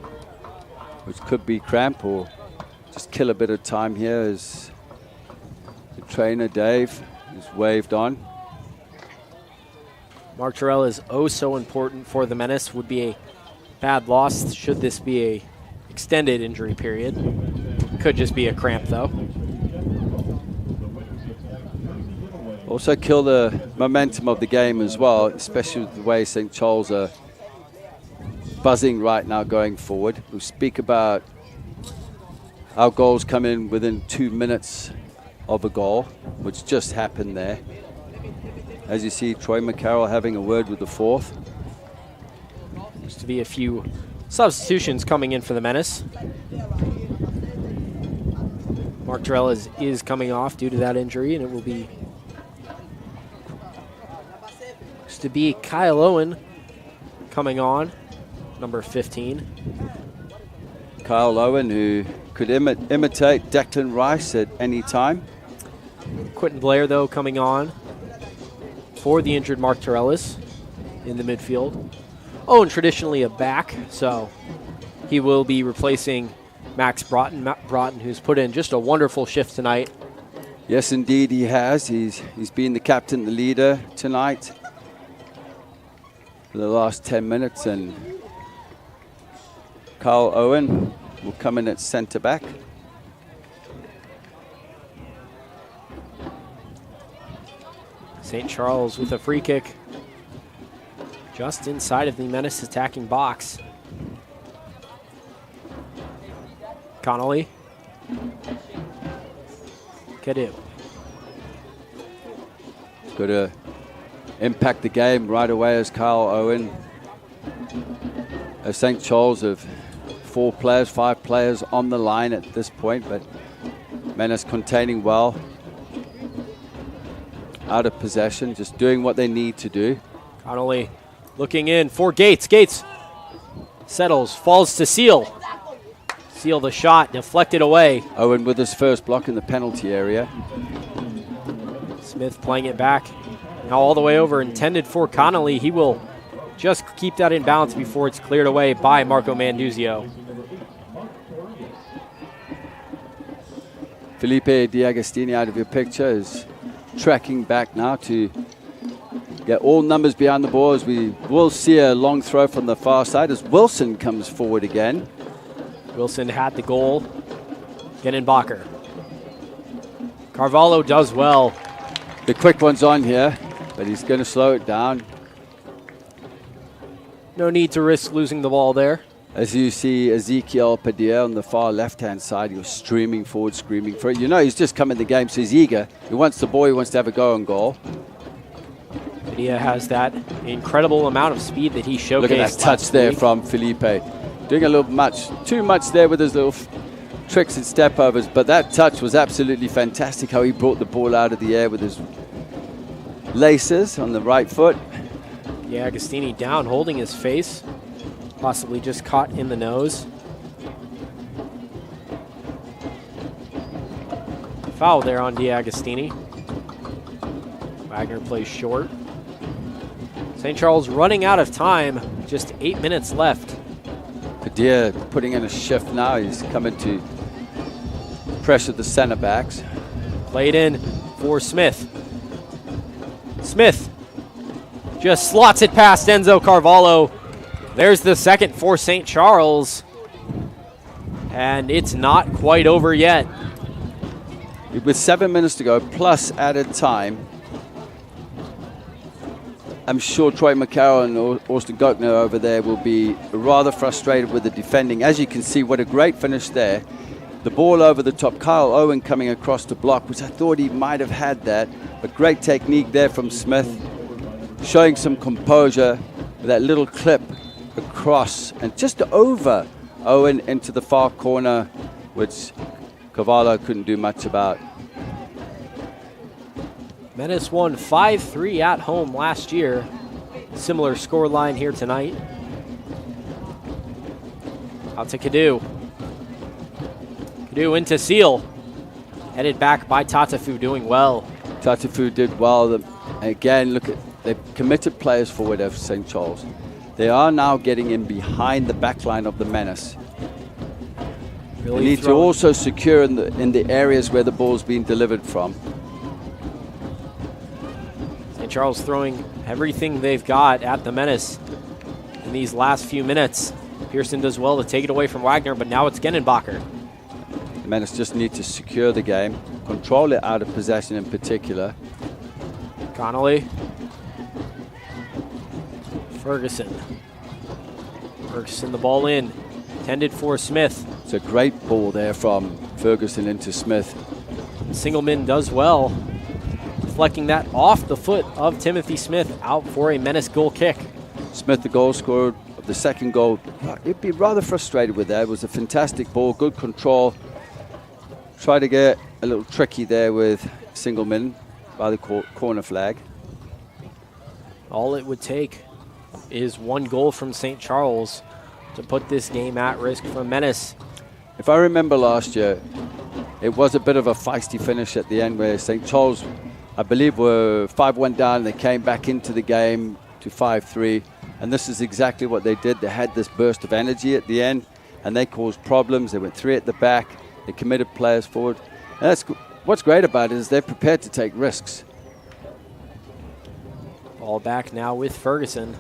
which could be cramp or just kill a bit of time here as the trainer, Dave, is waved on. Mark Terrell is oh so important for the Menace. Would be a bad loss should this be a extended injury period. Could just be a cramp though. Also kill the momentum of the game as well, especially with the way St. Charles are buzzing right now going forward. We'll speak about our goals come in within 2 minutes of a goal, which just happened there. As you see, Troy McCarroll having a word with the fourth. Used to be a few substitutions coming in for the Menace. Mark Terrell is coming off due to that injury, and it will be to be Kyle Owen coming on, number 15. Kyle Owen, who could imitate Declan Rice at any time. Quentin Blair, though, coming on for the injured Mark Terrellis in the midfield. Owen traditionally a back, so he will be replacing Max Broughton. Matt Broughton, who's put in just a wonderful shift tonight. Yes, indeed he has. He's been the captain, the leader tonight for the last 10 minutes, and Kyle Owen will come in at centre back. St. Charles with a free kick just inside of the Menace attacking box. Connolly. Cadu. Got to impact the game right away as Kyle Owen. As St. Charles have 5 players on the line at this point, but Menace containing well. Out of possession, just doing what they need to do. Connolly looking in for Gates. Gates settles, falls to Seal. Seal the shot, deflected away. Owen with his first block in the penalty area. Smith playing it back. Now all the way over, intended for Connolly. He will just keep that in balance before it's cleared away by Marco Manduzio. Felipe D'Agostini out of your picture is tracking back now to get all numbers behind the ball, as we will see a long throw from the far side as Wilson comes forward again. Wilson had the goal. Genenbacher. Carvalho does well. The quick one's on here, but he's going to slow it down. No need to risk losing the ball there. As you see Ezekiel Padilla on the far left-hand side, he was streaming forward, screaming for it. You know he's just come in the game, so he's eager. He wants the ball, he wants to have a go on goal. Padilla has that incredible amount of speed that he showcased. Look at that touch there from Felipe. Doing a little too much there with his little tricks and step overs, but that touch was absolutely fantastic, how he brought the ball out of the air with his laces on the right foot. Yeah, Agustini down, holding his face. Possibly just caught in the nose. Foul there on D'Agostini. Wagner plays short. St. Charles running out of time. Just 8 minutes left. Padilla putting in a shift now. He's coming to pressure the center backs. Played in for Smith. Smith just slots it past Enzo Carvalho. There's the second for St. Charles. And it's not quite over yet. With 7 minutes to go, plus added time, I'm sure Troy McCarroll and Austin Gochner over there will be rather frustrated with the defending. As you can see, what a great finish there. The ball over the top. Kyle Owen coming across the block, which I thought he might have had that. But great technique there from Smith. Showing some composure with that little clip across and just over Owen into the far corner, which Carvalho couldn't do much about. Menace won 5-3 at home last year. Similar scoreline here tonight. Out to Cadu. Cadu into Seal. Headed back by Tatafu, doing well. Tatafu did well. Again, look at, they've committed players forward of St. Charles. They are now getting in behind the back line of the Menace. Really they need to also secure in the areas where the ball's being delivered from. St. Charles throwing everything they've got at the Menace in these last few minutes. Pearson does well to take it away from Wagner, but now it's Genenbacher. The Menace just need to secure the game, control it out of possession in particular. Connolly. Ferguson. Ferguson the ball in. Intended for Smith. It's a great ball there from Ferguson into Smith. Singleman does well. Deflecting that off the foot of Timothy Smith, out for a Menace goal kick. Smith, the goal scorer of the second goal. He'd be rather frustrated with that. It was a fantastic ball, good control. Tried to get a little tricky there with Singleman by the corner flag. All it would take is one goal from St. Charles to put this game at risk for Menace. If I remember last year, it was a bit of a feisty finish at the end where St. Charles, I believe, were 5-1 down and they came back into the game to 5-3. And this is exactly what they did. They had this burst of energy at the end and they caused problems. They went 3 at the back. They committed players forward. And that's what's great about it is they're prepared to take risks. Ball back now with Ferguson.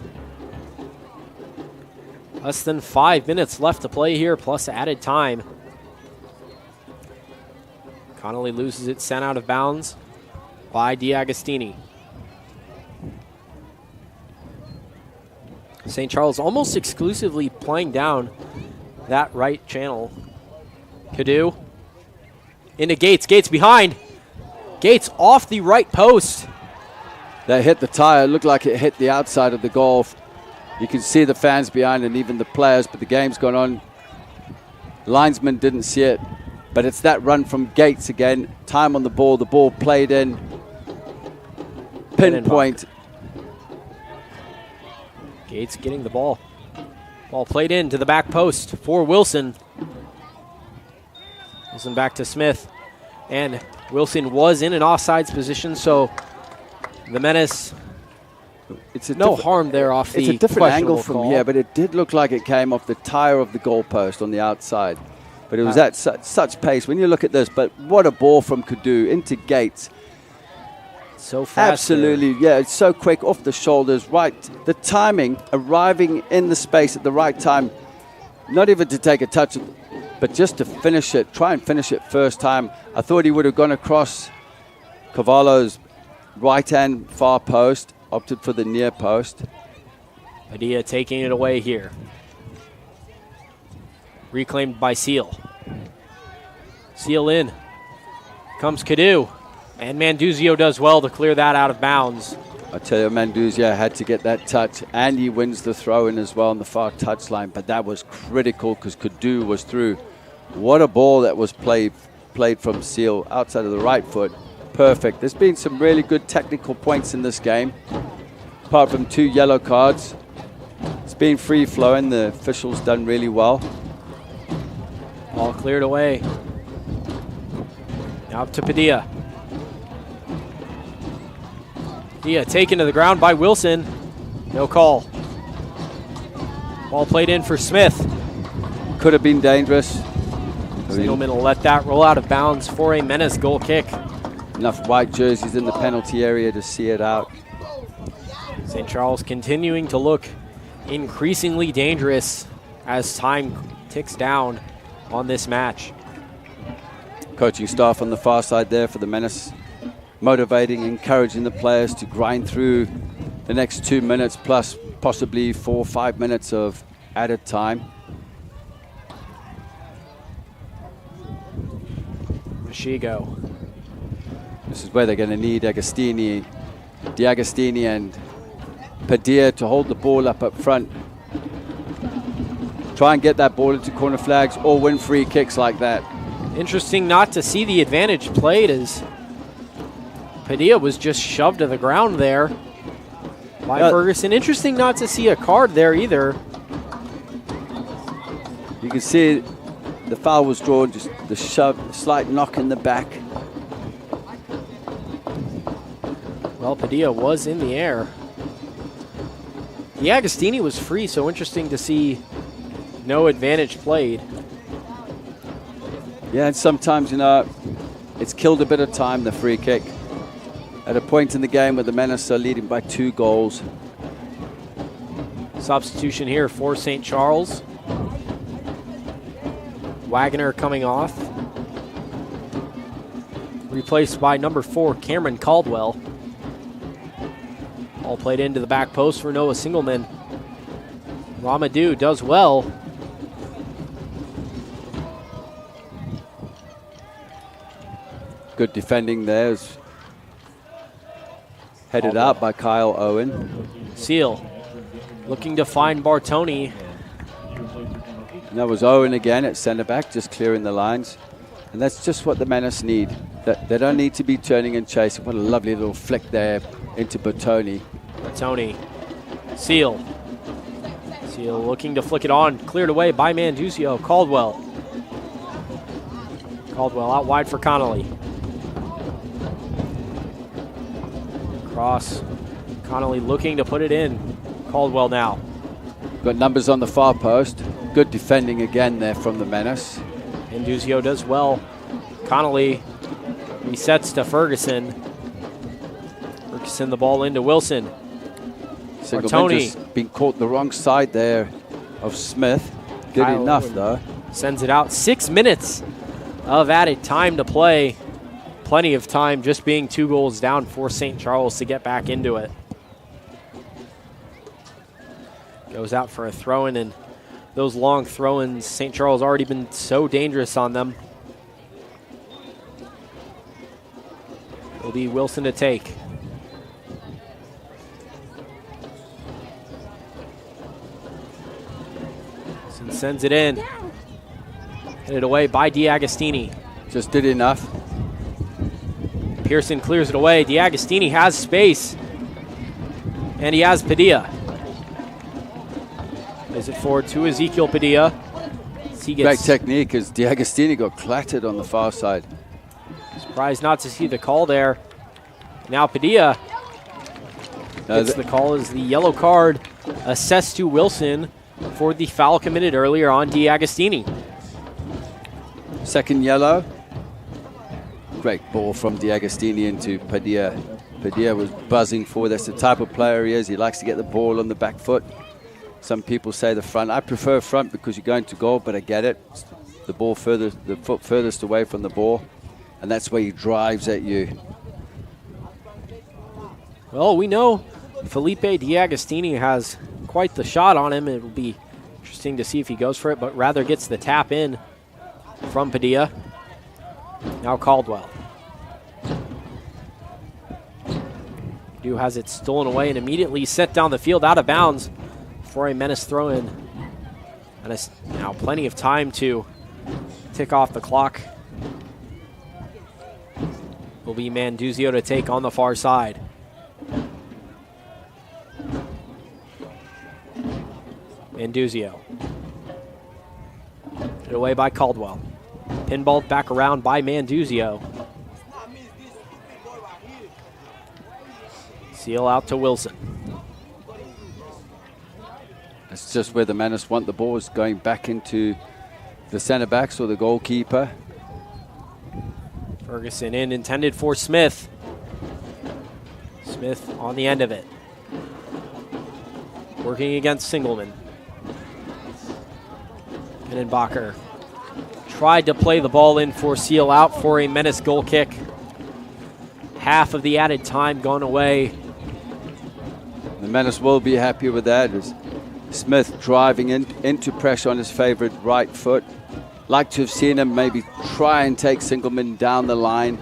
Less than 5 minutes left to play here, plus added time. Connolly loses it, sent out of bounds by D'Agostini. St. Charles almost exclusively playing down that right channel. Cadu into Gates. Gates behind. Gates off the right post. that hit the tire. It looked like it hit the outside of the goal. You can see the fans behind and even the players, but the game's gone on. Linesman didn't see it, but it's that run from Gates again. Time on the ball played in. Pinpoint. Gates getting the ball. Ball played in to the back post for Wilson. Wilson back to Smith. And Wilson was in an offsides position, so the Menace, it's no harm there off the It's a different angle from call. here, but it did look like it came off the tire of the goalpost on the outside. But it was at such pace. When you look at this, but what a ball from Kadu into Gates. So fast. Absolutely, yeah, it's so quick, off the shoulders, right. The timing, arriving in the space at the right time, not even to take a touch, but just to finish it, try and finish it first time. I thought he would have gone across Cavallo's right-hand far post, opted for the near post. Padilla taking it away here. Reclaimed by Seal. Seal in. Comes Kadu. And Manduzio does well to clear that out of bounds. I tell you, Manduzio had to get that touch, and he wins the throw-in as well on the far touchline, but that was critical because Kadu was through. What a ball that was played from Seal outside of the right foot. Perfect. There's been some really good technical points in this game, apart from 2 yellow cards. It's been free-flowing. The officials done really well. Ball cleared away. Now up to Padilla. Padilla taken to the ground by Wilson. No call. Ball played in for Smith. Could have been dangerous. Singleman will let that roll out of bounds for a Menace goal kick. Enough white jerseys in the penalty area to see it out. St. Charles continuing to look increasingly dangerous as time ticks down on this match. Coaching staff on the far side there for the Menace, motivating, encouraging the players to grind through the next 2 minutes plus possibly 4 or 5 minutes of added time. Mashigo. This is where they're going to need Agustini, and Padilla to hold the ball up front. Try and get that ball into corner flags or win free kicks like that. Interesting not to see the advantage played as Padilla was just shoved to the ground there by Ferguson. Interesting not to see a card there either. You can see the foul was drawn, just the shove, slight knock in the back. Well, Padilla was in the air. The Agustini was free, so interesting to see no advantage played. Yeah, and sometimes, you know, it's killed a bit of time, the free kick. At a point in the game where the Menace are leading by 2 goals. Substitution here for St. Charles. Wagner coming off. Replaced by number 4, Cameron Caldwell. All played into the back post for Noah Singleman. Ramadou does well. Good defending there. Is headed out by Kyle Owen. Seal looking to find Bartoni. And that was Owen again at centre back, just clearing the lines. And that's just what the Menace need. They don't need to be turning and chasing. What a lovely little flick there into Bartoni. Bartoni. Seal looking to flick it on. Cleared away by Manduzio. Caldwell out wide for Connolly. Cross. Connolly looking to put it in. Caldwell now. Got numbers on the far post. Good defending again there from the Menace. Manduzio does well. Connolly resets to Ferguson. Ferguson the ball into Wilson. Singleman just being caught the wrong side there of Smith. Good Kyle enough Owen though. Sends it out. 6 minutes of added time to play. Plenty of time, just being 2 goals down for St. Charles to get back into it. Goes out for a throw-in, and those long throw-ins, St. Charles already been so dangerous on them. Will be Wilson to take. sends it in. Headed away by D'Agostini. Just did enough. Pearson clears it away. D'Agostini has space. And he has Padilla. Plays it forward to Ezekiel Padilla. Great technique as D'Agostini got clattered on the far side. Surprised not to see the call there. Now Padilla gets the call as the yellow card assessed to Wilson for the foul committed earlier on D'Agostini. Second yellow. Great ball from D'Agostini into Padilla. Padilla was buzzing forward. That's the type of player he is. He likes to get the ball on the back foot. Some people say the front. I prefer front because you're going to goal, but I get it. The ball further, the foot furthest away from the ball, and that's where he drives at you. Well, we know Felipe D'Agostini has quite the shot on him. It'll be interesting to see if he goes for it, but rather gets the tap in from Padilla. Now Caldwell. Purdue has it stolen away and immediately set down the field out of bounds for a Menace throw-in. Menace now plenty of time to tick off the clock. Will be Manduzio to take on the far side. Manduzio. Hit away by Caldwell. Pinballed back around by Manduzio. Seal out to Wilson. That's just where the Menace want the ball, is going back into the center backs or the goalkeeper. Ferguson in, intended for Smith. Smith on the end of it. Working against Singleman. Bacher tried to play the ball in for Seal out for a Menace goal kick. Half of the added time gone away. The Menace will be happy with that. As Smith driving into pressure on his favorite right foot. Like to have seen him maybe try and take Singleman down the line,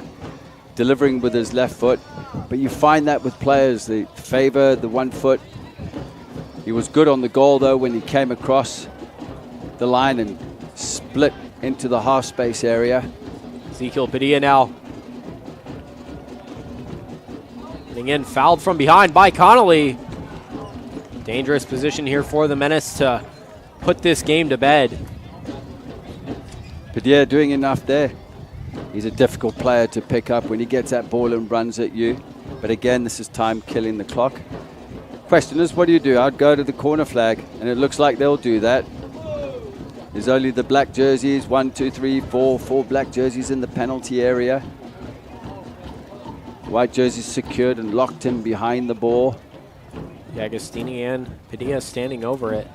delivering with his left foot. But you find that with players, they favor the one foot. He was good on the goal though when he came across the line and split into the half space area. Ezekiel Padilla now getting in, fouled from behind by Connolly. Dangerous position here for the Menace to put this game to bed. Padilla doing enough there. He's a difficult player to pick up when he gets that ball and runs at you. But again, this is time killing the clock. Question is, what do? I'd go to the corner flag, and it looks like they'll do that. There's only the black jerseys, 1, 2, 3, 4 black jerseys in the penalty area. White jerseys secured and locked in behind the ball. Agustini and Padilla standing over it.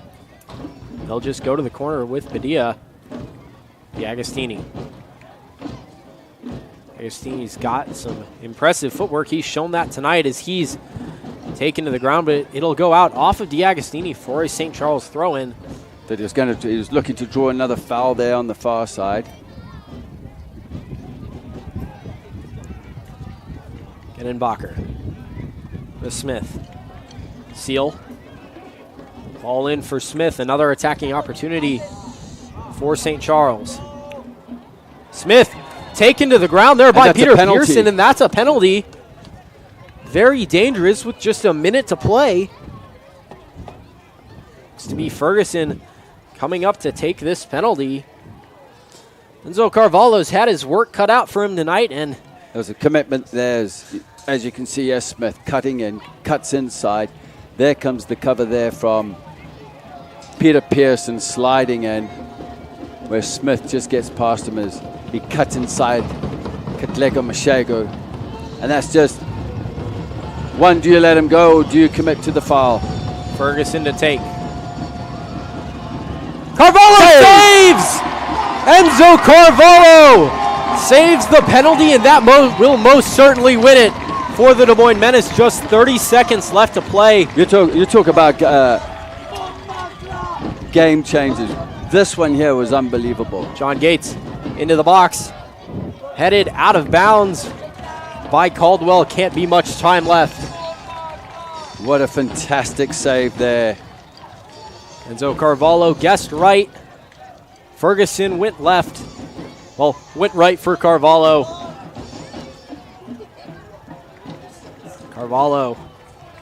They'll just go to the corner with Padilla. Agustini. Agustini's got some impressive footwork. He's shown that tonight as he's taken to the ground, but it'll go out off of D'Agostini for a St. Charles throw-in. That he was looking to draw another foul there on the far side. Bacher with Smith. Seal. Ball in for Smith. Another attacking opportunity for St. Charles. Smith taken to the ground there by Peter Pearson, and that's a penalty. Very dangerous with just a minute to play. It's to be Ferguson coming up to take this penalty. Enzo Carvalho's had his work cut out for him tonight, and there was a commitment there, as you can see, Smith cutting in, cuts inside. There comes the cover there from Peter Pearson sliding in, where Smith just gets past him as he cuts inside Katlego Mashego. And that's just one, do you let him go or do you commit to the foul? Ferguson to take. Carvalho saves! Enzo Carvalho saves the penalty, and that will most certainly win it for the Des Moines Menace. Just 30 seconds left to play. You talk about game changers. This one here was unbelievable. John Gates into the box. Headed out of bounds by Caldwell. Can't be much time left. What a fantastic save there. Enzo Carvalho guessed right Ferguson went left. Well, went right for Carvalho. Carvalho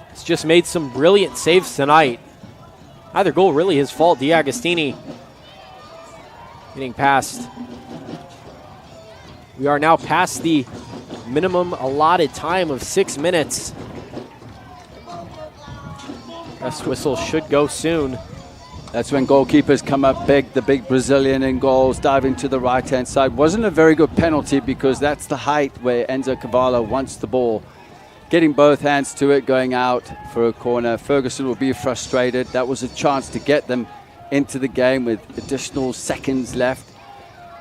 has just made some brilliant saves tonight. Either goal really his fault. Agustini getting past. We are now past the minimum allotted time of 6 minutes. Rest whistle should go soon. That's when goalkeepers come up big, the big Brazilian in goals, diving to the right-hand side. Wasn't a very good penalty because that's the height where Enzo Carvalho wants the ball. Getting both hands to it, going out for a corner. Ferguson will be frustrated. That was a chance to get them into the game with additional seconds left.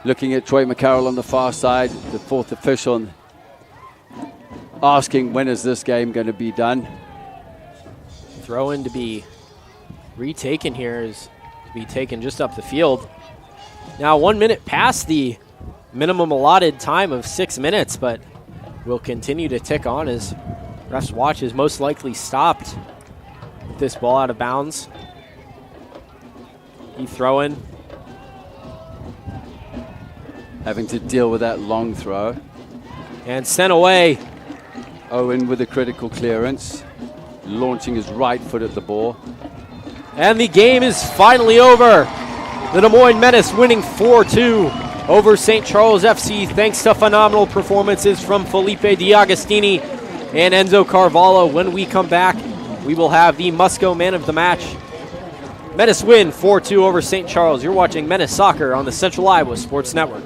Looking at Troy McCarroll on the far side, the fourth official, asking when is this game going to be done. Throw in to be retaken here is to be taken just up the field. Now 1 minute past the minimum allotted time of 6 minutes, but will continue to tick on as ref's watch is most likely stopped with this ball out of bounds. He throw in. Having to deal with that long throw. And sent away. Owen with a critical clearance, launching his right foot at the ball. And the game is finally over. The Des Moines Menace winning 4-2 over St. Charles FC thanks to phenomenal performances from Felipe D'Agostini and Enzo Carvalho. When we come back, we will have the Musco Man of the Match. Menace win 4-2 over St. Charles. You're watching Menace Soccer on the Central Iowa Sports Network.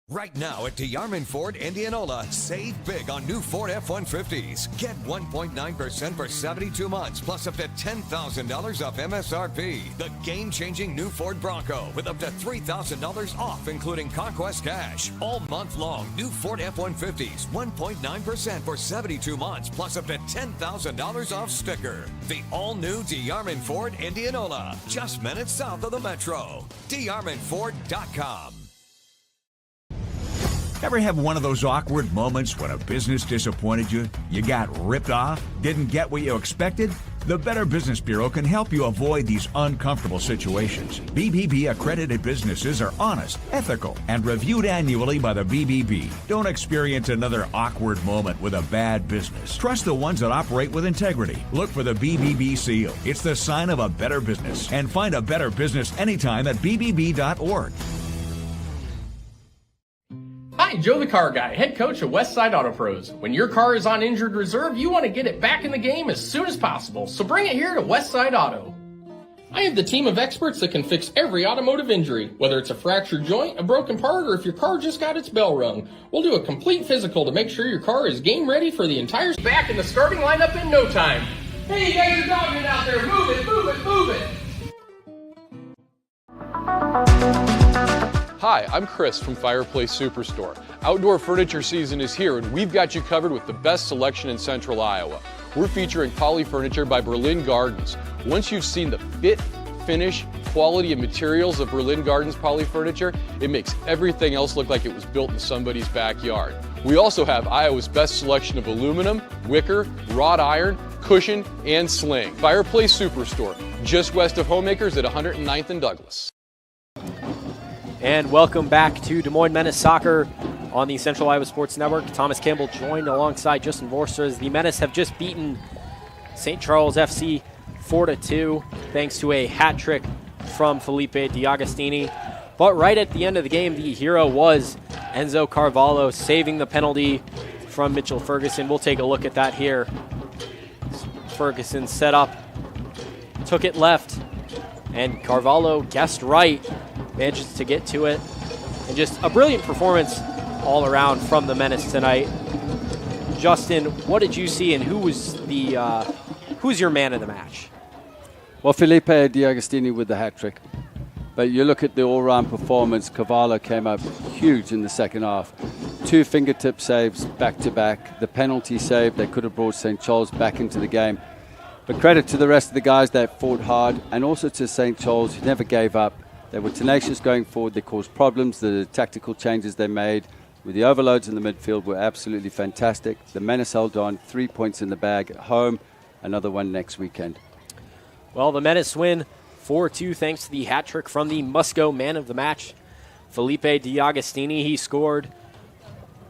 Right now at DeArmond Ford Indianola, save big on new Ford F-150s. Get 1.9% for 72 months, plus up to $10,000 off MSRP. The game-changing new Ford Bronco with up to $3,000 off, including Conquest Cash. All month long, new Ford F-150s, 1.9% for 72 months, plus up to $10,000 off sticker. The all-new DeArmond Ford Indianola, just minutes south of the metro. DeArmondFord.com. Ever have one of those awkward moments when a business disappointed you? You got ripped off? Didn't get what you expected? The Better Business Bureau can help you avoid these uncomfortable situations. BBB accredited businesses are honest, ethical, and reviewed annually by the BBB. Don't experience another awkward moment with a bad business. Trust the ones that operate with integrity. Look for the BBB seal. It's the sign of a better business. And find a better business anytime at bbb.org. Hi, Joe the Car Guy, head coach of Westside Auto Pros. When your car is on injured reserve, you want to get it back in the game as soon as possible, so bring it here to Westside Auto. I have the team of experts that can fix every automotive injury, whether it's a fractured joint, a broken part, or if your car just got its bell rung. We'll do a complete physical to make sure your car is game ready for the entire back in the starting lineup in no time. Hey, you guys are dogging it out there. Move it, move it, move it. Hi, I'm Chris from Fireplace Superstore. Outdoor furniture season is here and we've got you covered with the best selection in Central Iowa. We're featuring Poly Furniture by Berlin Gardens. Once you've seen the fit, finish, quality, and materials of Berlin Gardens Poly Furniture, it makes everything else look like it was built in somebody's backyard. We also have Iowa's best selection of aluminum, wicker, wrought iron, cushion, and sling. Fireplace Superstore, just west of Homemakers at 109th and Douglas. And welcome back to Des Moines Menace Soccer on the Central Iowa Sports Network. Thomas Campbell joined alongside Justin Vorster as the Menace have just beaten St. Charles FC 4-2 thanks to a hat trick from Felipe D'Agostini. But right at the end of the game, the hero was Enzo Carvalho saving the penalty from Mitchell Ferguson. We'll take a look at that here. Ferguson set up, took it left, and Carvalho guessed right. Manages to get to it. And just a brilliant performance all around from the Menace tonight. Justin, what did you see and who's your man of the match? Well, Felipe D'Agostini with the hat trick. But you look at the all-round performance, Carvalho came up huge in the second half. 2 fingertip saves back-to-back. The penalty save that could have brought St. Charles back into the game. But credit to the rest of the guys that fought hard, and also to St. Charles who never gave up. They were tenacious going forward. They caused problems. The tactical changes they made with the overloads in the midfield were absolutely fantastic. The Menace held on, 3 points in the bag at home. Another one next weekend. Well, the Menace win 4-2 thanks to the hat trick from the Musco man of the match, Felipe Agustini. He scored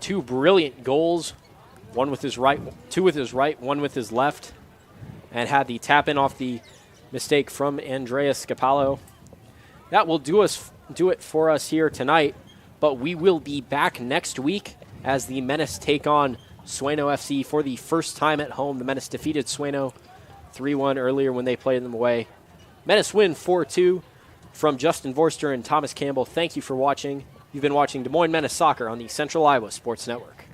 2 brilliant goals, two with his right, one with his left, and had the tap in off the mistake from Andreas Scapallo. That will do it for us here tonight, but we will be back next week as the Menace take on Sueno FC for the first time at home. The Menace defeated Sueno 3-1 earlier when they played them away. Menace win 4-2 from Justin Vorster and Thomas Campbell. Thank you for watching. You've been watching Des Moines Menace Soccer on the Central Iowa Sports Network.